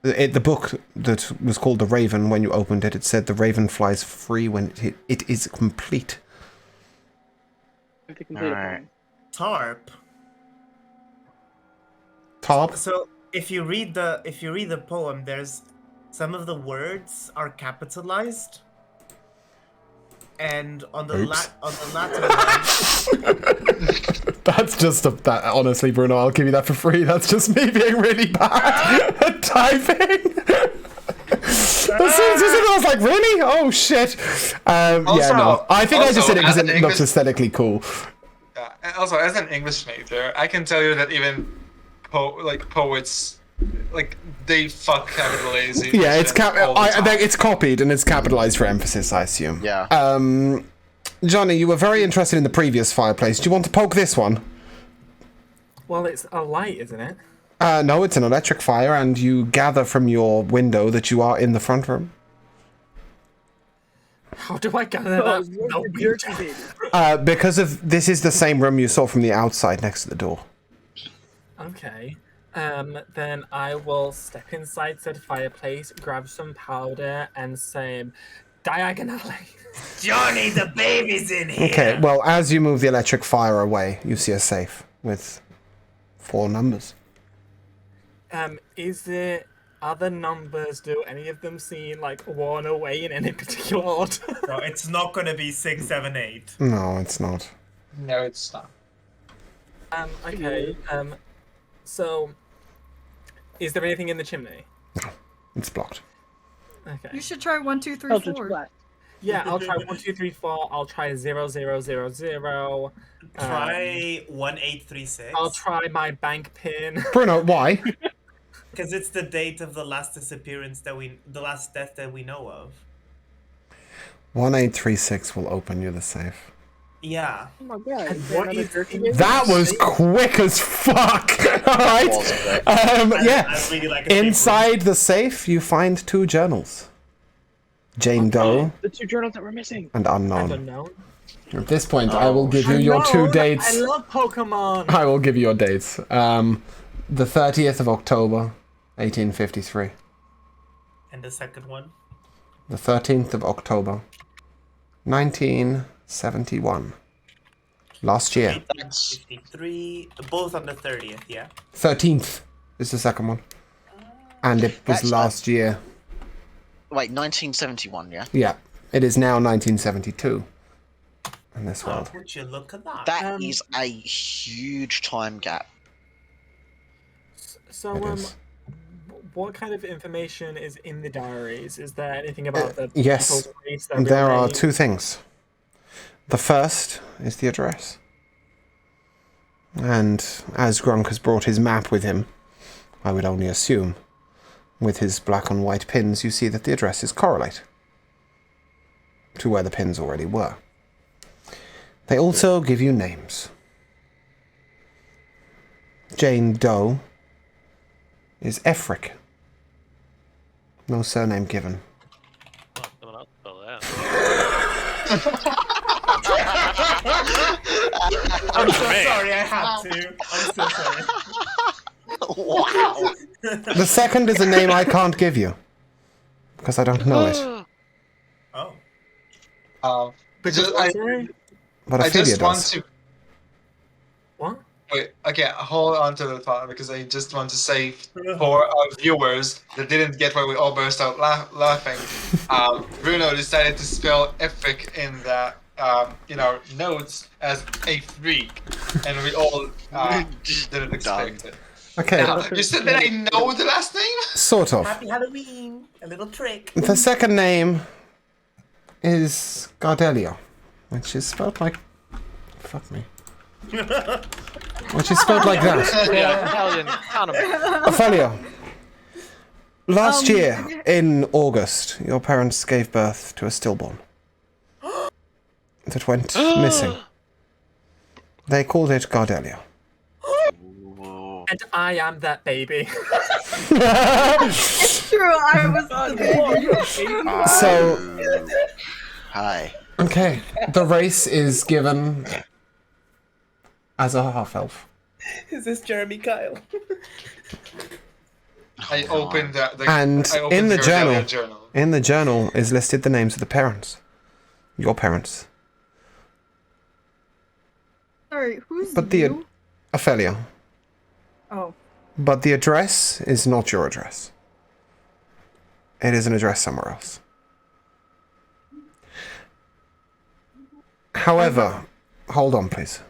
Speaker 2: the book that was called The Raven, when you opened it, it said the raven flies free when it is complete.
Speaker 4: To complete a
Speaker 3: Alright.
Speaker 4: poem.
Speaker 8: Tarp.
Speaker 2: Top.
Speaker 8: So if you read the poem, there's some of the words are capitalized, and on the
Speaker 2: Oops.
Speaker 8: latter one,
Speaker 2: That's just that. Honestly, Bruno, I'll give you that for free. That's just me being really bad at typing. As soon as I was like, really? Oh shit. Yeah, no. I think I just did it because it looks aesthetically cool.
Speaker 6: Also, as an English major, I can tell you that even poets, they fuck capitalization.
Speaker 2: Yeah, it's
Speaker 6: all the time.
Speaker 2: it's copied and it's capitalized for emphasis, I assume.
Speaker 3: Yeah.
Speaker 2: Johnny, you were very interested in the previous fireplace. Do you want to poke this one?
Speaker 7: Well, it's a light, isn't it?
Speaker 2: No, it's an electric fire, and you gather from your window that you are in the front room.
Speaker 7: How do I gather that? No,
Speaker 4: You're confused.
Speaker 2: Because of this is the same room you saw from the outside next to the door.
Speaker 7: Okay. Then I will step inside said fireplace, grab some powder, and say diagonally.
Speaker 8: Johnny, the baby's in here.
Speaker 2: Okay, well, as you move the electric fire away, you see a safe with 4 numbers.
Speaker 7: Is there other numbers? Do any of them seem like worn away in any particular order?
Speaker 8: No, it's not gonna be 6, 7, 8.
Speaker 2: No, it's not.
Speaker 6: No, it's not.
Speaker 7: Okay. So, is there anything in the chimney?
Speaker 2: It's blocked.
Speaker 7: Okay.
Speaker 5: You should try 1, 2, 3,
Speaker 4: Eldritch
Speaker 5: 4.
Speaker 4: Blast.
Speaker 7: Yeah, I'll try 1, 2, 3, 4. I'll try 0, 0, 0, 0.
Speaker 8: Try 1836.
Speaker 7: I'll try my bank pin.
Speaker 2: Bruno, why?
Speaker 8: Because it's the date of the last disappearance the last death that we know of.
Speaker 2: 1836 will open you the safe.
Speaker 8: Yeah.
Speaker 4: Oh my god.
Speaker 7: And
Speaker 4: is there
Speaker 7: what
Speaker 4: another
Speaker 7: is
Speaker 4: jerky
Speaker 7: in
Speaker 4: game?
Speaker 2: That was quick as fuck! Alright? Yeah.
Speaker 8: I really like a
Speaker 2: Inside the safe, you find 2 journals. Jane Doe
Speaker 4: The 2 journals that we're missing.
Speaker 2: and
Speaker 7: I
Speaker 2: Unknown.
Speaker 7: don't know.
Speaker 2: At this point, I will give you your 2 dates.
Speaker 7: I love Pokemon.
Speaker 2: I will give you your dates. The 30th of October, 1853.
Speaker 8: And the second one.
Speaker 2: The 13th of October, 1971. Last year.
Speaker 8: 1853. Both on the 30th, yeah.
Speaker 2: 13th is the second one. And it was
Speaker 3: That's
Speaker 2: last year.
Speaker 3: Wait, 1971, yeah?
Speaker 2: Yeah. It is now 1972. In this
Speaker 8: Oh,
Speaker 2: world.
Speaker 8: would you look at that?
Speaker 3: That is a huge time gap.
Speaker 7: So,
Speaker 2: It is.
Speaker 7: what kind of information is in the diaries? Is there anything about the
Speaker 2: yes.
Speaker 7: people's race, their
Speaker 2: There
Speaker 7: real
Speaker 2: are
Speaker 7: name?
Speaker 2: 2 things. The first is the address. And as Grunk has brought his map with him, I would only assume, with his black and white pins, you see that the addresses correlate to where the pins already were. They also give you names. Jane Doe is Efric. No surname given.
Speaker 1: Someone else spell that.
Speaker 8: I'm so
Speaker 1: Man.
Speaker 8: sorry, I had to. I'm so sorry.
Speaker 3: Wow.
Speaker 2: The second is a name I can't give you because I don't know it.
Speaker 8: Oh.
Speaker 7: Because
Speaker 6: Just-
Speaker 7: what, sorry?
Speaker 2: But
Speaker 6: I
Speaker 2: Ophelia
Speaker 6: just want
Speaker 2: does.
Speaker 6: to
Speaker 7: What?
Speaker 6: wait. Okay, hold on to the thought because I just want to say for our viewers that didn't get why we all burst out laughing. Bruno decided to spell "epic" in the in our notes as a freak, and we all didn't expect it.
Speaker 2: Okay,
Speaker 6: Now, you said that I know the last name?
Speaker 2: sort of.
Speaker 8: Happy Halloween. A little trick.
Speaker 2: The second name is Gardelia, which is spelled like... Fuck me. Which is spelled like that.
Speaker 1: Yeah, Italian. Count 'em.
Speaker 2: Ophelia. Last year, in August, your parents gave birth to a stillborn that went missing. They called it Gardelia.
Speaker 7: And I am that baby.
Speaker 5: It's true, I was the baby.
Speaker 2: So,
Speaker 3: Hi.
Speaker 2: okay, the race is given as a half-elf.
Speaker 8: Is this Jeremy Kyle?
Speaker 6: I opened the
Speaker 2: And
Speaker 6: I opened
Speaker 2: in the
Speaker 6: Gardelia
Speaker 2: journal, in the journal is listed the names of the parents. Your parents.
Speaker 5: Sorry, who's
Speaker 2: But the
Speaker 5: you?
Speaker 2: Ophelia.
Speaker 5: Oh,
Speaker 2: But the address is not your address. It is an address somewhere else. However, hold on, please.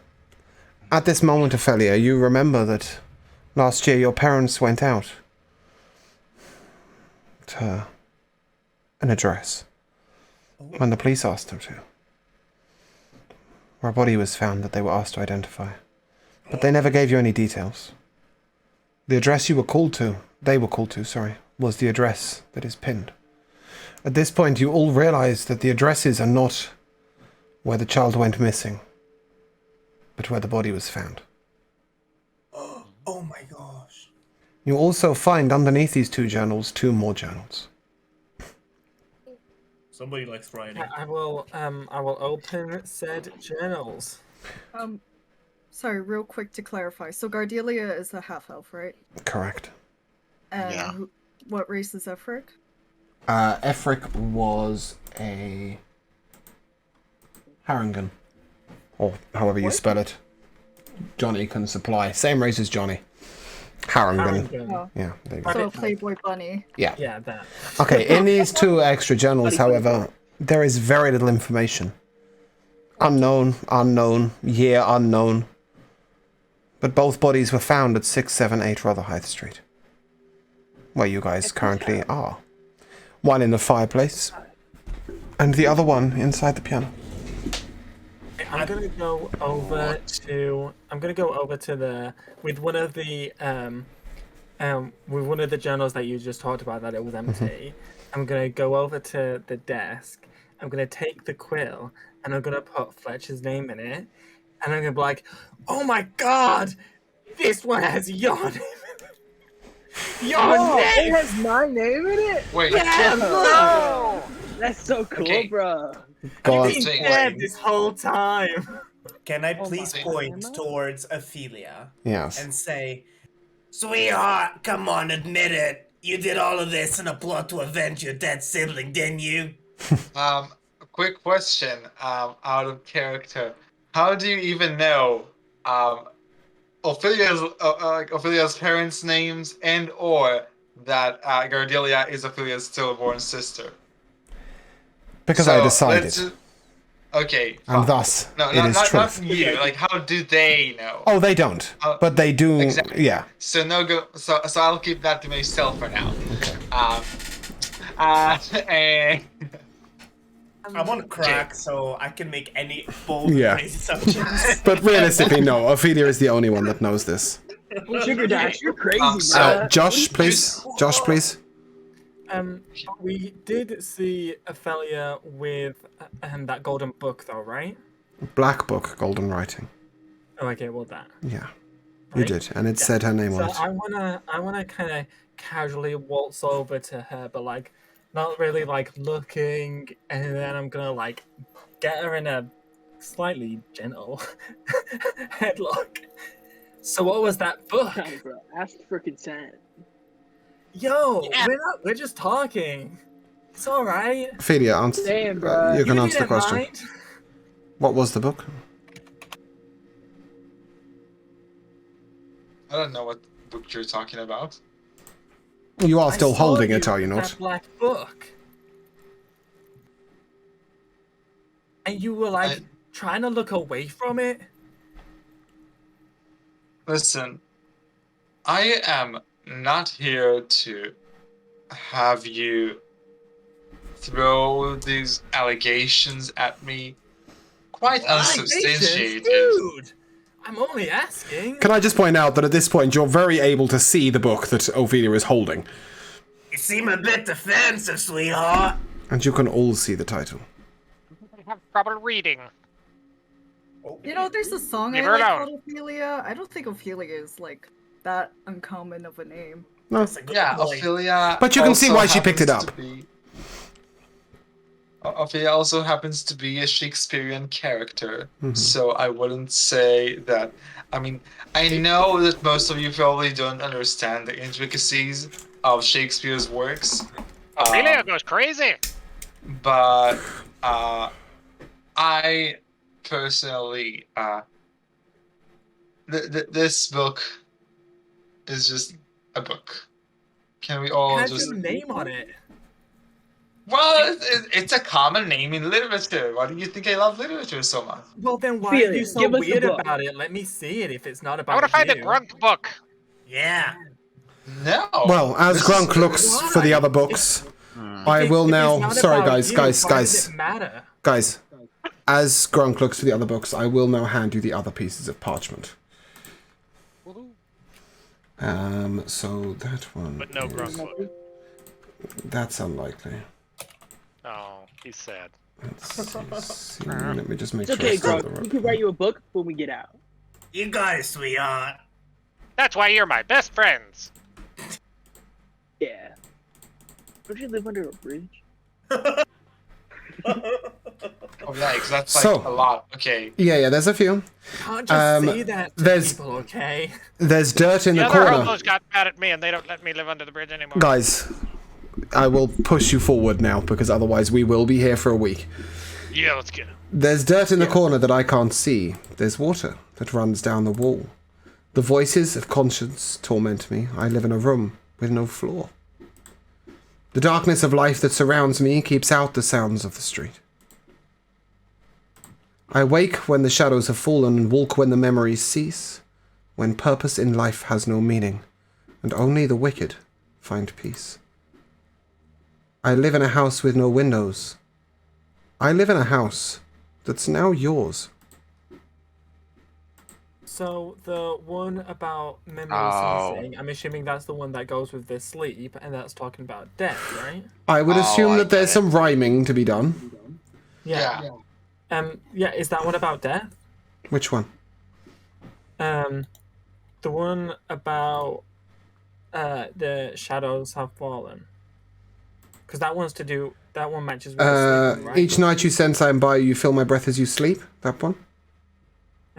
Speaker 2: At this moment, Ophelia, you remember that last year your parents went out to an address when the police asked them to. Where a body was found that they were asked to identify. But they never gave you any details. The address you were called to, they were called to, sorry, was the address that is pinned. At this point, you all realize that the addresses are not where the child went missing, but where the body was found.
Speaker 8: Oh my gosh.
Speaker 2: You also find underneath these two journals 2 more journals.
Speaker 8: Somebody likes writing.
Speaker 7: I will open said journals.
Speaker 5: sorry, real quick to clarify. So Gardelia is a half-elf, right?
Speaker 2: Correct.
Speaker 5: And
Speaker 3: Yeah.
Speaker 5: what race is Efric?
Speaker 2: Efric was a Harangan, or however you spell it. Johnny can supply. Same race as Johnny. Harangan.
Speaker 7: Harrington.
Speaker 5: Oh,
Speaker 2: Yeah, there you go.
Speaker 5: so a Playboy bunny.
Speaker 2: Yeah.
Speaker 7: Yeah, that.
Speaker 2: Okay, in these 2 extra journals, however, there is very little information. Unknown, year unknown. But both bodies were found at 678 Rotherhithe Street, where you guys currently are. One in the fireplace, and the other one inside the piano.
Speaker 7: I'm gonna go over to the with one of the journals that you just talked about that it was empty. I'm gonna go over to the desk. I'm gonna take the quill and I'm gonna put Fletcher's name in it, and I'm gonna be like, "Oh my god, this one has your name in it. Your
Speaker 4: Oh, it
Speaker 7: name."
Speaker 4: has my name in it?
Speaker 6: Wait,
Speaker 7: Yeah,
Speaker 4: Oh, that's so cool,
Speaker 6: Okay.
Speaker 4: bro.
Speaker 2: Go on.
Speaker 7: You've been
Speaker 6: Wait.
Speaker 7: dead this whole time.
Speaker 8: Can I
Speaker 4: Oh
Speaker 8: please
Speaker 4: my
Speaker 8: point
Speaker 4: God.
Speaker 8: towards Ophelia
Speaker 2: Yes.
Speaker 8: and say, "Sweetheart, come on, admit it. You did all of this in a plot to avenge your dead sibling, didn't you?"
Speaker 6: a quick question, out of character. How do you even know Ophelia's parents' names and or that Gardelia is Ophelia's stillborn sister?
Speaker 2: Because
Speaker 6: So,
Speaker 2: I decided,
Speaker 6: let's ju- Okay.
Speaker 2: and
Speaker 6: fine.
Speaker 2: thus
Speaker 6: No,
Speaker 2: it
Speaker 6: not,
Speaker 2: is
Speaker 6: not,
Speaker 2: truth.
Speaker 6: not you. Like, how do they know?
Speaker 2: Oh, they don't, but they do.
Speaker 6: Exactly.
Speaker 2: Yeah.
Speaker 6: So no go. So I'll keep that to myself for now.
Speaker 2: Okay.
Speaker 6: And
Speaker 8: I'm on crack, so I can make any bold,
Speaker 2: Yeah.
Speaker 8: crazy assumptions.
Speaker 2: But realistically, no. Ophelia is the only one that knows this.
Speaker 4: Sugar Dash, you're crazy,
Speaker 6: So-
Speaker 4: bro.
Speaker 2: Josh, please. Josh, please.
Speaker 7: We did see Ophelia with that golden book, though, right?
Speaker 2: Black Book, Golden Writing.
Speaker 7: Oh, okay, well that.
Speaker 2: Yeah, you
Speaker 7: Right?
Speaker 2: did, and it said her name
Speaker 7: So
Speaker 2: on it.
Speaker 7: I wanna kind of casually waltz over to her, but like not really like looking, and then I'm gonna like get her in a slightly gentle headlock. So what was that book?
Speaker 4: No, bro. Ask for consent.
Speaker 7: Yo,
Speaker 8: Yeah.
Speaker 7: we're just talking. It's all right.
Speaker 2: Ophelia, answer.
Speaker 4: Damn, bro.
Speaker 2: You can
Speaker 7: You
Speaker 2: answer the
Speaker 7: didn't
Speaker 2: question.
Speaker 7: mind?
Speaker 2: What was the book?
Speaker 6: I don't know what book you're talking about.
Speaker 2: You are
Speaker 7: I
Speaker 2: still
Speaker 7: saw
Speaker 2: holding it, are you
Speaker 7: with
Speaker 2: not?
Speaker 7: That black book. And you were like trying to look away from it.
Speaker 6: Listen, I am not here to have you throw these allegations at me. Quite unsubstantiated.
Speaker 7: Dude, I'm only asking.
Speaker 2: Can I just point out that at this point you're very able to see the book that Ophelia is holding,
Speaker 8: You seem a bit defensive, sweetheart.
Speaker 2: and you can all see the title.
Speaker 1: I have trouble reading.
Speaker 5: You know, there's a song
Speaker 1: Leave
Speaker 5: I
Speaker 1: her
Speaker 5: like
Speaker 1: alone.
Speaker 5: called Ophelia. I don't think Ophelia is like that uncommon of a name.
Speaker 2: No,
Speaker 8: That's a good
Speaker 6: Yeah,
Speaker 8: boy.
Speaker 6: Ophelia.
Speaker 2: But you can see
Speaker 6: also
Speaker 2: why she picked it
Speaker 6: happens
Speaker 2: up.
Speaker 6: to be- Ophelia also happens to be a Shakespearean character, so I wouldn't say that. I mean, I know that most of you probably don't understand the intricacies of Shakespeare's works,
Speaker 1: Ophelia goes crazy.
Speaker 6: but I personally, this book is just a book. Can we all
Speaker 7: Has
Speaker 6: just?
Speaker 7: your name on it.
Speaker 6: Well, it's a common name in literature. Why do you think I love literature so much?
Speaker 7: Well, then why are
Speaker 4: Ophelia,
Speaker 7: you so
Speaker 4: give us the
Speaker 7: weird
Speaker 4: book.
Speaker 7: about it? Let me see it if it's not
Speaker 1: I
Speaker 7: about
Speaker 1: want to find
Speaker 7: you.
Speaker 1: the grunt book.
Speaker 8: Yeah.
Speaker 6: No.
Speaker 2: Well, as
Speaker 6: This
Speaker 2: Grunk
Speaker 6: is-
Speaker 2: looks for the other books, I
Speaker 7: If
Speaker 2: will
Speaker 7: if it's
Speaker 2: now.
Speaker 7: not
Speaker 2: Sorry,
Speaker 7: about
Speaker 2: guys,
Speaker 7: you,
Speaker 2: guys,
Speaker 7: why
Speaker 2: guys,
Speaker 7: does it matter?
Speaker 2: guys. As Grunk looks for the other books, I will now hand you the other pieces of parchment. So that one.
Speaker 1: But no
Speaker 2: is-
Speaker 1: grunt book.
Speaker 2: That's unlikely.
Speaker 1: Oh, he's sad.
Speaker 2: Let's see. Let me just make
Speaker 4: It's
Speaker 2: sure. I
Speaker 4: okay,
Speaker 2: still
Speaker 4: bro.
Speaker 2: have the
Speaker 4: We
Speaker 2: right-
Speaker 4: can write you a book when we get out.
Speaker 8: You got it, sweetheart.
Speaker 1: That's why you're my best friends.
Speaker 4: Yeah. Don't you live under a bridge?
Speaker 6: Oh yeah, because that's like
Speaker 2: So-
Speaker 6: a lot. Okay.
Speaker 2: Yeah, there's a few.
Speaker 7: Can't just say that to
Speaker 2: there's-
Speaker 7: people, okay?
Speaker 2: There's dirt in
Speaker 1: The
Speaker 2: the
Speaker 1: other
Speaker 2: corner.
Speaker 1: hobos got mad at me and they don't let me live under the bridge anymore.
Speaker 2: Guys, I will push you forward now because otherwise we will be here for a week.
Speaker 1: Yeah, let's get it.
Speaker 2: There's dirt in the corner that I can't see. There's water that runs down the wall. The voices of conscience torment me. I live in a room with no floor. The darkness of life that surrounds me keeps out the sounds of the street. I wake when the shadows have fallen and walk when the memories cease, when purpose in life has no meaning, and only the wicked find peace. I live in a house with no windows. I live in a house that's now yours.
Speaker 7: So the one about memory
Speaker 3: Oh.
Speaker 7: ceasing, I'm assuming that's the one that goes with the sleep, and that's talking about death, right?
Speaker 2: I would
Speaker 3: Oh,
Speaker 2: assume
Speaker 3: I
Speaker 2: that there's
Speaker 3: get it.
Speaker 2: some rhyming to be done.
Speaker 6: Yeah.
Speaker 7: Yeah, is that one about death?
Speaker 2: Which one?
Speaker 7: The one about the shadows have fallen. Because that one's to do. That one matches with the sleeping, right?
Speaker 2: Each night you sense I am by you, you feel my breath as you sleep. That one?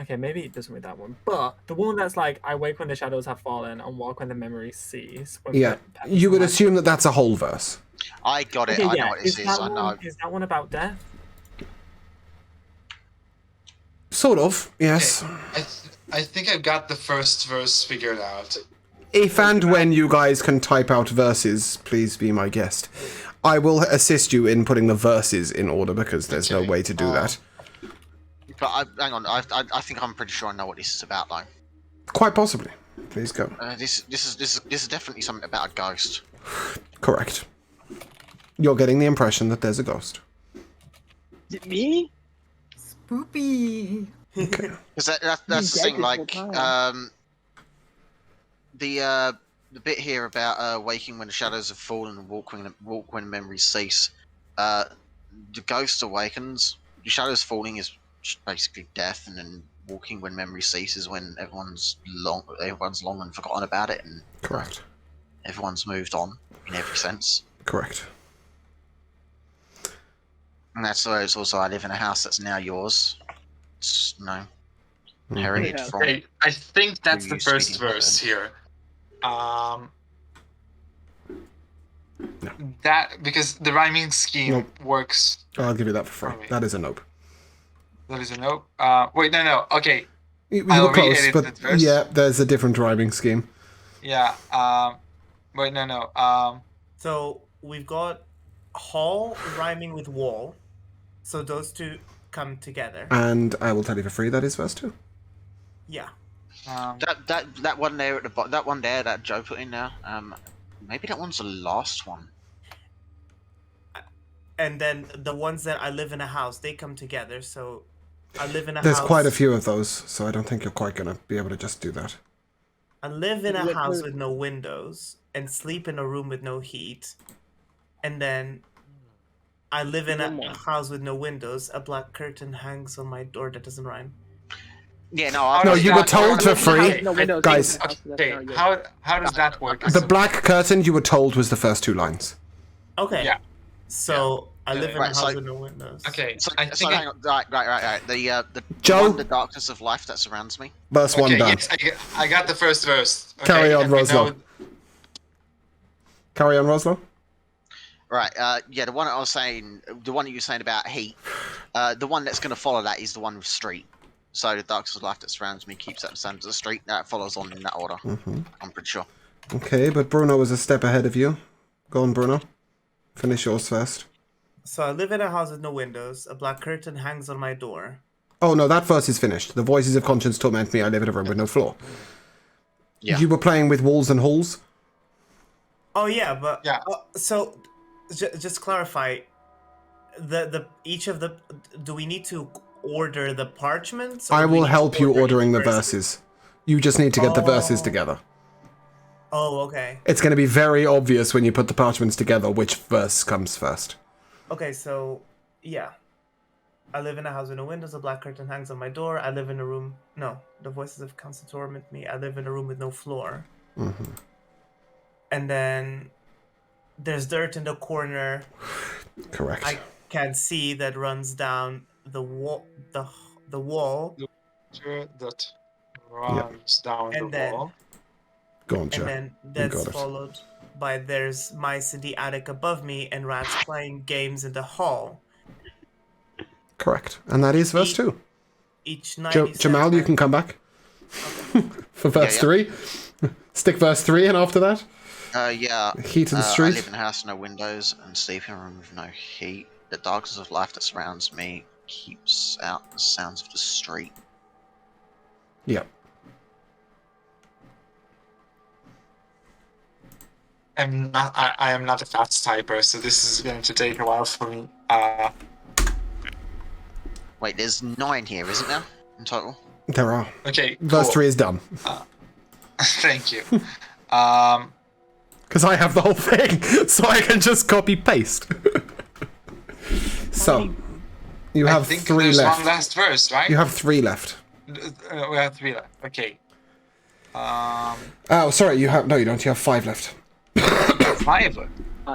Speaker 7: Okay, maybe it doesn't with that one. But the one that's like, I wake when the shadows have fallen and walk when the memories cease. when
Speaker 2: Yeah.
Speaker 7: the-
Speaker 2: You would assume that that's a whole verse.
Speaker 3: I got it.
Speaker 7: Okay,
Speaker 3: I
Speaker 7: yeah.
Speaker 3: know what this is. I know.
Speaker 7: Is that one about death?
Speaker 2: Sort of, yes.
Speaker 6: I think I've got the first verse figured out.
Speaker 2: If and when you guys can type out verses, please be my guest. I will assist you in putting the verses in order because there's no
Speaker 6: Okay.
Speaker 2: way to do that.
Speaker 3: But hang on. I think I'm pretty sure I know what this is about, though.
Speaker 2: Quite possibly. Please go.
Speaker 3: This is definitely something about a ghost.
Speaker 2: Correct. You're getting the impression that there's a ghost.
Speaker 4: Is it me?
Speaker 5: Spoopy.
Speaker 3: Because that's the
Speaker 4: dead
Speaker 3: thing.
Speaker 4: this
Speaker 3: Like
Speaker 4: whole time.
Speaker 3: the bit here about waking when the shadows have fallen and walk when memories cease. The ghost awakens. The shadows falling is basically death, and then walking when memory ceases when everyone's long and forgotten about it, and
Speaker 2: Correct.
Speaker 3: everyone's moved on in every sense.
Speaker 2: Correct.
Speaker 3: And that's why it's also I live in a house that's now yours. No.
Speaker 2: Mhm.
Speaker 3: Inherited
Speaker 4: Yeah.
Speaker 3: from.
Speaker 6: Okay, I think that's the
Speaker 3: you
Speaker 6: first
Speaker 3: speaking
Speaker 6: verse
Speaker 3: form.
Speaker 6: here.
Speaker 2: No.
Speaker 6: That because the rhyming scheme
Speaker 2: Nope.
Speaker 6: works.
Speaker 2: I'll give you that for free.
Speaker 6: Okay.
Speaker 2: That is a nope.
Speaker 6: That is a nope. Wait, no. Okay,
Speaker 2: You
Speaker 6: I'll
Speaker 2: were close,
Speaker 6: re-edit
Speaker 2: but
Speaker 6: that verse.
Speaker 2: yeah, there's a different rhyming scheme.
Speaker 6: Yeah. Wait, no.
Speaker 8: So we've got hall rhyming with wall. So those two come together.
Speaker 2: And I will tell you for free that is verse 2.
Speaker 8: Yeah.
Speaker 3: That one there at the bottom, that one there that Joe put in there. Maybe that one's the last one.
Speaker 8: And then the ones that I live in a house, they come together. So I live in a
Speaker 2: There's
Speaker 8: house.
Speaker 2: quite a few of those, so I don't think you're quite going to be able to just do that.
Speaker 8: I live in a
Speaker 4: What-
Speaker 8: house
Speaker 4: what-
Speaker 8: with no windows and sleep in a room with no heat. And then I live in
Speaker 4: One
Speaker 8: a
Speaker 4: more.
Speaker 8: house with no windows. A black curtain hangs on my door. That doesn't rhyme.
Speaker 3: Yeah, no.
Speaker 6: How
Speaker 2: No,
Speaker 6: does
Speaker 2: you
Speaker 6: that
Speaker 2: were told
Speaker 6: work?
Speaker 2: for
Speaker 4: There's no
Speaker 2: free.
Speaker 4: house, no windows,
Speaker 2: Guys.
Speaker 4: in the house, so that's
Speaker 6: Okay,
Speaker 4: not good.
Speaker 6: how does that work?
Speaker 2: The black curtain you were told was the first 2 lines.
Speaker 8: Okay.
Speaker 6: Yeah.
Speaker 8: So I live in a
Speaker 3: Right,
Speaker 8: house
Speaker 3: so-
Speaker 8: with no windows.
Speaker 6: Okay,
Speaker 3: So,
Speaker 6: I think
Speaker 3: hang on. Right. The
Speaker 2: Joe?
Speaker 3: one, the darkness of life that surrounds me.
Speaker 2: Verse 1
Speaker 6: okay,
Speaker 2: done.
Speaker 6: yes, I got the first verse. Okay,
Speaker 2: Carry on,
Speaker 6: and we
Speaker 2: Roslo.
Speaker 6: know-
Speaker 2: Carry on, Roslo.
Speaker 3: Right. Yeah, the one I was saying, the one that you were saying about heat. The one that's going to follow that is the one with street. So the darkness of life that surrounds me keeps at the center of the street. That follows on in that order.
Speaker 2: Mm-hmm.
Speaker 3: I'm pretty sure.
Speaker 2: Okay, but Bruno was a step ahead of you. Go on, Bruno. Finish yours first.
Speaker 8: So I live in a house with no windows. A black curtain hangs on my door.
Speaker 2: Oh, no, that verse is finished. The voices of conscience torment me. I live in a room with no floor.
Speaker 3: Yeah.
Speaker 2: You were playing with walls and halls?
Speaker 8: Oh yeah, but
Speaker 6: Yeah.
Speaker 8: So just clarify. The each of the. Do we need to order the parchments? or
Speaker 2: I
Speaker 8: do we
Speaker 2: will
Speaker 8: need to
Speaker 2: help you
Speaker 8: order
Speaker 2: ordering
Speaker 8: each
Speaker 2: the
Speaker 8: verse?
Speaker 2: verses. You just need to get the verses
Speaker 8: Oh.
Speaker 2: together.
Speaker 8: Oh, okay.
Speaker 2: It's going to be very obvious when you put the parchments together which verse comes first.
Speaker 8: Okay, so yeah. I live in a house with no windows, a black curtain hangs on my door. I live in a room. No, the voices of counsel torment me. I live in a room with no floor.
Speaker 2: Mm-hmm.
Speaker 8: And then there's dirt in the corner.
Speaker 2: Correct.
Speaker 8: I can see that runs down the wall. The wall,
Speaker 6: that runs down
Speaker 8: And
Speaker 6: the
Speaker 8: then-
Speaker 6: wall.
Speaker 2: Go on,
Speaker 8: and
Speaker 2: Joe.
Speaker 8: then
Speaker 2: got
Speaker 8: that's
Speaker 2: it.
Speaker 8: followed by there's mice in the attic above me and rats playing games in the hall.
Speaker 2: Correct. And that is verse 2.
Speaker 8: Each 90
Speaker 2: Jamal, you can come back for verse
Speaker 3: Yeah.
Speaker 2: 3. Stick verse 3 in after that.
Speaker 3: Yeah.
Speaker 2: Heat of the
Speaker 3: I
Speaker 2: street.
Speaker 3: live in a house with no windows and sleep in a room with no heat. The darkness of life that surrounds me keeps out the sounds of the street.
Speaker 2: Yep.
Speaker 6: I am not a fast typer, so this is going to take a while for me.
Speaker 3: Wait, there's 9 here, isn't there? In total?
Speaker 2: There are.
Speaker 6: Okay,
Speaker 2: Verse
Speaker 6: cool.
Speaker 2: 3 is done.
Speaker 6: Thank you.
Speaker 2: Because I have the whole thing, so I can just copy paste. So, you
Speaker 6: I
Speaker 2: have
Speaker 6: think
Speaker 2: 3
Speaker 6: there's
Speaker 2: left.
Speaker 6: one last verse, right?
Speaker 2: You have 3 left.
Speaker 6: We have 3 left. Okay.
Speaker 2: Oh, sorry, you have... No, you don't. You have 5 left.
Speaker 6: 5.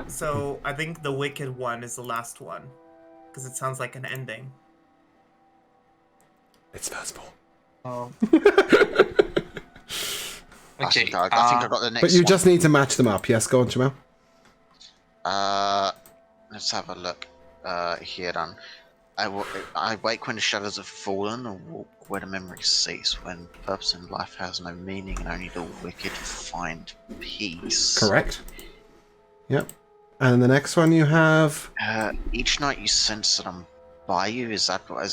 Speaker 8: So I think the wicked one is the last one, because it sounds like an ending.
Speaker 2: It's verse 4.
Speaker 3: I
Speaker 6: Okay.
Speaker 3: think I got the next
Speaker 2: But you
Speaker 3: one.
Speaker 2: just need to match them up. Yes, go on, Jamal.
Speaker 3: Let's have a look. Here then. I wake when the shadows have fallen, and walk where the memories cease. When purpose in life has no meaning, and only the wicked find peace.
Speaker 2: Correct. Yep. And the next one you have...
Speaker 3: Each night you sense that I'm by you. Is that one?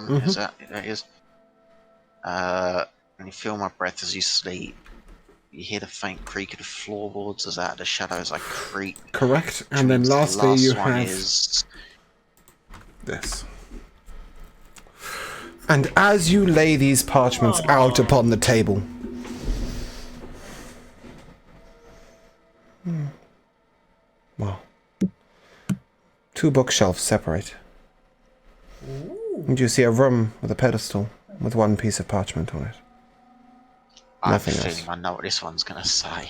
Speaker 2: Mhm.
Speaker 3: Is that is? And you feel my breath as you sleep. You hear the faint creak of the floorboards as out of the shadows I creep.
Speaker 2: Correct.
Speaker 3: which
Speaker 2: And then
Speaker 3: means the
Speaker 2: lastly
Speaker 3: last
Speaker 2: you
Speaker 3: one
Speaker 2: have
Speaker 3: is
Speaker 2: this. And as you lay these parchments out upon the table... Well, 2 bookshelves separate. And you see a room with a pedestal with 1 piece of parchment on it.
Speaker 3: I have a
Speaker 2: Nothing else.
Speaker 3: feeling I know what this one's gonna say.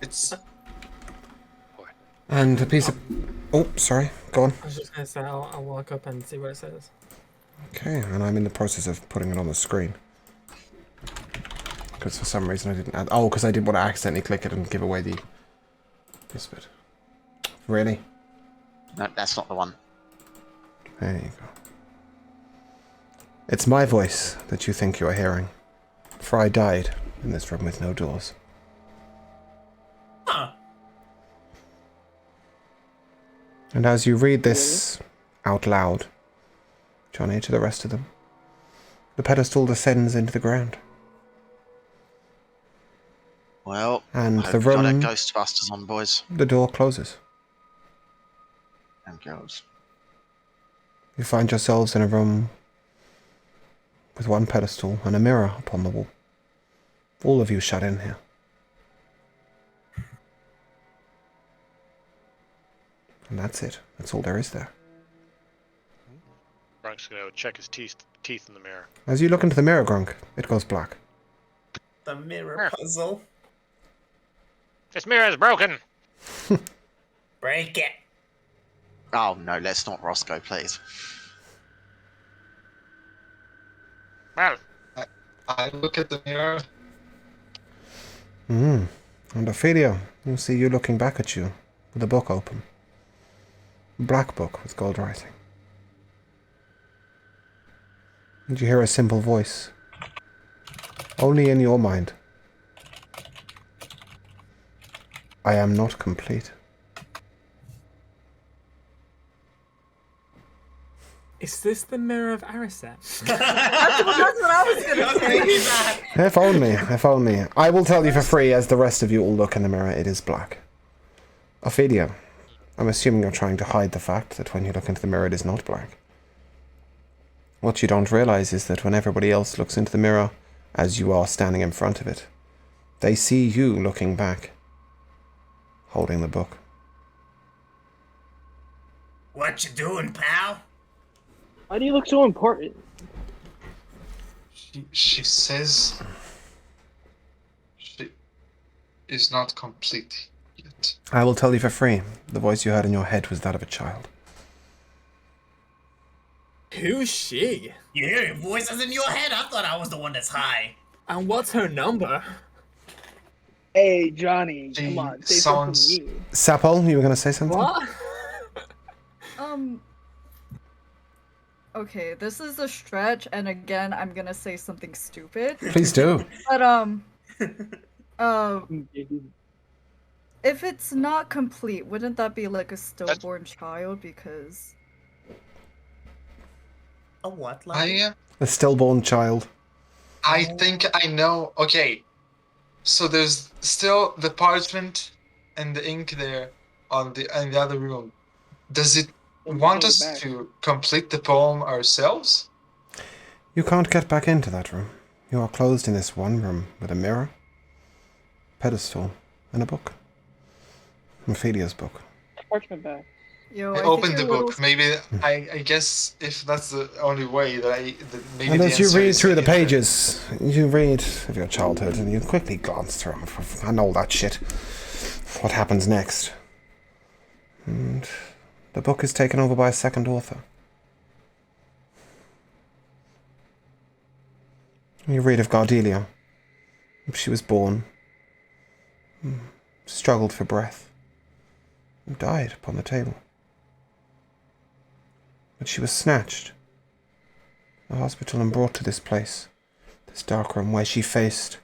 Speaker 6: It's
Speaker 2: And a piece of Oh, sorry. Go on.
Speaker 7: I was just gonna say I'll walk up and see what it says.
Speaker 2: Okay, and I'm in the process of putting it on the screen. Because for some reason I didn't add... Oh, because I didn't want to accidentally click it and give away this bit. Really?
Speaker 3: No, that's not the one.
Speaker 2: There you go. It's my voice that you think you are hearing. For I died in this room with no doors.
Speaker 8: Huh.
Speaker 2: And as you read this out loud, Johnny, to the rest of them, the pedestal descends into the ground.
Speaker 3: Well,
Speaker 2: And
Speaker 3: I
Speaker 2: the
Speaker 3: hope we got our
Speaker 2: room,
Speaker 3: Ghostbusters on, boys
Speaker 2: the door closes.
Speaker 3: and girls.
Speaker 2: You find yourselves in a room with one pedestal and a mirror upon the wall. All of you shut in here. And that's it. That's all there is there.
Speaker 1: Grunk's gonna check his teeth in the mirror.
Speaker 2: As you look into the mirror, Grunk, it goes black.
Speaker 8: The mirror puzzle.
Speaker 1: This mirror is broken.
Speaker 8: Break it.
Speaker 3: Oh no, let's not Roscoe, please.
Speaker 1: Well,
Speaker 6: I look at the mirror.
Speaker 2: And Ophelia, you see you looking back at you with a book open. A black book with gold writing. And you hear a simple voice. Only in your mind. I am not complete.
Speaker 7: Is this the mirror of Ariset?
Speaker 5: That's what I was gonna say.
Speaker 2: If only, if only. I will tell you for free as the rest of you all look in the mirror, it is black. Ophelia, I'm assuming you're trying to hide the fact that when you look into the mirror it is not black. What you don't realize is that when everybody else looks into the mirror, as you are standing in front of it, they see you looking back, holding the book.
Speaker 8: What you doing, pal?
Speaker 4: Why do you look so important?
Speaker 6: She says she is not complete yet.
Speaker 2: I will tell you for free, the voice you heard in your head was that of a child.
Speaker 7: Who's she?
Speaker 8: You hear your voices in your head? I thought I was the one that's high.
Speaker 7: And what's her number?
Speaker 4: Hey, Johnny, come on, say something
Speaker 6: sounds-
Speaker 4: to me.
Speaker 2: Sapol, you were going to say something?
Speaker 7: What?
Speaker 5: Okay, this is a stretch, and again, I'm gonna say something stupid.
Speaker 2: Please do.
Speaker 5: But if it's not complete, wouldn't that be like a stillborn child? Because
Speaker 8: A what?
Speaker 2: A stillborn child.
Speaker 6: I think I know. Okay, so there's still the parchment and the ink there in the other room. Does it want us to complete the poem ourselves?
Speaker 2: You can't get back into that room. You are closed in this one room with a mirror, pedestal, and a book. Ophelia's book.
Speaker 4: Parchment back.
Speaker 5: yo,
Speaker 6: I
Speaker 5: think
Speaker 6: opened the
Speaker 5: you're a
Speaker 6: book.
Speaker 5: little-
Speaker 6: Maybe I guess if that's the only way that maybe.
Speaker 2: And
Speaker 6: the
Speaker 2: as you
Speaker 6: answer
Speaker 2: read
Speaker 6: is
Speaker 2: through the
Speaker 6: in there.
Speaker 2: pages, you read of your childhood, and you quickly glance through them. I know all that shit. What happens next? And the book is taken over by a second author. You read of Gardelia. She was born, struggled for breath, and died upon the table. But she was snatched from the hospital and brought to this place, this dark room, where she faced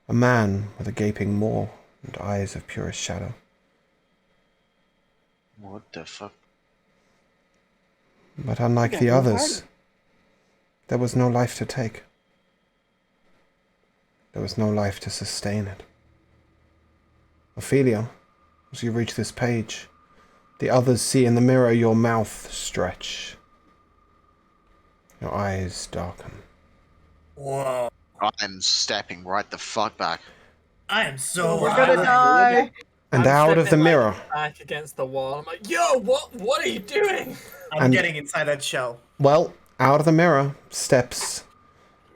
Speaker 2: a man with a gaping maw and eyes of purest shadow.
Speaker 3: What the fuck?
Speaker 2: But unlike
Speaker 4: Yeah,
Speaker 2: the
Speaker 4: no
Speaker 2: others, there was no life to take. There was no life to sustain it. Ophelia, as you reach this page, the others see in the mirror your mouth stretch. Your eyes darken.
Speaker 8: Whoa.
Speaker 3: I'm stepping right the fuck back.
Speaker 8: I am so
Speaker 5: We're
Speaker 8: high.
Speaker 5: gonna die.
Speaker 2: And
Speaker 7: I'm
Speaker 2: out of the
Speaker 7: stepping, like,
Speaker 2: mirror,
Speaker 7: back against the wall. I'm like, yo, what are you doing?
Speaker 8: I'm
Speaker 2: And-
Speaker 8: getting inside that shell.
Speaker 2: well, out of the mirror steps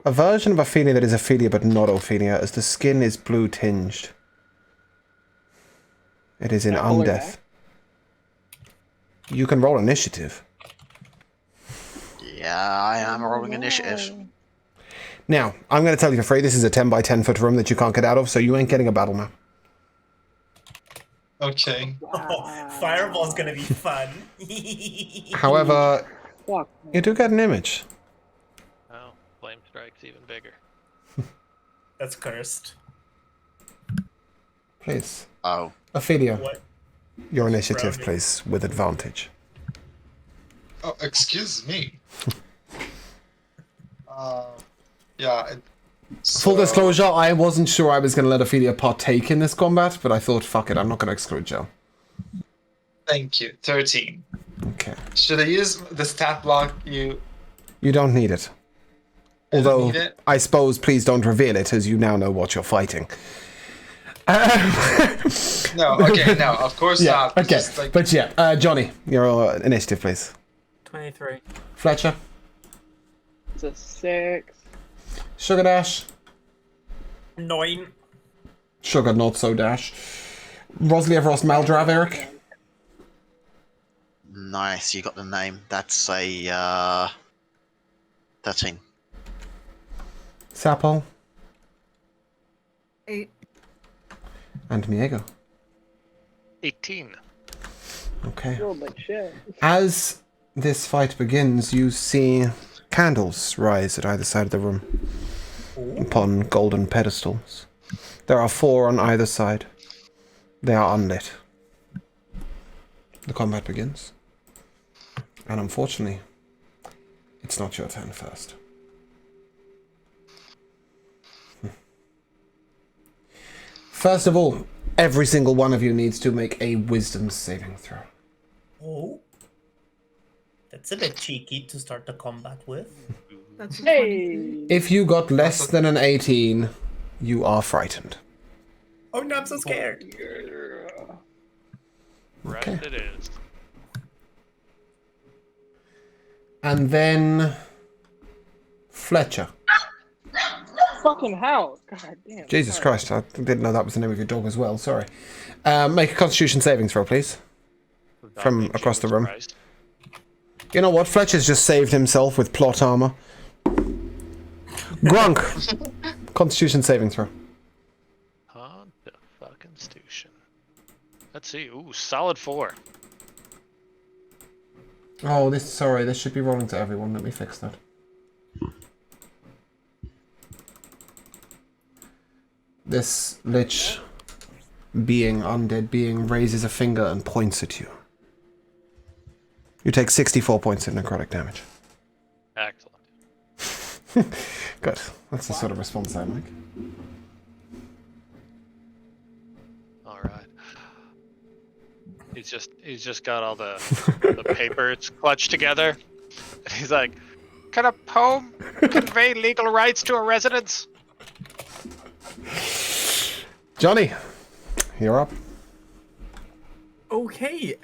Speaker 2: a version of Ophelia that is Ophelia but not Ophelia, as the skin is blue tinged. It is in
Speaker 4: Can I pull her
Speaker 2: undeath. You can roll initiative.
Speaker 3: Yeah, I am rolling initiative.
Speaker 2: Now, I'm going to tell you for free, this is a 10 by 10 foot room that you can't get out of, so you ain't getting a battle map.
Speaker 6: Okay.
Speaker 8: Fireball's gonna be fun.
Speaker 2: However,
Speaker 4: Fuck.
Speaker 2: you do get an image.
Speaker 1: Oh, flame strike's even bigger.
Speaker 8: That's cursed.
Speaker 2: Please.
Speaker 3: Oh.
Speaker 2: Ophelia,
Speaker 8: What?
Speaker 2: your initiative,
Speaker 8: Brownie.
Speaker 2: please, with advantage.
Speaker 6: Oh, excuse me. Yeah.
Speaker 2: Full disclosure, I wasn't sure I was going to let Ophelia partake in this combat, but I thought, fuck it, I'm not going to exclude Joe.
Speaker 6: Thank you. 13.
Speaker 2: Okay.
Speaker 6: Should I use the stat block you...
Speaker 2: You don't need it.
Speaker 6: I don't
Speaker 2: Although,
Speaker 6: need it?
Speaker 2: I suppose please don't reveal it, as you now know what you're fighting.
Speaker 6: No, okay, no, of course
Speaker 2: Yeah,
Speaker 6: not. It's
Speaker 2: okay.
Speaker 6: just like-
Speaker 2: But yeah, Johnny, your initiative, please.
Speaker 7: 23.
Speaker 2: Fletcher,
Speaker 4: It's a 6.
Speaker 2: Sugar Dash,
Speaker 8: 9.
Speaker 2: Sugar Not So Dash, Rosliev Rost Maldrav, Eric,
Speaker 3: Nice, you got the name. That's a 13.
Speaker 2: Sapol,
Speaker 5: 8.
Speaker 2: and Miego.
Speaker 1: 18.
Speaker 2: Okay.
Speaker 4: Rolled like shit.
Speaker 2: As this fight begins, you see candles rise at either side of the room upon golden pedestals. There are 4 on either side. They are unlit. The combat begins. And unfortunately, it's not your turn first. First of all, every single one of you needs to make a wisdom saving throw.
Speaker 8: Oh. That's a bit cheeky to start the combat with.
Speaker 5: That's a
Speaker 4: Hey!
Speaker 2: If you got less than an 18, you are frightened.
Speaker 8: Oh no, I'm so scared.
Speaker 1: Right
Speaker 2: Okay.
Speaker 1: it is.
Speaker 2: And then Fletcher.
Speaker 4: Fucking house. God damn.
Speaker 2: Jesus
Speaker 4: Sorry.
Speaker 2: Christ, I didn't know that was the name of your dog as well, sorry. Make a constitution saving throw, please.
Speaker 1: Without
Speaker 2: From
Speaker 1: being
Speaker 2: across the
Speaker 1: Jesus
Speaker 2: room.
Speaker 1: Christ.
Speaker 2: You know what? Fletcher's just saved himself with plot armor. Grunk! Constitution saving throw.
Speaker 1: On the fucking station. Let's see. Ooh, solid 4.
Speaker 2: Oh, sorry, this should be rolling to everyone. Let me fix that. This lich being, undead being, raises a finger and points at you. You take 64 points of necrotic damage.
Speaker 1: Excellent.
Speaker 2: Good. That's the sort of response I like.
Speaker 1: All right. He's just got all the papers clutched together. And he's like, "Can a poem convey legal rights to a residence?"
Speaker 2: Johnny, you're up.
Speaker 7: Okay,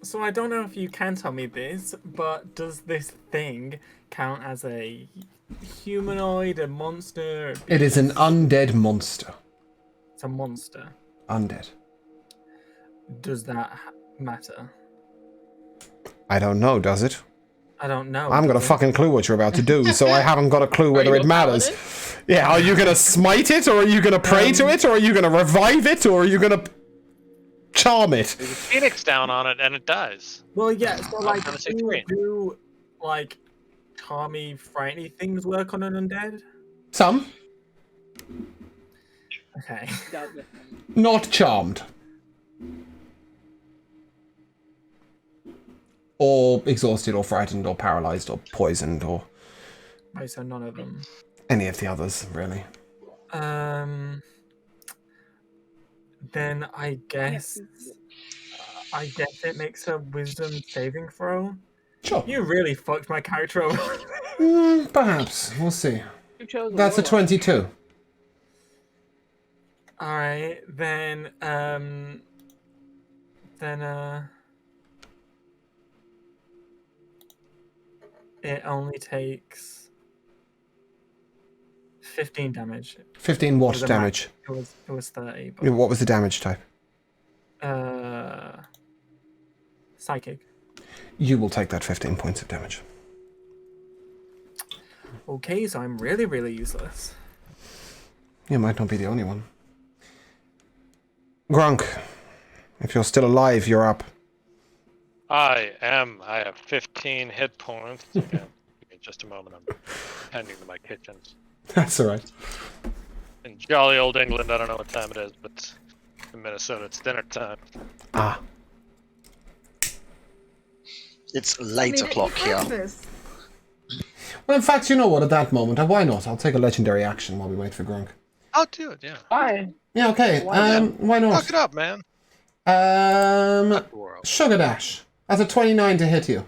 Speaker 7: so I don't know if you can tell me this, but does this thing count as a humanoid, a monster?
Speaker 2: It is an undead monster.
Speaker 7: It's a monster.
Speaker 2: Undead.
Speaker 7: Does that matter?
Speaker 2: I don't know, does it?
Speaker 7: I don't know.
Speaker 2: I haven't got a
Speaker 7: does it?
Speaker 2: fucking clue what you're about to do, so I haven't got a clue whether it matters. Yeah, are you gonna smite it, or are you gonna pray to it, or are you gonna revive it, or are you gonna charm it?
Speaker 1: There's a phoenix down on it, and it dies.
Speaker 7: Well, yeah, so like,
Speaker 1: gonna say
Speaker 7: do,
Speaker 1: 3.
Speaker 7: do like charmy, frighteny things work on an undead?
Speaker 2: Some,
Speaker 7: Okay.
Speaker 2: not charmed. Or exhausted, or frightened, or paralyzed, or poisoned, or
Speaker 7: Right, so none of them.
Speaker 2: any of the others, really.
Speaker 7: Then I guess it makes a wisdom saving throw.
Speaker 2: Sure.
Speaker 7: You really fucked my character over.
Speaker 2: Perhaps. We'll see.
Speaker 4: You chose
Speaker 2: That's a
Speaker 4: warlock.
Speaker 2: 22.
Speaker 7: Alright, then it only takes 15 damage.
Speaker 2: 15
Speaker 7: It
Speaker 2: what
Speaker 7: was a
Speaker 2: damage?
Speaker 7: It was 30, but
Speaker 2: What was the damage type?
Speaker 7: psychic.
Speaker 2: You will take that 15 points of damage.
Speaker 7: Okay, so I'm really, really useless.
Speaker 2: You might not be the only one. Grunk, if you're still alive, you're up.
Speaker 1: I am. I have 15 hit points. Again, give me just a moment. I'm heading to my kitchen.
Speaker 2: That's alright.
Speaker 1: In jolly old England, I don't know what time it is, but in Minnesota, it's dinner time.
Speaker 2: Ah.
Speaker 3: It's late o'clock here.
Speaker 5: Breakfast.
Speaker 2: Well, in fact, you know what? At that moment, why not? I'll take a legendary action while we wait for Grunk.
Speaker 1: I'll do it, yeah.
Speaker 4: Fine.
Speaker 2: Yeah, okay. Why not?
Speaker 1: Look it up, man. World.
Speaker 2: Sugar Dash. That's a 29 to hit you.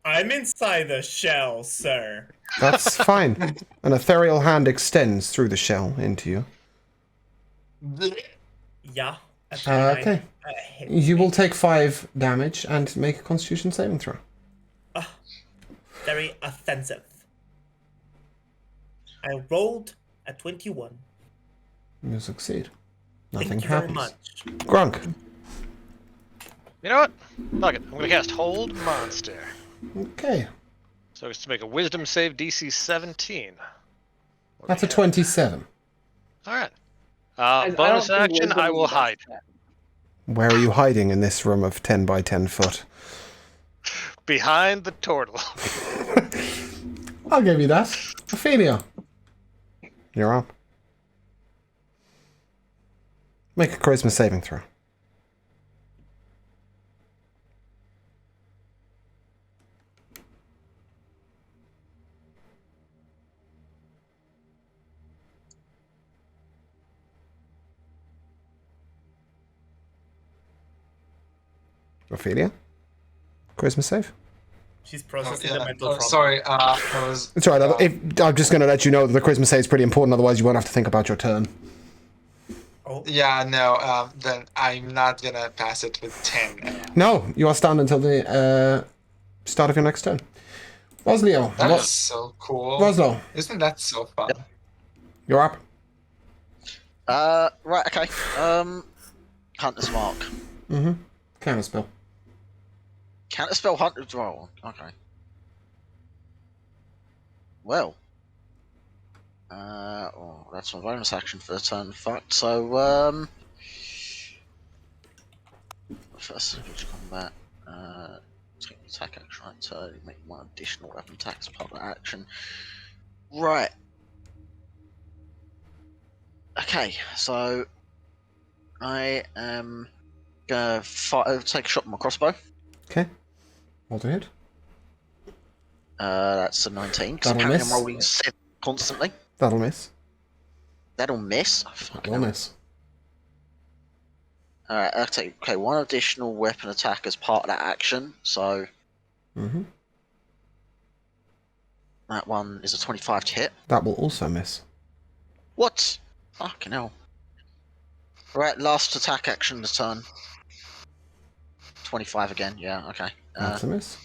Speaker 8: I'm inside the shell, sir.
Speaker 2: That's fine. An ethereal hand extends through the shell into you.
Speaker 8: Yeah.
Speaker 2: Okay. You will take 5 damage and make a Constitution saving throw.
Speaker 8: Very offensive. I rolled a 21.
Speaker 2: You succeed. Nothing
Speaker 8: Thank you
Speaker 2: happens.
Speaker 8: very much.
Speaker 2: Grunk.
Speaker 1: You know what? Fuck it. I'm gonna cast Hold Monster.
Speaker 2: Okay.
Speaker 1: So it's to make a Wisdom save DC 17.
Speaker 2: That's a 27.
Speaker 1: Alright.
Speaker 4: I
Speaker 1: Bonus
Speaker 4: don't think
Speaker 1: action,
Speaker 4: wisdom
Speaker 1: I will
Speaker 4: does
Speaker 1: hide.
Speaker 4: that.
Speaker 2: Where are you hiding in this room of 10 by 10 foot?
Speaker 1: Behind the turtle.
Speaker 2: I'll give you that. Ophelia. You're up. Make a charisma saving throw. Ophelia? Charisma save?
Speaker 8: She's processing the mental trauma.
Speaker 6: Sorry, I was.
Speaker 2: It's alright. I'm just going to let you know that the charisma save is pretty important, otherwise you won't have to think about your turn.
Speaker 8: Oh.
Speaker 6: Yeah, no. Then I'm not gonna pass it with 10.
Speaker 2: No, you are stunned until the start of your next turn. Roslio.
Speaker 6: That's so cool.
Speaker 2: Roslo,
Speaker 6: Isn't that so fun?
Speaker 2: you're up.
Speaker 3: Right, okay. Hunter's Mark.
Speaker 2: Mm-hmm. Counterspell.
Speaker 3: Counterspell Hunter's Roll. Okay. Well. That's my bonus action for the turn. Fucked. So, first savage combat. Take the attack action right turn. Make one additional weapon attack as part of that action. Right. Okay, so I am gonna take a shot with my crossbow.
Speaker 2: Okay. Roll to hit.
Speaker 3: That's a 19 because
Speaker 2: That'll
Speaker 3: apparently
Speaker 2: miss.
Speaker 3: I'm rolling 7 constantly.
Speaker 2: That'll miss.
Speaker 3: That'll miss. Oh, fuck
Speaker 2: That'll
Speaker 3: no.
Speaker 2: miss.
Speaker 3: Alright, I'll take one additional weapon attack as part of that action. So
Speaker 2: Mm-hmm.
Speaker 3: that one is a 25 to hit.
Speaker 2: That will also miss.
Speaker 3: What? Fucking hell. Right, last attack action this turn. 25 again, yeah, okay.
Speaker 2: That's a miss.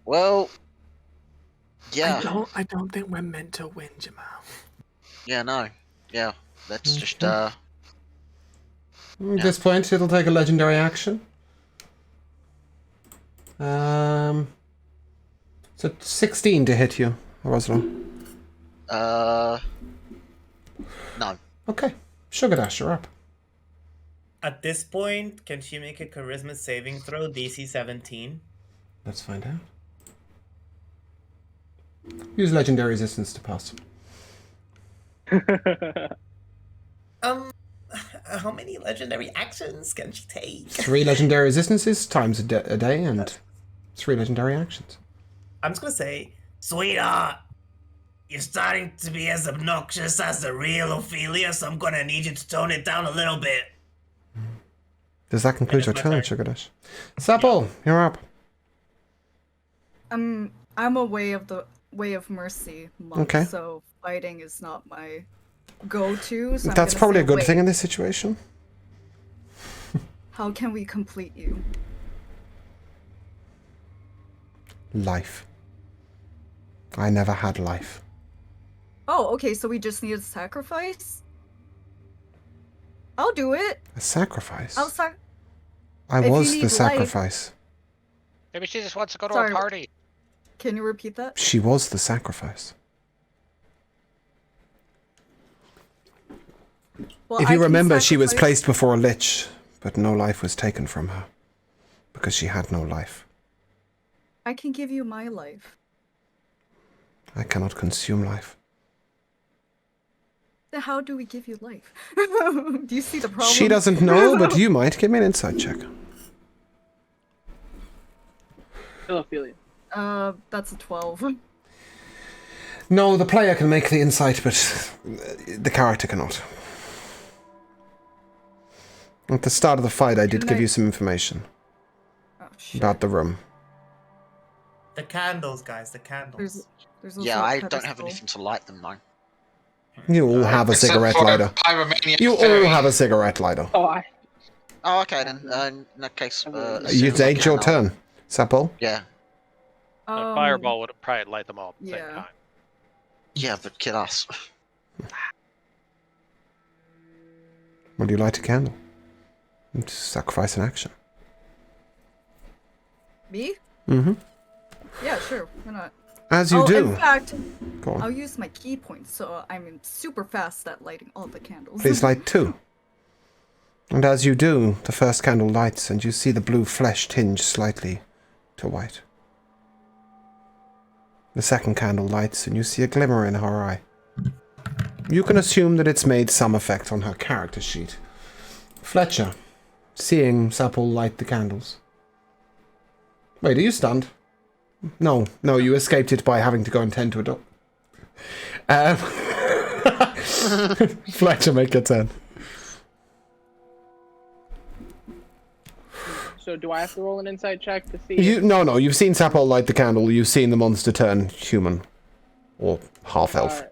Speaker 3: Well, yeah.
Speaker 7: I don't think we're meant to win, Jamal.
Speaker 3: Yeah, no. Yeah, let's just,
Speaker 2: At this point, it'll take a legendary action. So 16 to hit you, Roslo.
Speaker 3: No.
Speaker 2: Okay. Sugar Dash, you're up.
Speaker 8: At this point, can she make a charisma saving throw DC 17?
Speaker 2: Let's find out. Use legendary resistance to pass.
Speaker 8: How many legendary actions can she take?
Speaker 2: 3 legendary resistances times a day and 3 legendary actions.
Speaker 8: I'm just gonna say, sweetheart, you're starting to be as obnoxious as the real Ophelia, so I'm gonna need you to tone it down a little bit.
Speaker 2: Does that conclude your
Speaker 8: my
Speaker 2: turn,
Speaker 8: turn.
Speaker 2: Sugar Dash? Sapple, you're up.
Speaker 5: I'm a way of mercy monk,
Speaker 2: Okay.
Speaker 5: so fighting is not my go-to. So I'm
Speaker 2: That's
Speaker 5: gonna
Speaker 2: probably
Speaker 5: say,
Speaker 2: a good
Speaker 5: wait,
Speaker 2: thing in this situation.
Speaker 5: How can we complete you?
Speaker 2: Life. I never had life.
Speaker 5: Oh, okay, so we just need a sacrifice? I'll do it.
Speaker 2: A sacrifice?
Speaker 5: I'll
Speaker 2: I
Speaker 5: if you
Speaker 2: was
Speaker 5: need
Speaker 2: the
Speaker 5: life-
Speaker 2: sacrifice.
Speaker 1: Maybe she just wants to go to
Speaker 5: Sorry.
Speaker 1: a party.
Speaker 5: Can you repeat that?
Speaker 2: She was the sacrifice.
Speaker 5: Well,
Speaker 2: If
Speaker 5: I
Speaker 2: you
Speaker 5: can
Speaker 2: remember, she was
Speaker 5: sacrifice-
Speaker 2: placed before a lich, but no life was taken from her. Because she had no life.
Speaker 5: I can give you my life.
Speaker 2: I cannot consume life.
Speaker 5: Then how do we give you life? Do you see the problem?
Speaker 2: She doesn't know, but you might. Give me an insight check.
Speaker 4: Philophilian.
Speaker 5: That's a 12.
Speaker 2: No, the player can make the insight, but the character cannot. At the start of the fight, I did give you some information
Speaker 5: Oh, shit.
Speaker 2: about the room.
Speaker 8: The candles, guys, the candles.
Speaker 5: There's also
Speaker 3: Yeah,
Speaker 5: a
Speaker 3: I don't have
Speaker 5: pedestal.
Speaker 3: anything to light them, though.
Speaker 2: You all have a
Speaker 6: Except
Speaker 2: cigarette
Speaker 6: for
Speaker 2: lighter.
Speaker 6: Pyromaniac
Speaker 2: You all
Speaker 6: Fairy.
Speaker 2: have a cigarette lighter.
Speaker 4: Oh,
Speaker 3: Oh, okay, then. In that case... as soon
Speaker 2: You
Speaker 3: as I
Speaker 2: take your
Speaker 3: can, I'll-
Speaker 2: turn. Sapo?
Speaker 3: Yeah.
Speaker 1: A fireball would probably light them all at the same
Speaker 5: yeah.
Speaker 1: time.
Speaker 3: Yeah, but kill us.
Speaker 2: Will you light a candle? And sacrifice an action.
Speaker 5: Me?
Speaker 2: Mm-hmm.
Speaker 5: Yeah, sure. Why not?
Speaker 2: As you do.
Speaker 5: In fact,
Speaker 2: Go on.
Speaker 5: I'll use my key points, so I'm super fast at lighting all the candles.
Speaker 2: Please light 2. And as you do, the first candle lights, and you see the blue flesh tinge slightly to white. The second candle lights, and you see a glimmer in her eye. You can assume that it's made some effect on her character sheet. Fletcher, seeing Sapple light the candles. Wait, are you stunned? No, you escaped it by having to go and tend to a dog. Fletcher, make your turn.
Speaker 4: so do I have to roll an insight check to see?
Speaker 2: No, you've seen Sapple light the candle, you've seen the monster turn human. Or half-elf.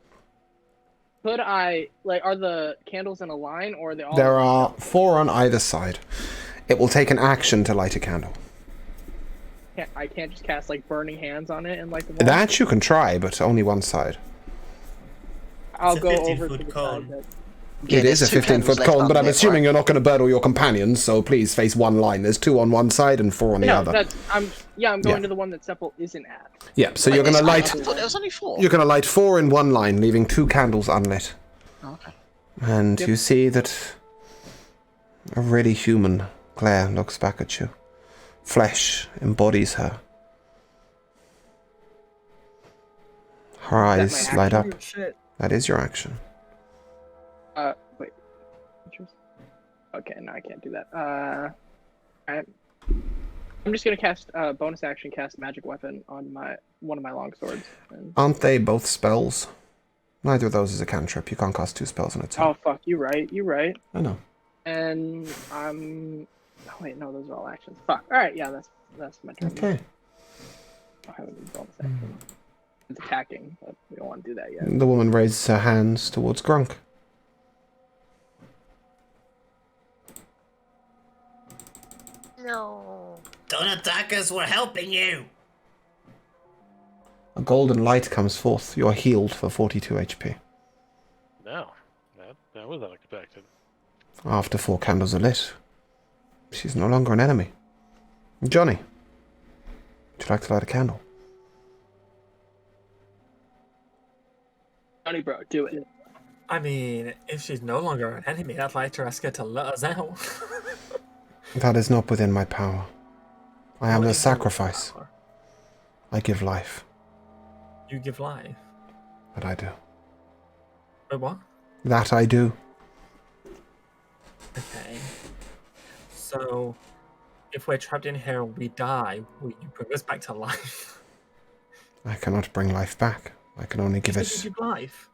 Speaker 4: Could I, are the candles in a line, or are they all...
Speaker 2: There are 4 on either side. It will take an action to light a candle.
Speaker 4: I can't just cast, burning hands on it and light them all?
Speaker 2: That you can try, but only one side.
Speaker 4: I'll
Speaker 8: It's a
Speaker 4: go over to
Speaker 8: 15-foot
Speaker 4: the
Speaker 8: cone.
Speaker 4: side that...
Speaker 3: Yeah,
Speaker 2: It is a
Speaker 3: there's 2 candles
Speaker 2: 15-foot
Speaker 3: left
Speaker 2: cone, but I'm
Speaker 3: unlit,
Speaker 2: assuming
Speaker 3: right?
Speaker 2: you're not going to burgle your companions, so please face one line. There's 2 on one side and 4 on the
Speaker 4: No,
Speaker 2: other.
Speaker 4: I'm going
Speaker 2: Yeah.
Speaker 4: to the one that Sepul isn't at.
Speaker 2: Yeah, so
Speaker 3: Wait,
Speaker 2: you're going to
Speaker 3: I
Speaker 2: light...
Speaker 3: thought there was only 4.
Speaker 2: You're going to light 4 in one line, leaving 2 candles unlit.
Speaker 3: Oh, okay.
Speaker 2: And
Speaker 4: Yep.
Speaker 2: you see that a really human glare looks back at you. Flesh embodies her. Her
Speaker 4: Is that
Speaker 2: eyes
Speaker 4: my
Speaker 2: light up.
Speaker 5: Oh, shit.
Speaker 2: That is your action.
Speaker 4: Wait. Okay, no, I can't do that. Alright. I'm just gonna cast, bonus action, cast magic weapon on one of my long swords. And...
Speaker 2: Aren't they both spells? Neither of those is a cantrip. You can't cast 2 spells on a turn.
Speaker 4: Oh, fuck, you're right.
Speaker 2: I know.
Speaker 4: And I'm... Oh, wait, no, those are all actions. Fuck, alright, yeah, that's my turn.
Speaker 2: Okay.
Speaker 4: I don't have any bonus action. It's attacking, but we don't want to do that yet.
Speaker 2: The woman raises her hands towards Grunk.
Speaker 1: No.
Speaker 8: Don't attack us, we're helping you!
Speaker 2: A golden light comes forth. You are healed for 42 HP.
Speaker 1: No. That was unexpected.
Speaker 2: After 4 candles are lit, she's no longer an enemy. Johnny, would you like to light a candle?
Speaker 4: Johnny, bro, do it.
Speaker 7: I mean, if she's no longer an enemy, I'd like to ask her to let us out.
Speaker 2: That is not within my power. I am
Speaker 7: What
Speaker 2: the
Speaker 7: is your
Speaker 2: sacrifice.
Speaker 7: power?
Speaker 2: I give life.
Speaker 7: You give life.
Speaker 2: That I do.
Speaker 7: Wait, what?
Speaker 2: That I do.
Speaker 7: Okay. So, if we're trapped in here and we die, will you bring us back to life?
Speaker 2: I cannot bring life back. I can only give
Speaker 7: You
Speaker 2: it...
Speaker 7: give life.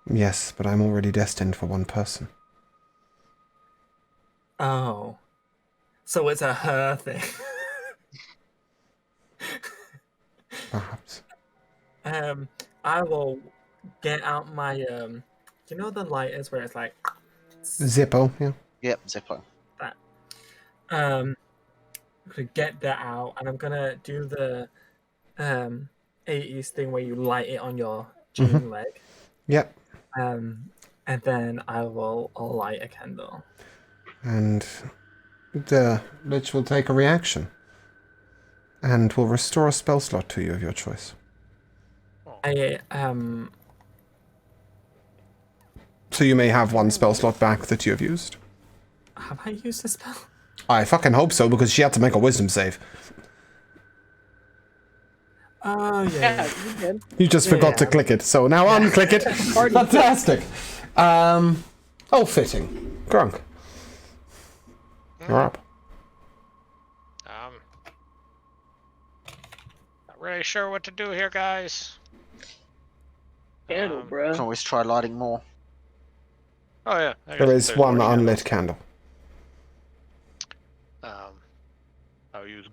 Speaker 2: Yes, but I'm already destined for one person.
Speaker 7: Oh. So it's a her thing.
Speaker 2: Perhaps.
Speaker 7: I will get out my you know the lighters where it's like
Speaker 2: Zippo, yeah.
Speaker 3: Yep, Zippo.
Speaker 7: I'm gonna get that out and I'm gonna do the 80s thing where you light it on your jean leg.
Speaker 2: Yep.
Speaker 7: And then I'll light a candle.
Speaker 2: And the lich will take a reaction. and will restore a spell slot to you of your choice. So you may have one spell slot back that you have used.
Speaker 7: Have I used a spell?
Speaker 2: I fucking hope so, because she had to make a wisdom save.
Speaker 7: Oh, yeah.
Speaker 4: Yeah, you did.
Speaker 2: You just forgot to click it, so now unclick it. Fantastic. Fitting. Grunk. You're up.
Speaker 1: Not really sure what to do here, guys.
Speaker 4: Candle, bro.
Speaker 3: Can always try lighting more.
Speaker 1: Oh yeah.
Speaker 2: There is one unlit candle.
Speaker 1: I'll use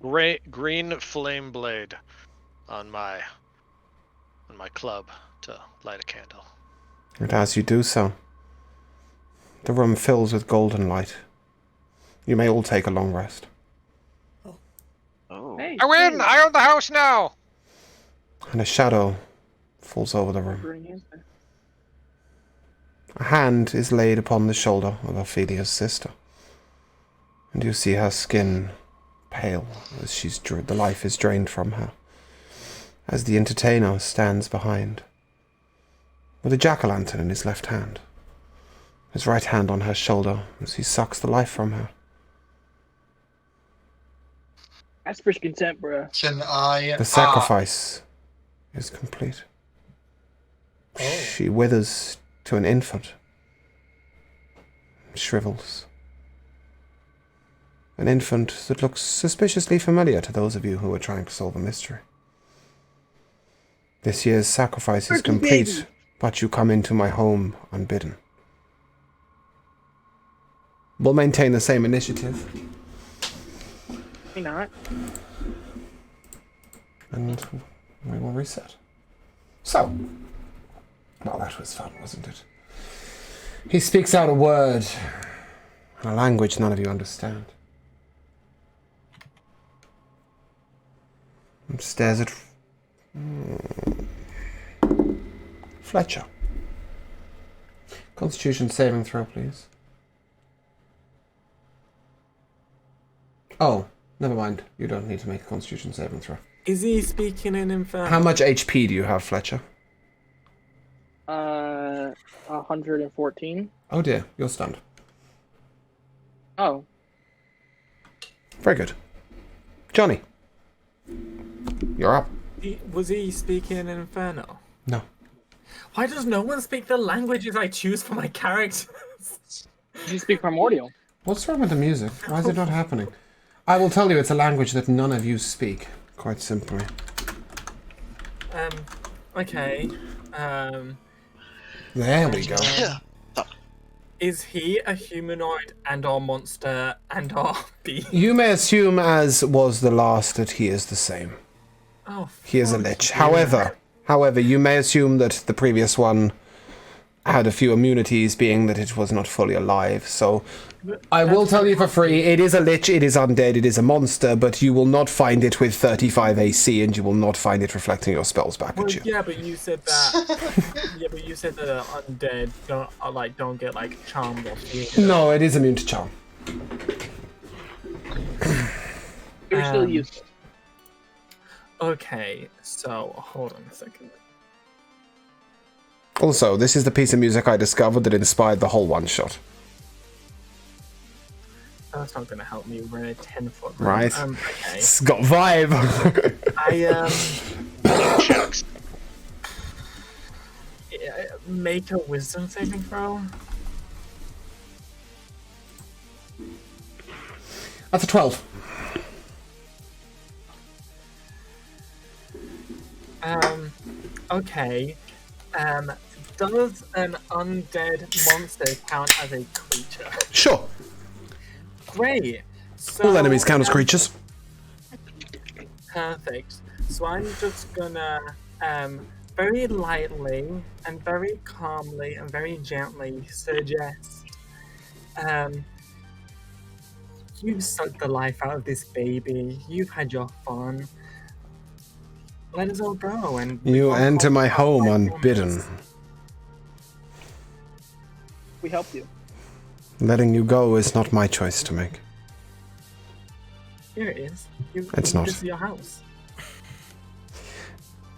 Speaker 1: green flame blade on my club to light a candle.
Speaker 2: And as you do so, the room fills with golden light. You may all take a long rest.
Speaker 3: Oh.
Speaker 4: Hey,
Speaker 1: I win! I own the house now!
Speaker 2: And a shadow falls over the room.
Speaker 4: bring in there.
Speaker 2: A hand is laid upon the shoulder of Ophelia's sister, and you see her skin pale as the life is drained from her, as the entertainer stands behind, with a jack-o'-lantern in his left hand, his right hand on her shoulder as he sucks the life from her.
Speaker 4: That's for consent, bro.
Speaker 6: Can I?
Speaker 2: The sacrifice is complete. She withers to an infant, shrivels. An infant that looks suspiciously familiar to those of you who are trying to solve a mystery. This year's sacrifice is complete, but you come into my home unbidden. We'll maintain the same initiative.
Speaker 4: Maybe not.
Speaker 2: And we will reset. So, well, that was fun, wasn't it? He speaks out a word, a language none of you understand. And stares at Fletcher. Constitution saving throw, please. Oh, never mind. You don't need to make a Constitution saving throw.
Speaker 7: Is he speaking in Infernal?
Speaker 2: How much HP do you have, Fletcher?
Speaker 4: 114.
Speaker 2: Oh dear, you're stunned.
Speaker 4: Oh,
Speaker 2: Very good. Johnny. You're up.
Speaker 7: Was he speaking in Infernal?
Speaker 2: No.
Speaker 7: Why does no one speak the languages I choose for my characters?
Speaker 4: did you speak primordial?
Speaker 2: What's wrong with the music? Why is it not happening? I will tell you it's a language that none of you speak, quite simply.
Speaker 7: Okay.
Speaker 2: There we go.
Speaker 7: Is he a humanoid and/or monster and/or beast?
Speaker 2: You may assume, as was the last, that he is the same.
Speaker 7: Oh,
Speaker 2: He is a lich. However, you may assume that the previous one had a few immunities, being that it was not fully alive. So, I will tell you for free, it is a lich, it is undead, it is a monster, but you will not find it with 35 AC, and you will not find it reflecting your spells back
Speaker 7: well,
Speaker 2: at you.
Speaker 7: yeah, but you said that. Yeah, but you said that undead don't get like charmed or feared.
Speaker 2: No, it is immune to charm.
Speaker 4: You're still useless.
Speaker 7: Okay, so hold on a second.
Speaker 2: Also, this is the piece of music I discovered that inspired the whole one-shot.
Speaker 7: That's not gonna help me. We're in a 10-foot room.
Speaker 2: Right.
Speaker 7: Okay.
Speaker 2: It's got vibe.
Speaker 7: Make a wisdom saving throw.
Speaker 2: That's a 12.
Speaker 7: Okay. Does an undead monster count as a creature?
Speaker 2: Sure.
Speaker 7: Great. So,
Speaker 2: All enemies count as creatures.
Speaker 7: Perfect. So I'm just gonna very lightly and very calmly and very gently suggest you've sucked the life out of this baby. You've had your fun. Let us all go and
Speaker 2: You enter my home unbidden.
Speaker 4: We helped you.
Speaker 2: Letting you go is not my choice to make.
Speaker 7: Here it is.
Speaker 2: It's not.
Speaker 7: This is your house.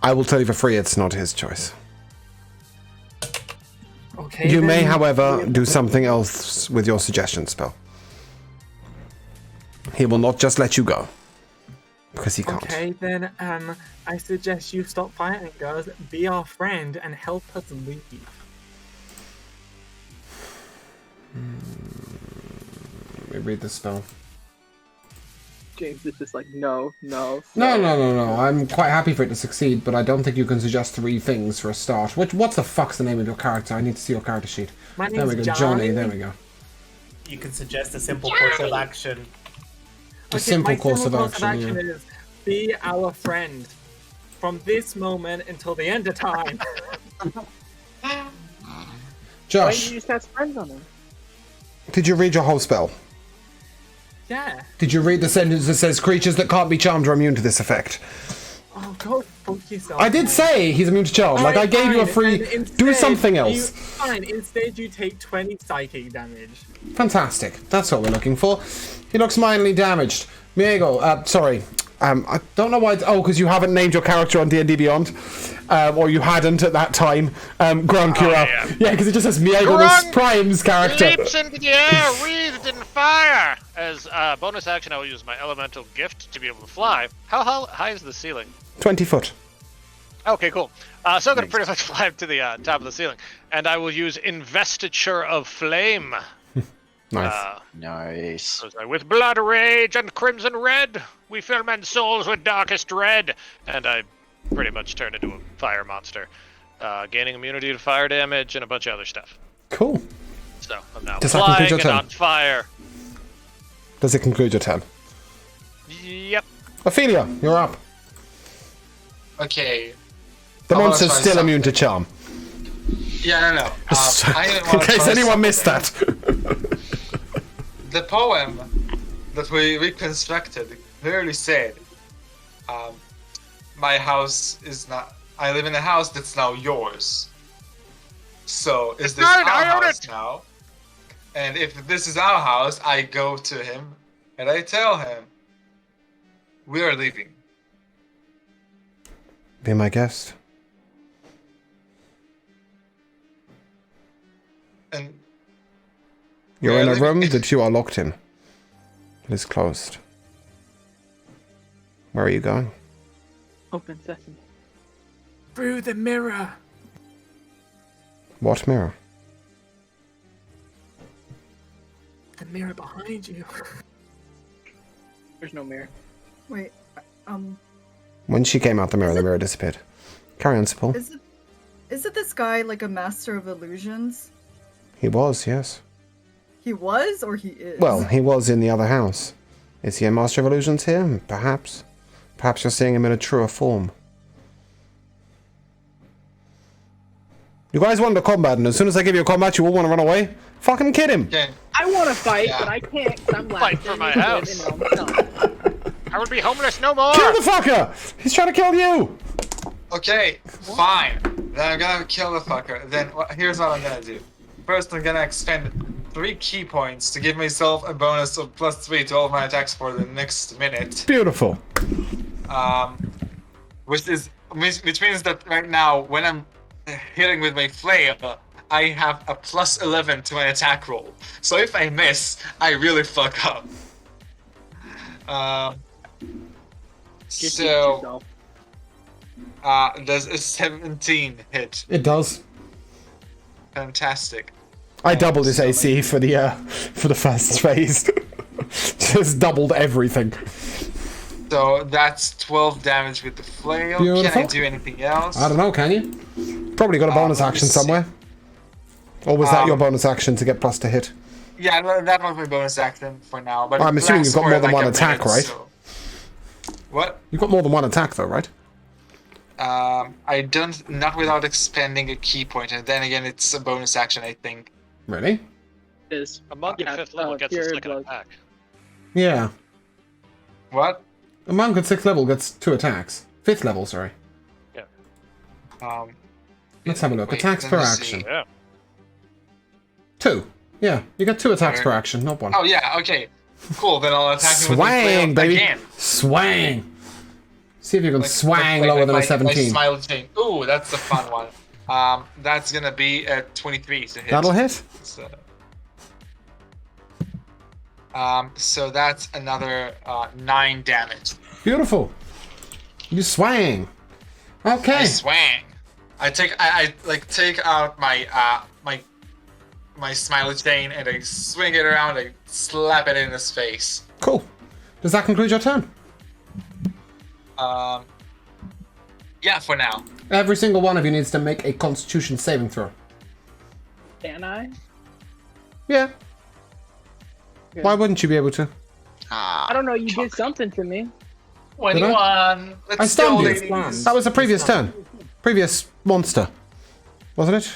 Speaker 2: I will tell you for free, it's not his choice.
Speaker 7: Okay.
Speaker 2: You may,
Speaker 7: then-
Speaker 2: however, do something else with your suggestion spell. He will not just let you go. Because he can't.
Speaker 7: Okay, then I suggest you stop fighting, girls. Be our friend and help us leave.
Speaker 2: Let me read the spell.
Speaker 4: James is just like, no.
Speaker 2: No. I'm quite happy for it to succeed, but I don't think you can suggest 3 things for a start. What the fuck's the name of your character? I need to see your character sheet.
Speaker 7: My
Speaker 2: There we
Speaker 7: name's
Speaker 2: go, Johnny. There we go.
Speaker 8: You can suggest a simple course of action.
Speaker 2: A simple
Speaker 7: my
Speaker 2: course of
Speaker 7: simple
Speaker 2: action. Yeah.
Speaker 7: is be our friend from this moment until the end of time.
Speaker 4: Why
Speaker 2: Josh,
Speaker 4: you just have friends on him?
Speaker 2: did you read your whole spell?
Speaker 7: Yeah.
Speaker 2: Did you read the sentence that says creatures that can't be charmed are immune to this effect?
Speaker 7: Oh, go fuck yourself.
Speaker 2: I did
Speaker 7: man.
Speaker 2: say he's immune to charm. Like, I gave you a
Speaker 7: Fine,
Speaker 2: free...
Speaker 7: and
Speaker 2: Do
Speaker 7: instead
Speaker 2: something else.
Speaker 7: Fine, instead you take 20 psychic damage.
Speaker 2: Fantastic. That's what we're looking for. He looks mildly damaged. Miego, sorry. I don't know why... Oh, because you haven't named your character on D&D Beyond. Or you hadn't at that time. Grunk, you're up. Yeah, because it just says Miego
Speaker 1: Grunk
Speaker 2: Prime's character.
Speaker 1: Leaps into the air, wreathed in fire. As bonus action, I will use my elemental gift to be able to fly. How high is the ceiling?
Speaker 2: 20 foot.
Speaker 1: Okay, cool. So I'm going to pretty much fly up to the top of the ceiling. And I will use Investiture of Flame.
Speaker 2: Nice.
Speaker 3: Nice.
Speaker 1: With blood, rage, and crimson red, we fill men's souls with darkest dread. And I pretty much turn into a fire monster, gaining immunity to fire damage and a bunch of other stuff.
Speaker 2: Cool.
Speaker 1: So I'm now
Speaker 2: Does that conclude
Speaker 1: flying
Speaker 2: your
Speaker 1: and
Speaker 2: turn?
Speaker 1: on fire.
Speaker 2: Does it conclude your turn?
Speaker 1: Yep.
Speaker 2: Ophelia, you're up.
Speaker 6: Okay.
Speaker 2: The
Speaker 6: I wanna
Speaker 2: monster's
Speaker 6: try
Speaker 2: still immune to
Speaker 6: something.
Speaker 2: charm.
Speaker 6: Yeah, no. I
Speaker 2: In
Speaker 6: wanna
Speaker 2: case
Speaker 6: try
Speaker 2: anyone missed
Speaker 6: something.
Speaker 2: that.
Speaker 6: The poem that we reconstructed clearly said, my house is not... I live in a house that's now yours. So, is
Speaker 1: It's
Speaker 6: this
Speaker 1: mine,
Speaker 6: our
Speaker 1: I own
Speaker 6: house
Speaker 1: it!
Speaker 6: now? And if this is our house, I go to him and I tell him, we are leaving.
Speaker 2: Be my guest.
Speaker 6: And
Speaker 2: You're in a
Speaker 6: Really?
Speaker 2: room that you are locked in. It is closed. Where are you going?
Speaker 4: Open sesame.
Speaker 7: Through the mirror.
Speaker 2: What mirror?
Speaker 7: The mirror behind you.
Speaker 4: There's no mirror.
Speaker 5: Wait,
Speaker 2: When she came out the mirror disappeared. Carry on, Sepul.
Speaker 5: is it this guy like a master of illusions?
Speaker 2: He was, yes.
Speaker 5: He was or he is?
Speaker 2: Well, he was in the other house. Is he a master of illusions here? Perhaps. Perhaps you're seeing him in a truer form. You guys want to combat, and as soon as I give you a combat, you all want to run away? Fucking kid him!
Speaker 6: okay,
Speaker 4: I want to fight,
Speaker 6: Yeah.
Speaker 4: but I can't because I'm
Speaker 1: Fight for my house. I will be homeless no more.
Speaker 2: Kill the fucker! He's trying to kill you!
Speaker 6: okay, fine. Then I'm gonna kill the fucker. Then here's what I'm gonna do. First, I'm gonna expend 3 key points to give myself a bonus of +3 to all of my attacks for the next minute.
Speaker 2: Beautiful.
Speaker 6: Which means that right now, when I'm hitting with my flail, I have a +11 to my attack roll. So if I miss, I really fuck up. So does a 17 hit?
Speaker 2: It does.
Speaker 6: Fantastic.
Speaker 2: I doubled his AC for the first phase. Just doubled everything.
Speaker 6: So that's 12 damage with the flail. Can I
Speaker 2: Beautiful.
Speaker 6: do anything else?
Speaker 2: I don't know, can you? Probably got a bonus
Speaker 6: let me
Speaker 2: action
Speaker 6: see.
Speaker 2: somewhere. Or was that your bonus action to get plus to hit?
Speaker 6: Yeah, that was my bonus action for now. But
Speaker 2: I'm
Speaker 6: it
Speaker 2: assuming you've
Speaker 6: lasts
Speaker 2: got
Speaker 6: for
Speaker 2: more than
Speaker 6: like
Speaker 2: one
Speaker 6: a
Speaker 2: attack,
Speaker 6: minute,
Speaker 2: right?
Speaker 6: so- What?
Speaker 2: You've got more than one attack though, right?
Speaker 6: I don't, not without expending a key point, and then again, it's a bonus action, I think.
Speaker 2: Really?
Speaker 4: Is
Speaker 1: A monk at 5th level gets a
Speaker 4: Pure
Speaker 1: second
Speaker 4: Blood.
Speaker 1: attack.
Speaker 2: Yeah.
Speaker 6: What?
Speaker 2: A monk at 6th level gets 2 attacks. 5th level, sorry. Let's have a look.
Speaker 6: Wait,
Speaker 2: Attacks
Speaker 6: let
Speaker 2: per
Speaker 6: me see.
Speaker 2: action.
Speaker 1: Yeah.
Speaker 2: 2. Yeah, you get 2 attacks
Speaker 6: Alright.
Speaker 2: per action, not 1.
Speaker 6: Oh yeah, okay. Cool, then I'll attack you with my
Speaker 2: Swang,
Speaker 6: flail
Speaker 2: baby.
Speaker 6: again.
Speaker 2: Swang. See if you can swang
Speaker 6: Like
Speaker 2: lower than a
Speaker 6: my
Speaker 2: 17.
Speaker 6: smile chain. Ooh, that's a fun one. That's gonna be at 23 to hit.
Speaker 2: That'll hit.
Speaker 6: So that's another 9 damage.
Speaker 2: Beautiful. You swang. Okay.
Speaker 6: I swang. I take out my smiley chain and I swing it around. I slap it in his face.
Speaker 2: Cool. Does that conclude your turn?
Speaker 6: Yeah, for now.
Speaker 2: Every single one of you needs to make a Constitution saving throw.
Speaker 4: Can I?
Speaker 2: Yeah.
Speaker 4: Okay.
Speaker 2: Why wouldn't you be able to?
Speaker 4: I don't know. You did something to me.
Speaker 6: 21. Let's
Speaker 2: I stunned
Speaker 6: go,
Speaker 2: you.
Speaker 6: ladies.
Speaker 2: That was the previous turn. Previous monster. Wasn't it?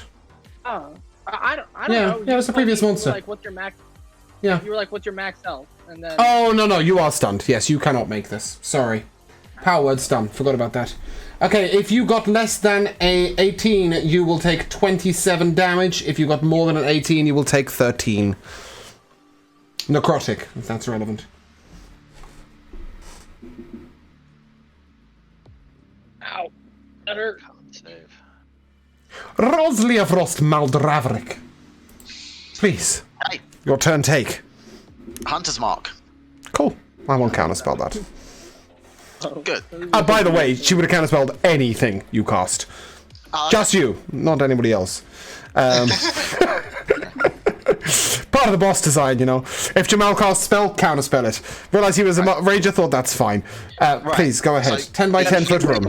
Speaker 4: Oh, I don't
Speaker 2: Yeah,
Speaker 4: know.
Speaker 2: yeah, it was the previous monster.
Speaker 4: You were like, what's your max?
Speaker 2: Yeah.
Speaker 4: You were like, what's your max health? And then.
Speaker 2: Oh, no, you are stunned. Yes, you cannot make this. Sorry. Power word stun. Forgot about that. Okay, if you got less than a 18, you will take 27 damage. If you got more than an 18, you will take 13. Necrotic, if that's relevant.
Speaker 4: Ow. That hurt.
Speaker 1: Save.
Speaker 2: Roslia Frost Maldravrik. Please.
Speaker 3: Hey,
Speaker 2: Your turn take.
Speaker 3: Hunter's Mark.
Speaker 2: Cool. I won't counterspell that.
Speaker 3: Good.
Speaker 2: By the way, she would have counterspelled anything you cast. Just you, not anybody else. Part of the boss design, you know. If Jamal casts spell, counterspell it. Realize he was a ranger, thought that's fine. Please, go ahead.
Speaker 3: So,
Speaker 2: 10 by 10 foot room.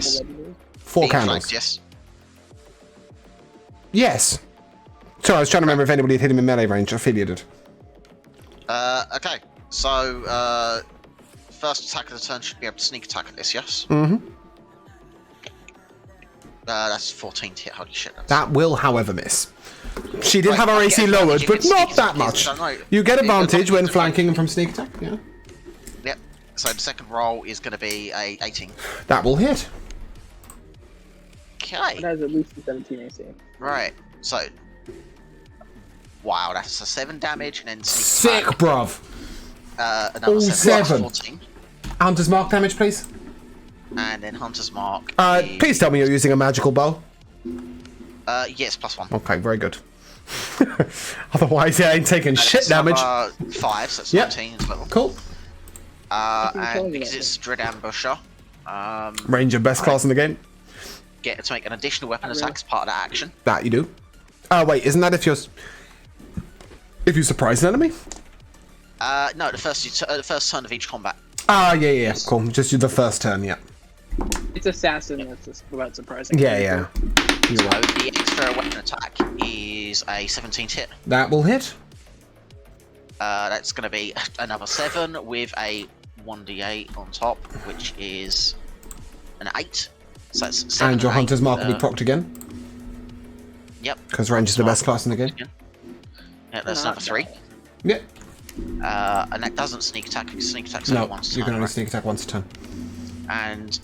Speaker 2: 4
Speaker 3: Being
Speaker 2: candles.
Speaker 3: flanked, yes.
Speaker 2: Yes. Sorry, I was trying to remember if anybody had hit him in melee range. Ophelia did.
Speaker 3: Okay. So, first attack of the turn should be able to sneak attack at this, yes?
Speaker 2: Mm-hmm.
Speaker 3: That's 14 to hit. Holy shit.
Speaker 2: That will, however, miss. She did
Speaker 3: Right,
Speaker 2: have her
Speaker 3: I
Speaker 2: AC
Speaker 3: get
Speaker 2: lowered,
Speaker 3: advantage
Speaker 2: but
Speaker 3: against
Speaker 2: not
Speaker 3: sneak
Speaker 2: that
Speaker 3: attack,
Speaker 2: much.
Speaker 3: I don't know.
Speaker 2: You get advantage when
Speaker 3: It's
Speaker 2: flanking and from sneak attack, yeah.
Speaker 3: Yep. So the second roll is going to be a 18.
Speaker 2: That will hit.
Speaker 3: Okay.
Speaker 4: It has at least a 17 AC.
Speaker 3: Right. So. Wow, that's a 7 damage and then
Speaker 2: Sick,
Speaker 3: sneak attack.
Speaker 2: bruv.
Speaker 3: Another
Speaker 2: All
Speaker 3: 7.
Speaker 2: seven.
Speaker 3: 14.
Speaker 2: Hunter's mark damage, please.
Speaker 3: And then Hunter's Mark.
Speaker 2: Please tell me you're using a magical bow.
Speaker 3: Yes, +1.
Speaker 2: Okay, very good. Otherwise, I ain't taking shit damage.
Speaker 3: 5, so it's
Speaker 2: Yep.
Speaker 3: 19 as well.
Speaker 2: Cool.
Speaker 3: And because it's Dread Ambusher,
Speaker 2: Ranger, best class in the game.
Speaker 3: get to make an additional weapon attack as part of that action.
Speaker 2: That you do. Wait, isn't that if you surprise an enemy?
Speaker 3: No, the first turn of each combat.
Speaker 2: Yeah. Cool. Just do the first turn, yeah.
Speaker 4: It's assassin. That's just about surprising.
Speaker 2: Yeah. You're
Speaker 3: So
Speaker 2: right.
Speaker 3: the extra weapon attack is a 17 to hit.
Speaker 2: That will hit.
Speaker 3: That's going to be another 7 with a 1d8 on top, which is an 8. So that's 7
Speaker 2: And your
Speaker 3: eight,
Speaker 2: hunter's mark will be procced again.
Speaker 3: Yep.
Speaker 2: Because range is the best class in the game.
Speaker 3: Yeah, that's another 3.
Speaker 2: Yep.
Speaker 3: And that doesn't sneak attack because sneak attack's only
Speaker 2: No,
Speaker 3: once.
Speaker 2: you can only
Speaker 3: right?
Speaker 2: sneak attack once a turn.
Speaker 3: And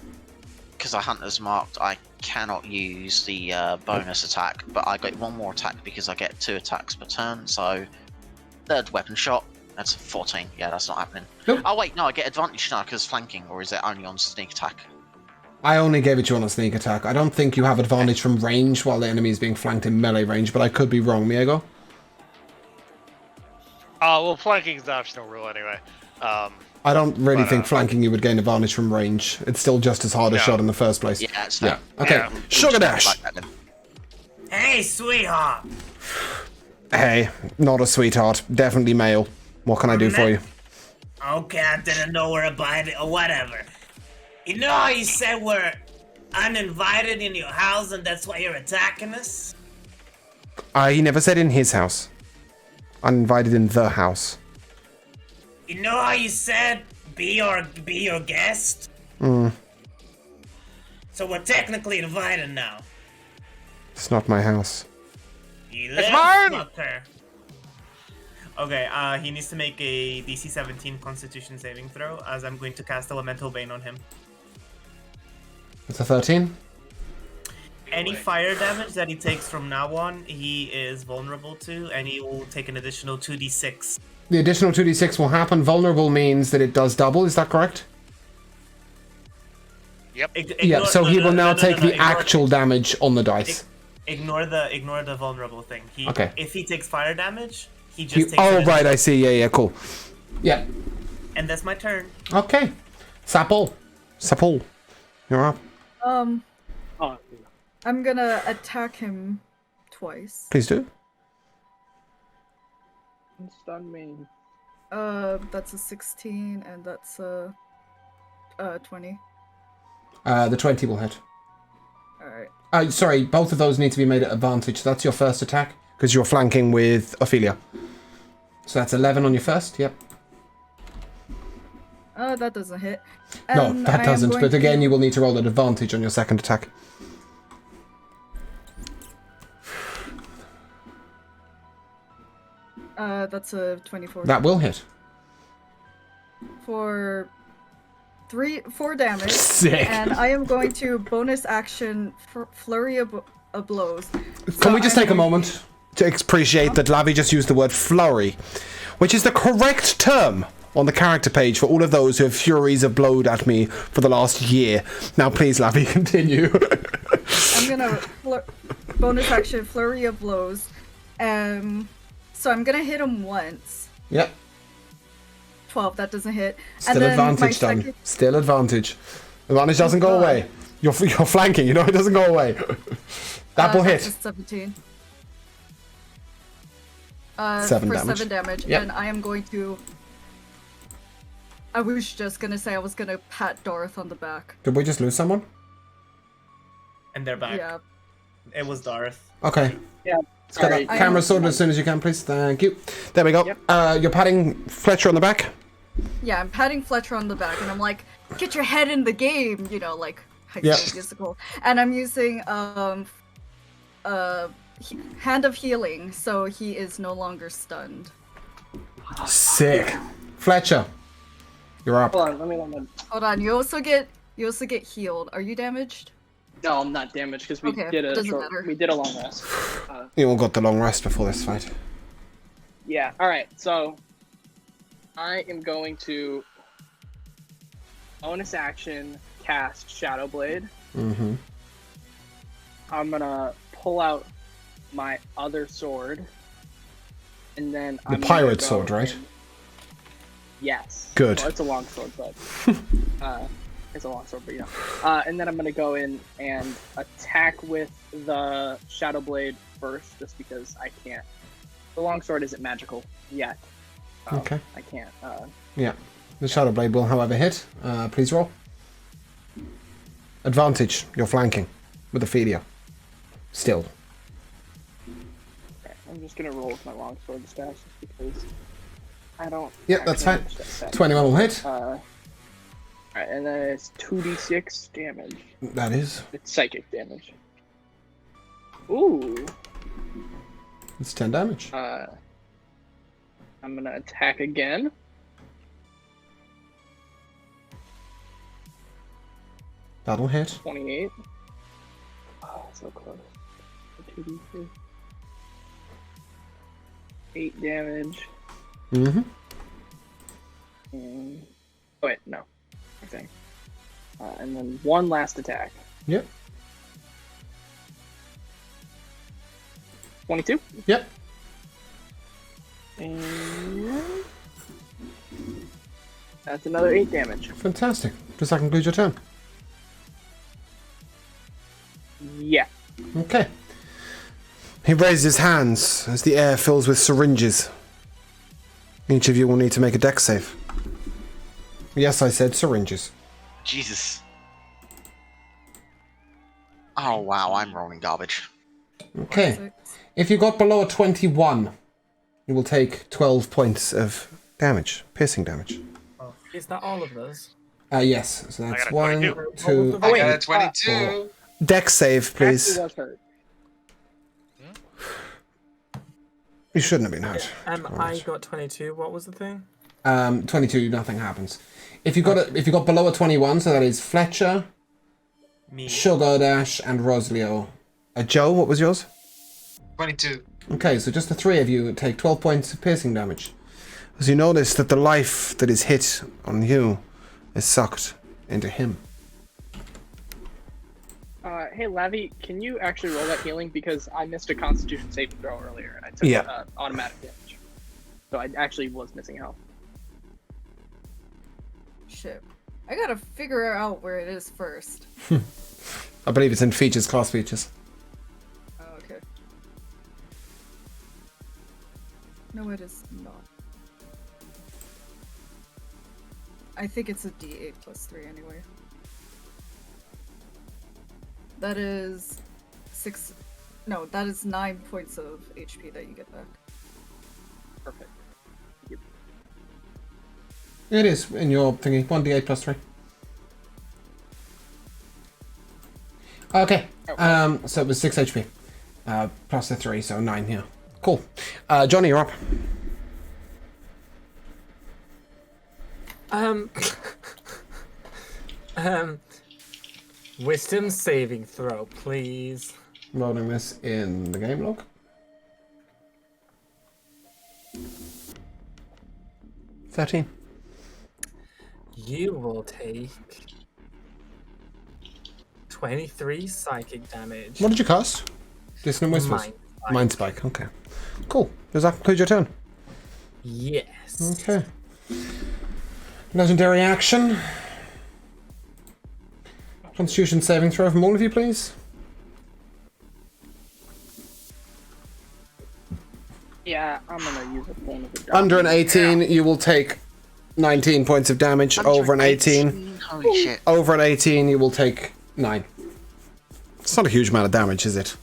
Speaker 3: because I hunter's marked, I cannot use the bonus attack, but I get 1 more attack because I get 2 attacks per turn. So third weapon shot, that's 14. Yeah, that's not happening.
Speaker 2: Nope.
Speaker 3: Oh wait, no, I get advantage now because flanking, or is it only on sneak attack?
Speaker 2: I only gave it to you on a sneak attack. I don't think you have advantage from range while the enemy is being flanked in melee range, but I could be wrong. Miego?
Speaker 1: Well, flanking is the optional rule anyway.
Speaker 2: I don't really think flanking you would gain advantage from range. It's still just as hard a
Speaker 1: No.
Speaker 2: shot in the first place.
Speaker 3: Yeah, it's
Speaker 2: Yeah. Okay.
Speaker 1: Yeah.
Speaker 2: Sugar Dash.
Speaker 3: Like that, then.
Speaker 8: Hey, sweetheart.
Speaker 2: Hey, not a sweetheart. Definitely male. What can I do for you?
Speaker 8: Okay, I didn't know we're abiding or whatever. You know how you said we're uninvited in your house and that's why you're attacking us?
Speaker 2: He never said in his house. Uninvited in the house.
Speaker 8: You know how you said be your guest?
Speaker 2: Hmm.
Speaker 8: So we're technically invited now.
Speaker 2: It's not my house.
Speaker 8: You
Speaker 1: It's
Speaker 8: little
Speaker 1: mine!
Speaker 8: fucker. Okay, he needs to make a DC 17 Constitution saving throw, as I'm going to cast Elemental Bane on him.
Speaker 2: It's a 13.
Speaker 8: Any fire damage that he takes from now on, he is vulnerable to, and he will take an additional 2d6
Speaker 2: The additional 2d6 will happen. Vulnerable means that it does double. Is that correct?
Speaker 1: Yep.
Speaker 2: Yeah. So he will now take the actual damage on the dice.
Speaker 8: Ignore the vulnerable thing.
Speaker 2: Okay.
Speaker 8: If he takes fire damage, he just takes.
Speaker 2: Oh right, I see. Yeah, cool. Yeah.
Speaker 8: And that's my turn.
Speaker 2: Okay. Sapple, you're up.
Speaker 4: Oh,
Speaker 5: I'm gonna attack him twice.
Speaker 2: Please do.
Speaker 4: stun me.
Speaker 5: That's a 16 and that's a 20.
Speaker 2: The 20 will hit.
Speaker 5: Alright.
Speaker 2: Sorry, both of those need to be made at advantage. So that's your first attack, because you're flanking with Ophelia. So that's 11 on your first, yep.
Speaker 5: That doesn't hit.
Speaker 2: No,
Speaker 5: And
Speaker 2: that
Speaker 5: I am
Speaker 2: doesn't,
Speaker 5: going
Speaker 2: but again,
Speaker 5: to-
Speaker 2: you will need to roll at advantage on your second attack.
Speaker 5: That's a 24.
Speaker 2: That will hit.
Speaker 5: For 4 damage.
Speaker 2: Sick.
Speaker 5: And I am going to bonus action flurry of blows.
Speaker 2: Can we just take a moment to appreciate that Lavi just used the word flurry, which is the correct term on the character page for all of those who have furies have blowed at me for the last year. Now, please, Lavi, continue.
Speaker 5: I'm gonna bonus action flurry of blows. So I'm gonna hit him once.
Speaker 2: Yep.
Speaker 5: 12, that doesn't hit.
Speaker 2: Still advantage done. Still advantage. Advantage doesn't go away. You're flanking, you know, it doesn't go away. That will hit.
Speaker 5: That's a 17.
Speaker 2: 7
Speaker 5: for
Speaker 2: damage.
Speaker 5: 7 damage.
Speaker 2: Yep.
Speaker 5: And I am going to... I was just gonna say I was gonna pat Darth on the back.
Speaker 2: Did we just lose someone?
Speaker 8: And they're back.
Speaker 5: Yeah.
Speaker 8: It was Darth.
Speaker 2: Okay.
Speaker 4: Yeah.
Speaker 2: Let's get that camera sorted as soon as you can, please. Thank you. There we go.
Speaker 4: Yep.
Speaker 2: You're patting Fletcher on the back.
Speaker 5: Yeah, I'm patting Fletcher on the back, and I'm like, get your head in the game, you know, like High School Musical. And I'm using Hand of Healing, so he is no longer stunned.
Speaker 2: Sick. Fletcher, you're up.
Speaker 4: Hold on, let me.
Speaker 5: Hold on, you also get healed. Are you damaged?
Speaker 4: No, I'm not damaged because we did a long rest.
Speaker 2: You all got the long rest before this fight.
Speaker 4: Yeah. All right. So I am going to bonus action cast Shadow Blade.
Speaker 2: Mm-hmm.
Speaker 4: I'm gonna pull out my other sword, and then
Speaker 2: The pirate sword, right?
Speaker 4: Yes.
Speaker 2: Good.
Speaker 4: Well, it's a long sword, but it's a long sword, but you know. And then I'm gonna go in and attack with the Shadow Blade first, just because I can't. The long sword isn't magical yet.
Speaker 2: Okay.
Speaker 4: I can't.
Speaker 2: Yeah. The Shadow Blade will, however, hit. Please roll. Advantage. You're flanking with Ophelia. Still.
Speaker 4: Okay, I'm just gonna roll with my long sword stats just because I don't.
Speaker 2: Yep, that's fine.
Speaker 4: That
Speaker 2: 21 will hit.
Speaker 4: Alright, and then it's 2d6 damage.
Speaker 2: That is.
Speaker 4: It's psychic damage. Ooh.
Speaker 2: It's 10 damage.
Speaker 4: I'm gonna attack again.
Speaker 2: That'll hit.
Speaker 4: 28. Oh, so close. 2d6. 8 damage.
Speaker 2: Mm-hmm.
Speaker 4: And... Oh wait, no. Okay. And then one last attack.
Speaker 2: Yep.
Speaker 4: 22.
Speaker 2: Yep.
Speaker 4: And that's another 8 damage.
Speaker 2: Fantastic. Does that conclude your turn?
Speaker 4: Yeah.
Speaker 2: Okay. He raises his hands as the air fills with syringes. Each of you will need to make a dex save. Yes, I said syringes.
Speaker 3: Jesus. Oh wow, I'm rolling garbage.
Speaker 2: Okay. If you got below a 21, you will take 12 points of damage, piercing damage.
Speaker 7: Is that all of those?
Speaker 2: Yes. So that's
Speaker 1: got a
Speaker 2: 1,
Speaker 1: 22.
Speaker 2: 2,
Speaker 8: I got a
Speaker 2: 3,
Speaker 8: 22.
Speaker 2: 4. Dex save, please.
Speaker 4: Actually was hurt.
Speaker 2: You shouldn't have been hurt.
Speaker 7: I got 22. What was the thing?
Speaker 2: 22, nothing happens. If you got below a 21, so that is Fletcher,
Speaker 8: Me.
Speaker 2: Sugar Dash, and Roslio. Joe, what was yours?
Speaker 6: 22.
Speaker 2: Okay, so just the 3 of you take 12 points of piercing damage. as you notice that the life that is hit on you is sucked into him.
Speaker 4: Hey, Lavi, can you actually roll that healing? Because I missed a Constitution saving throw earlier. I took automatic damage. So I actually was missing health.
Speaker 5: Shit. I gotta figure out where it is first.
Speaker 2: I believe it's in features, class features.
Speaker 5: Oh, okay. No, it is not. I think it's a D8 plus 3 anyway. That is 6. No, that is 9 points of HP that you get back.
Speaker 4: Perfect.
Speaker 2: It is in your thingy. 1d8 plus 3. Okay. So it was 6 HP. Plus the 3, so 9 here. Cool. Johnny, you're up.
Speaker 7: Wisdom saving throw, please.
Speaker 2: Rolling this in the game log. 13.
Speaker 7: You will take 23 psychic damage.
Speaker 2: What did you cast? Dissonant Whispers? Mind Spike. Okay. Cool. Does that conclude your turn?
Speaker 7: Yes.
Speaker 2: Okay. Legendary action. Constitution saving throw from all of you, please.
Speaker 4: Yeah, I'm gonna use a form of the
Speaker 2: Under an 18, you will take 19 points of damage. Over an 18.
Speaker 3: Holy shit.
Speaker 2: Over an 18, you will take 9. It's not a huge amount of damage, is it?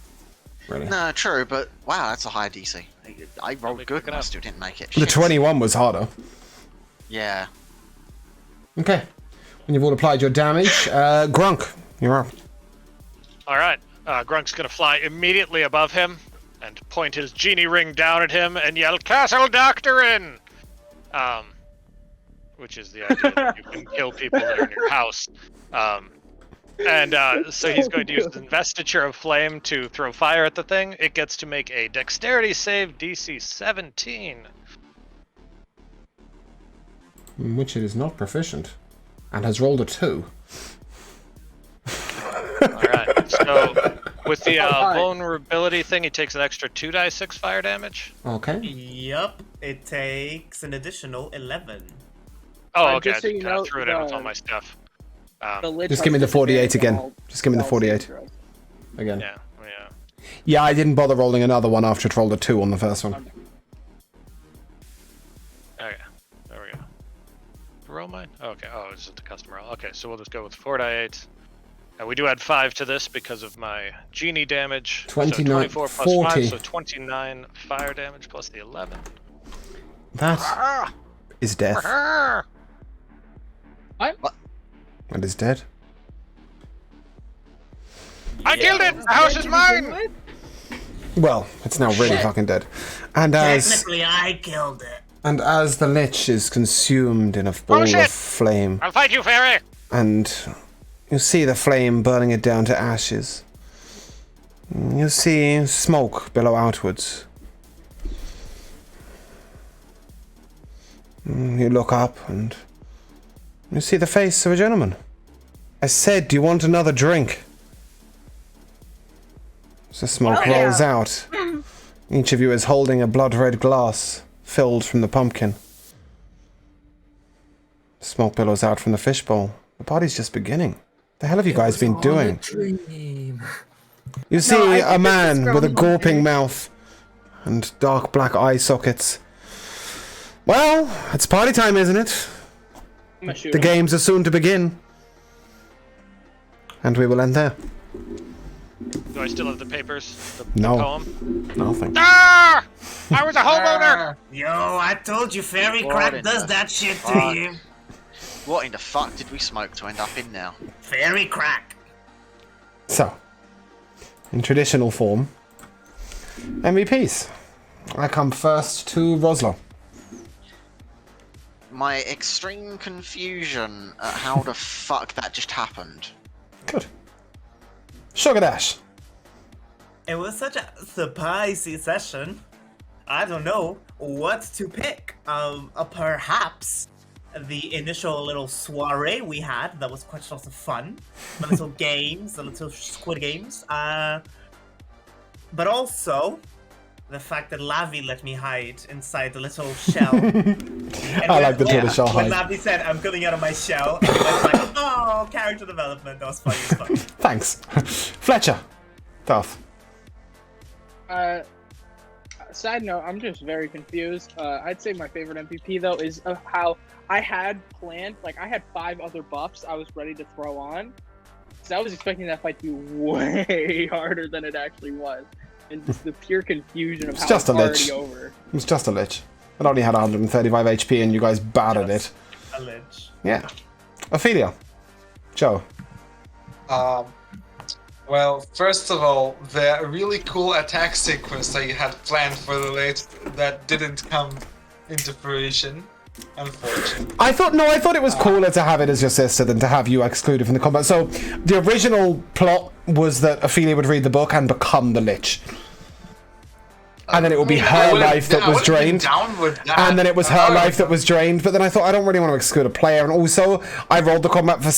Speaker 2: Really?
Speaker 3: No, true, but wow, that's a high DC. I rolled good and I still didn't make it.
Speaker 2: The
Speaker 3: Shit.
Speaker 2: 21 was harder.
Speaker 3: Yeah.
Speaker 2: Okay. When you've all applied your damage, Grunk, you're up.
Speaker 1: All right. Grunk's gonna fly immediately above him and point his genie ring down at him and yell, "Castle Doctrine!" Which is the idea that you can kill people that are in your house. So he's going to use the Investiture of Flame to throw fire at the thing. It gets to make a Dexterity save, DC 17.
Speaker 2: In which it is not proficient. And has rolled a 2.
Speaker 1: Alright, so with the vulnerability thing, he takes an extra 2d6 fire damage.
Speaker 2: Okay.
Speaker 8: Yup, it takes an additional 11.
Speaker 1: Oh, okay,
Speaker 4: just so you
Speaker 1: I
Speaker 4: know,
Speaker 1: threw it in with all my stuff.
Speaker 2: Just give me the 48 again. Just give me the 48 again.
Speaker 1: Yeah.
Speaker 2: Yeah, I didn't bother rolling another one after it rolled a 2 on the first one.
Speaker 1: Okay, there we go. Roll mine? Okay, it's just the custom roll. Okay, so we'll just go with 4d8. And we do add 5 to this because of my genie damage.
Speaker 2: 29,
Speaker 1: so 24 plus
Speaker 2: 40.
Speaker 1: 5, so 29 fire damage plus the 11.
Speaker 2: That is death.
Speaker 4: What?
Speaker 2: It is dead.
Speaker 1: I killed it! The house is mine!
Speaker 2: Well, it's now really fucking dead. And as
Speaker 8: Technically, I killed it.
Speaker 2: and as the lich is consumed in a ball
Speaker 1: shit!
Speaker 2: of flame,
Speaker 1: I'll fight you, fairy!
Speaker 2: and you see the flame burning it down to ashes. You see smoke billow outwards. You look up and you see the face of a gentleman. I said, do you want another drink? As the smoke rolls out, each of you is holding a blood-red glass filled from the pumpkin. Smoke billows out from the fishbowl. The party's just beginning. The hell have you guys been doing? You see a man with a gawping mouth and dark black eye sockets. Well, it's party time, isn't it? The games are soon to begin. And we will end there.
Speaker 1: Do I still have the papers? The
Speaker 2: No.
Speaker 1: poem?
Speaker 2: Nothing.
Speaker 1: Ah! I was a homeowner!
Speaker 8: Yo, I told you Fairy
Speaker 3: What
Speaker 8: Crack
Speaker 3: in
Speaker 8: does
Speaker 3: the
Speaker 8: that shit to
Speaker 3: fuck?
Speaker 8: you.
Speaker 3: What in the fuck did we smoke to end up in now?
Speaker 8: Fairy Crack.
Speaker 2: So, in traditional form, MVPs. I come first to Roslo.
Speaker 3: My extreme confusion at how the fuck that just happened.
Speaker 2: Good. Sugar Dash.
Speaker 8: It was such a spicy session. I don't know what to pick. Perhaps the initial little soiree we had, that was quite lots of fun. The little games, the little squid games. But also the fact that Lavi let me hide inside the little shell.
Speaker 2: I like the tortoise shell
Speaker 8: When
Speaker 2: hide.
Speaker 8: Lavi said, I'm coming out of my shell, and I was like, oh, character development. That was funny as fuck.
Speaker 2: Thanks. Fletcher. Darth.
Speaker 4: Side note, I'm just very confused. I'd say my favorite MVP though is how I had planned, like I had 5 other buffs I was ready to throw on. So I was expecting that fight to be way harder than it actually was. And just the pure confusion of how
Speaker 2: just
Speaker 4: it's
Speaker 2: a
Speaker 4: already
Speaker 2: lich.
Speaker 4: over.
Speaker 2: It was just a lich. It only had 135 HP and you guys battered it.
Speaker 8: A lich.
Speaker 2: Yeah. Ophelia. Joe.
Speaker 6: Well, first of all, the really cool attack sequence that you had planned for the late that didn't come into fruition, unfortunately.
Speaker 2: I thought it was cooler to have it as your sister than to have you excluded from the combat. So the original plot was that Ophelia would read the book and become the lich. And then it would be her life that was drained. And then it was her life that was drained. But then I thought, I don't really want to exclude a player. And also, I rolled the combat for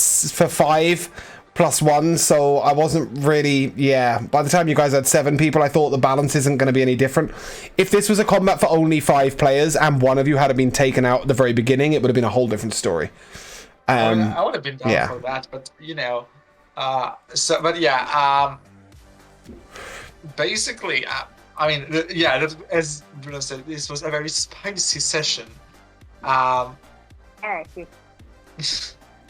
Speaker 2: 5 + 1, so I wasn't really, by the time you guys had 7 people, I thought the balance isn't going to be any different. If this was a combat for only 5 players and one of you had been taken out at the very beginning, it would have been a whole different story.
Speaker 6: I would have been down for that, but basically, I mean, as Bruno said, this was a very spicy session.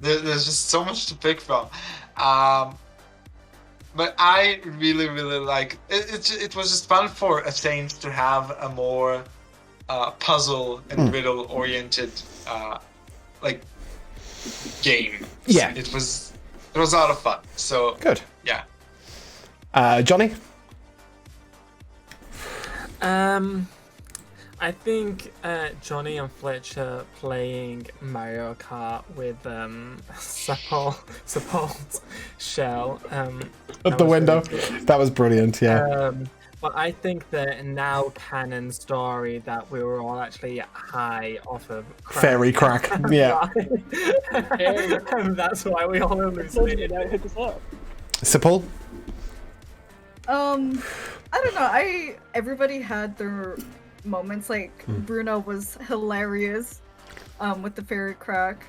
Speaker 6: There's just so much to pick from. But I really, really like it. It was just fun for a change to have a more puzzle and riddle oriented game.
Speaker 2: Yeah,
Speaker 6: it was a lot of fun. So
Speaker 2: good.
Speaker 6: Yeah.
Speaker 2: Johnny.
Speaker 7: I think Johnny and Fletcher playing Mario Kart with support shell
Speaker 2: At the window. That was brilliant, yeah.
Speaker 7: But I think the now canon story that we were all actually high off of crack.
Speaker 2: Fairy crack, yeah.
Speaker 7: And that's why we all hallucinated.
Speaker 2: Sipple?
Speaker 5: I don't know. Everybody had their moments. Like Bruno was hilarious with the fairy crack.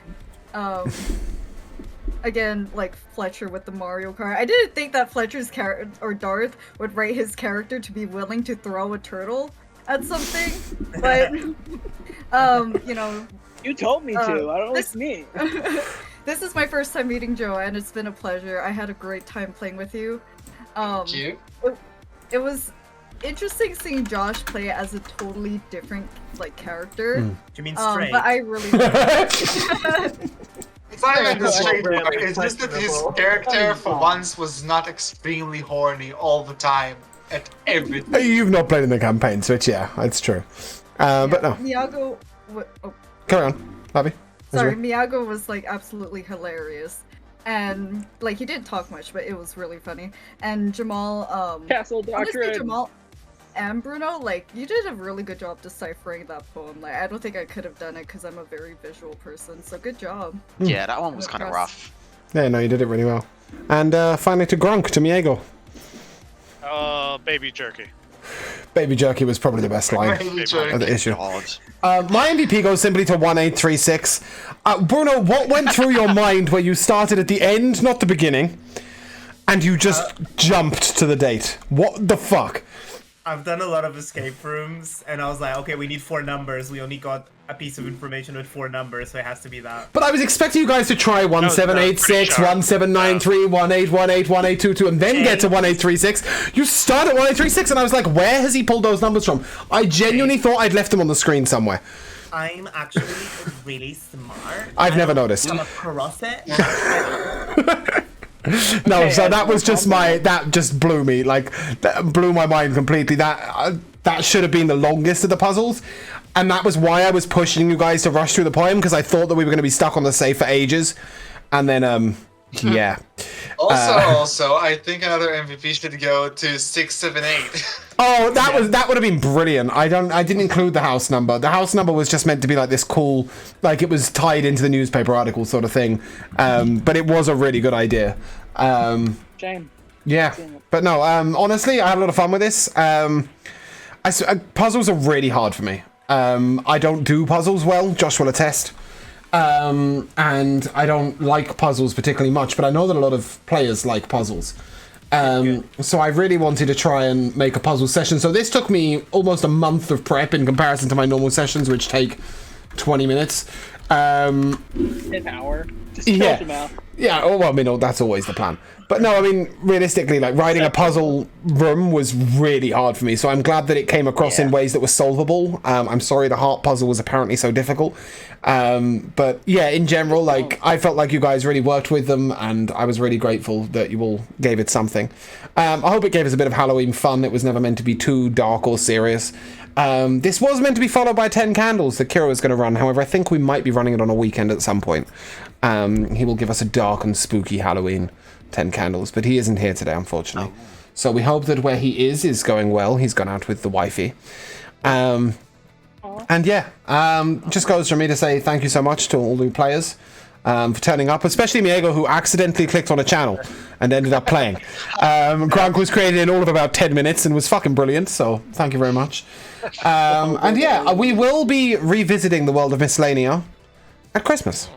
Speaker 5: Again, like Fletcher with the Mario Kart. I didn't think that Fletcher's character or Darth would write his character to be willing to throw a turtle at something, but
Speaker 4: you told me to. I don't know what's me.
Speaker 5: This is my first time meeting Joe, and it's been a pleasure. I had a great time playing with you.
Speaker 6: Thank you.
Speaker 5: It was interesting seeing Josh play as a totally different character.
Speaker 8: Do you mean straight?
Speaker 5: But I really liked it.
Speaker 6: It's not even the straight part. It's just that his character for once was not extremely horny all the time at everything.
Speaker 2: You've not played in the campaign, so it's true. But no.
Speaker 5: Miyago.
Speaker 2: Carry on, Lavi.
Speaker 5: Sorry, Miyago was absolutely hilarious. And he didn't talk much, but it was really funny. And Jamal,
Speaker 4: Castle Doctrine.
Speaker 5: Honestly, Jamal and Bruno, you did a really good job deciphering that poem. I don't think I could have done it because I'm a very visual person. So good job.
Speaker 3: Yeah, that one was kind of rough.
Speaker 2: Yeah, no, you did it really well. And finally to Gronk, to Miego.
Speaker 1: Baby jerky.
Speaker 2: Baby jerky was probably the best line of the issue. My MVP goes simply to 1836. Bruno, what went through your mind where you started at the end, not the beginning, and you just jumped to the date? What the fuck?
Speaker 8: I've done a lot of escape rooms, and I was like, okay, we need 4 numbers. We only got a piece of information with 4 numbers, so it has to be that.
Speaker 2: But I was expecting you guys to try 1786, 1793, 1818, 1822, and then get to 1836. You start at 1836, and I was like, where has he pulled those numbers from? I genuinely thought I'd left them on the screen somewhere.
Speaker 8: I'm actually really smart.
Speaker 2: I've never noticed.
Speaker 8: Come across it.
Speaker 2: No, okay, so that was just that just blew me, that blew my mind completely. That should have been the longest of the puzzles, and that was why I was pushing you guys to rush through the poem, because I thought that we were going to be stuck on the safe for ages, and then yeah.
Speaker 6: Also, I think another MVP should go to 678.
Speaker 2: Oh, that would have been brilliant. I didn't include the house number. The house number was just meant to be like this cool, like it was tied into the newspaper article sort of thing. But it was a really good idea.
Speaker 4: Shame.
Speaker 2: Yeah, but no. Honestly, I had a lot of fun with this. Puzzles are really hard for me. I don't do puzzles well. Josh will attest. And I don't like puzzles particularly much, but I know that a lot of players like puzzles. So I really wanted to try and make a puzzle session. So this took me almost a month of prep in comparison to my normal sessions, which take 20 minutes.
Speaker 4: An hour. Just kill them out.
Speaker 2: Yeah, well, I mean, that's always the plan. But no, I mean, realistically, like, writing a puzzle room was really hard for me, so I'm glad that it came across in ways that were solvable. I'm sorry the heart puzzle was apparently so difficult. But yeah, in general, like, I felt like you guys really worked with them, and I was really grateful that you all gave it something. I hope it gave us a bit of Halloween fun. It was never meant to be too dark or serious. This was meant to be followed by 10 Candles that Kira was going to run. However, I think we might be running it on a weekend at some point. He will give us a dark and spooky Halloween 10 Candles, but he isn't here today, unfortunately. So we hope that where he is going well. He's gone out with the wifey. And yeah, just goes for me to say thank you so much to all the players for turning up, especially Miego, who accidentally clicked on a channel and ended up playing. Gronk was created in all of about 10 minutes and was fucking brilliant, so thank you very much. And yeah, we will be revisiting the world of Miscellanea at Christmas.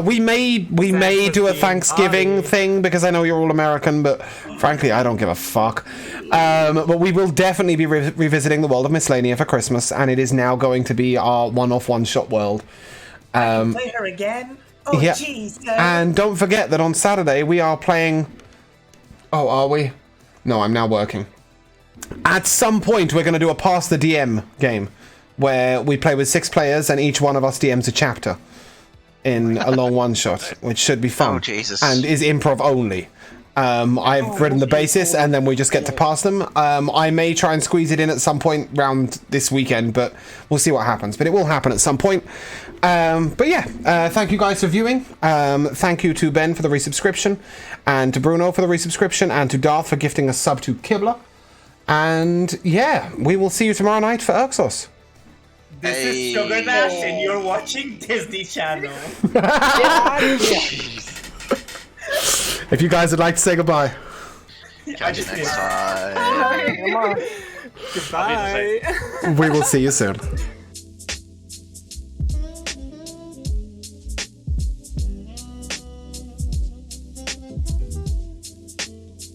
Speaker 2: We may do a Thanksgiving thing because I know you're all American, but frankly, I don't give a fuck. But we will definitely be revisiting the world of Miscellanea for Christmas, and it is now going to be our one-off, one-shot world.
Speaker 8: Play her again? Oh,
Speaker 2: yeah.
Speaker 8: jeez.
Speaker 2: And don't forget that on Saturday we are playing... Oh, are we? No, I'm now working. At some point, we're going to do a Pass the DM game where we play with 6 players and each one of us DMs a chapter in a long one-shot, which should be fun.
Speaker 3: Oh, Jesus.
Speaker 2: And is improv only. I've written the basis, and then we just get to pass them. I may try and squeeze it in at some point round this weekend, but we'll see what happens. But it will happen at some point. But yeah, thank you guys for viewing. Thank you to Ben for the resubscription, and to Bruno for the resubscription, and to Darth for gifting a sub to Kibla. And yeah, we will see you tomorrow night for Urxos.
Speaker 8: This is Sugar Dash, and you're watching Disney Channel.
Speaker 2: If you guys would like to say goodbye.
Speaker 3: Catch you next time.
Speaker 7: Goodbye.
Speaker 2: We will see you soon.